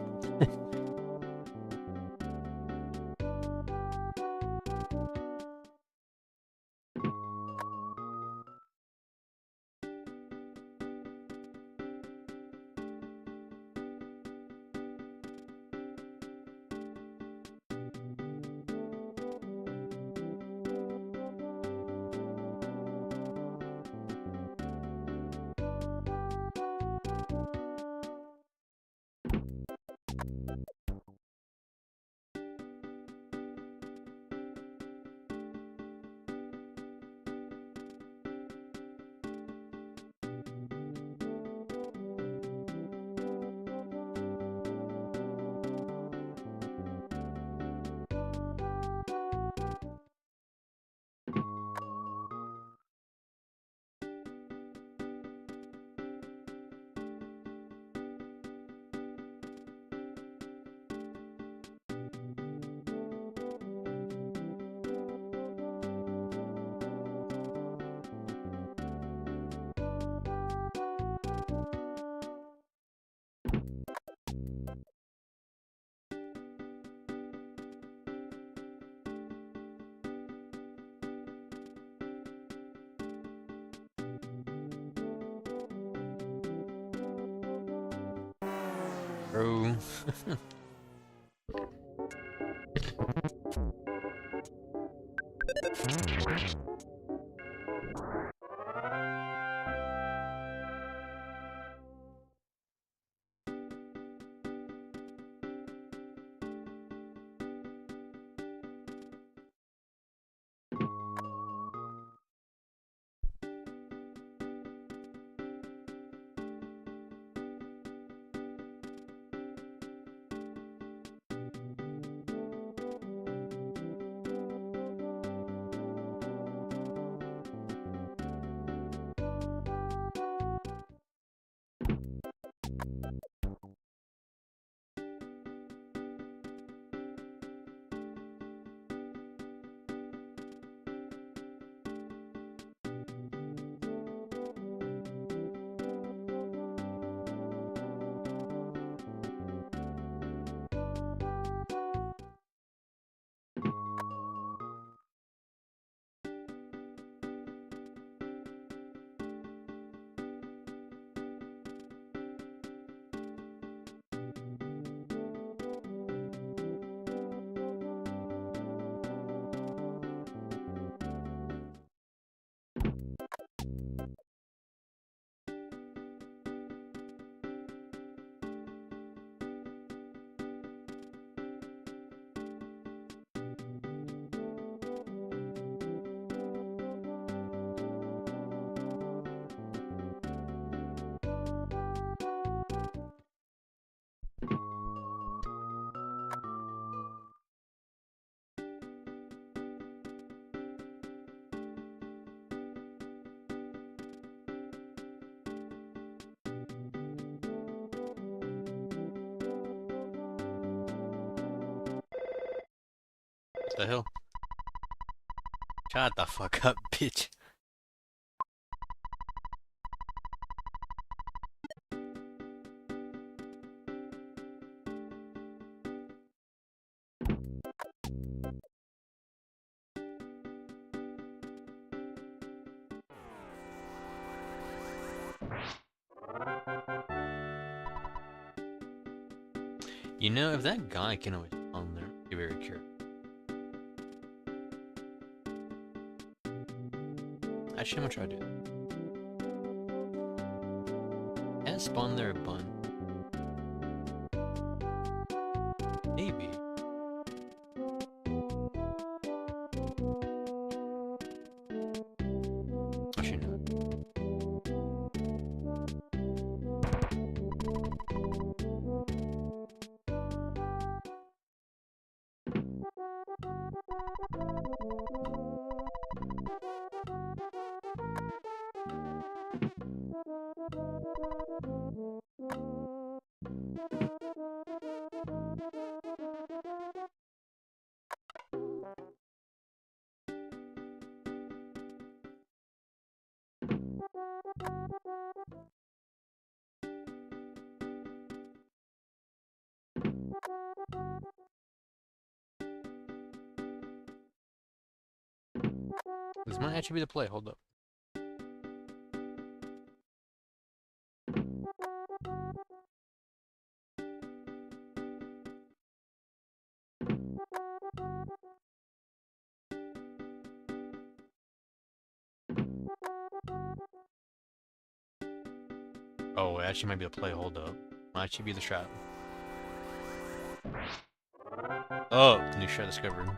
Bro. The hell? Shut the fuck up, bitch. You know, if that guy can always on there, be very careful. Actually, I'm gonna try to do that. Can't spawn there a bun. Maybe. Actually, no. This might actually be the play. Hold up. Oh, it actually might be the play. Hold up. Might actually be the shot. Oh, new shot discovered.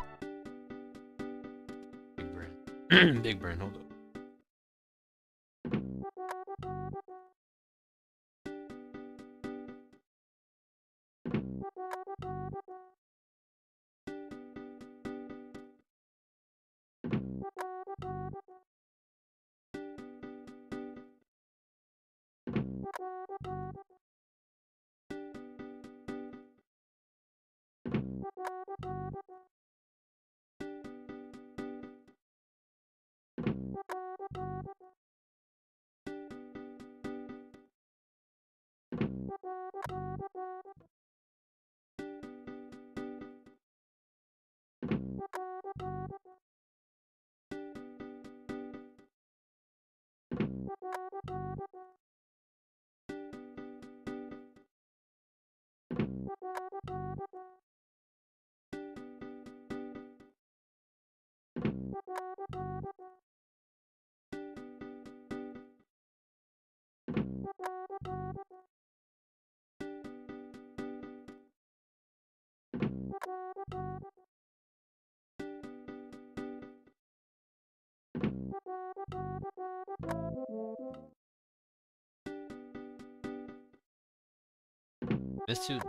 Big brain. Big brain. Hold up.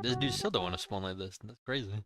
This dude still don't want to spawn like this. That's crazy.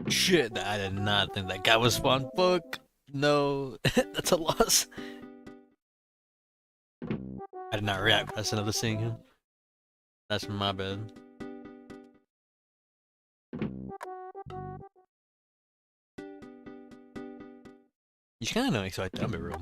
Shit, I did not think that guy was spawn. Fuck. No, that's a loss. I did not react fast enough to seeing him. That's my bad. You kind of know expect that, but real.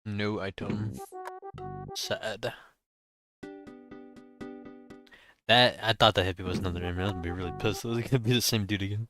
No item. Sad. That I thought that hippie was another enemy. I was gonna be really pissed. I was gonna be the same dude again.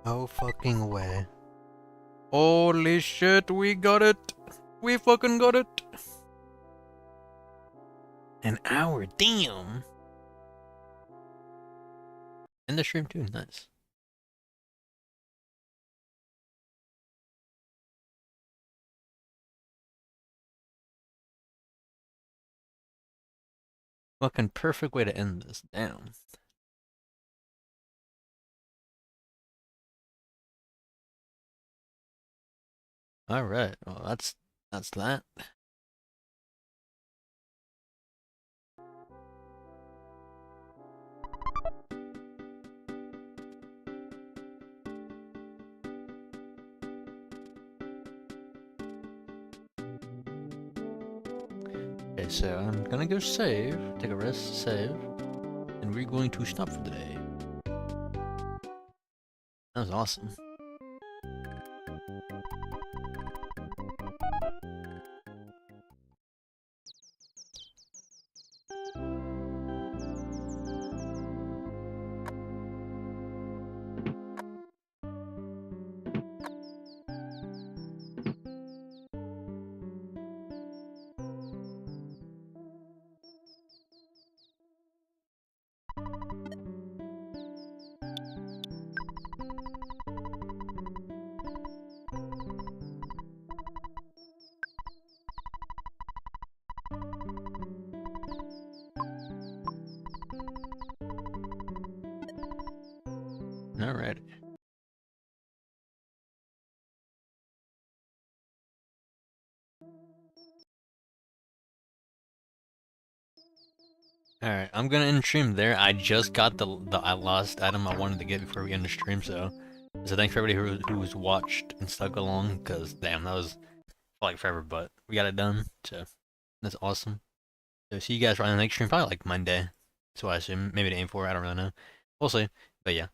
No fucking way. Holy shit, we got it! We fucking got it! An hour, damn! And the stream too, nice. Fucking perfect way to end this, damn. Alright, well that's that. Okay, so I'm gonna go save, take a rest, save, and we're going to stop for the day. That was awesome. Alright. Alright, I'm gonna end stream there. I just got the last item I wanted to get before we end the stream, so thanks for everybody who's watched and stuck along, because damn, that was like forever, but we got it done. So that's awesome. So see you guys on the next stream, probably like Monday. So I assume maybe to aim for. I don't really know. We'll see. But yeah.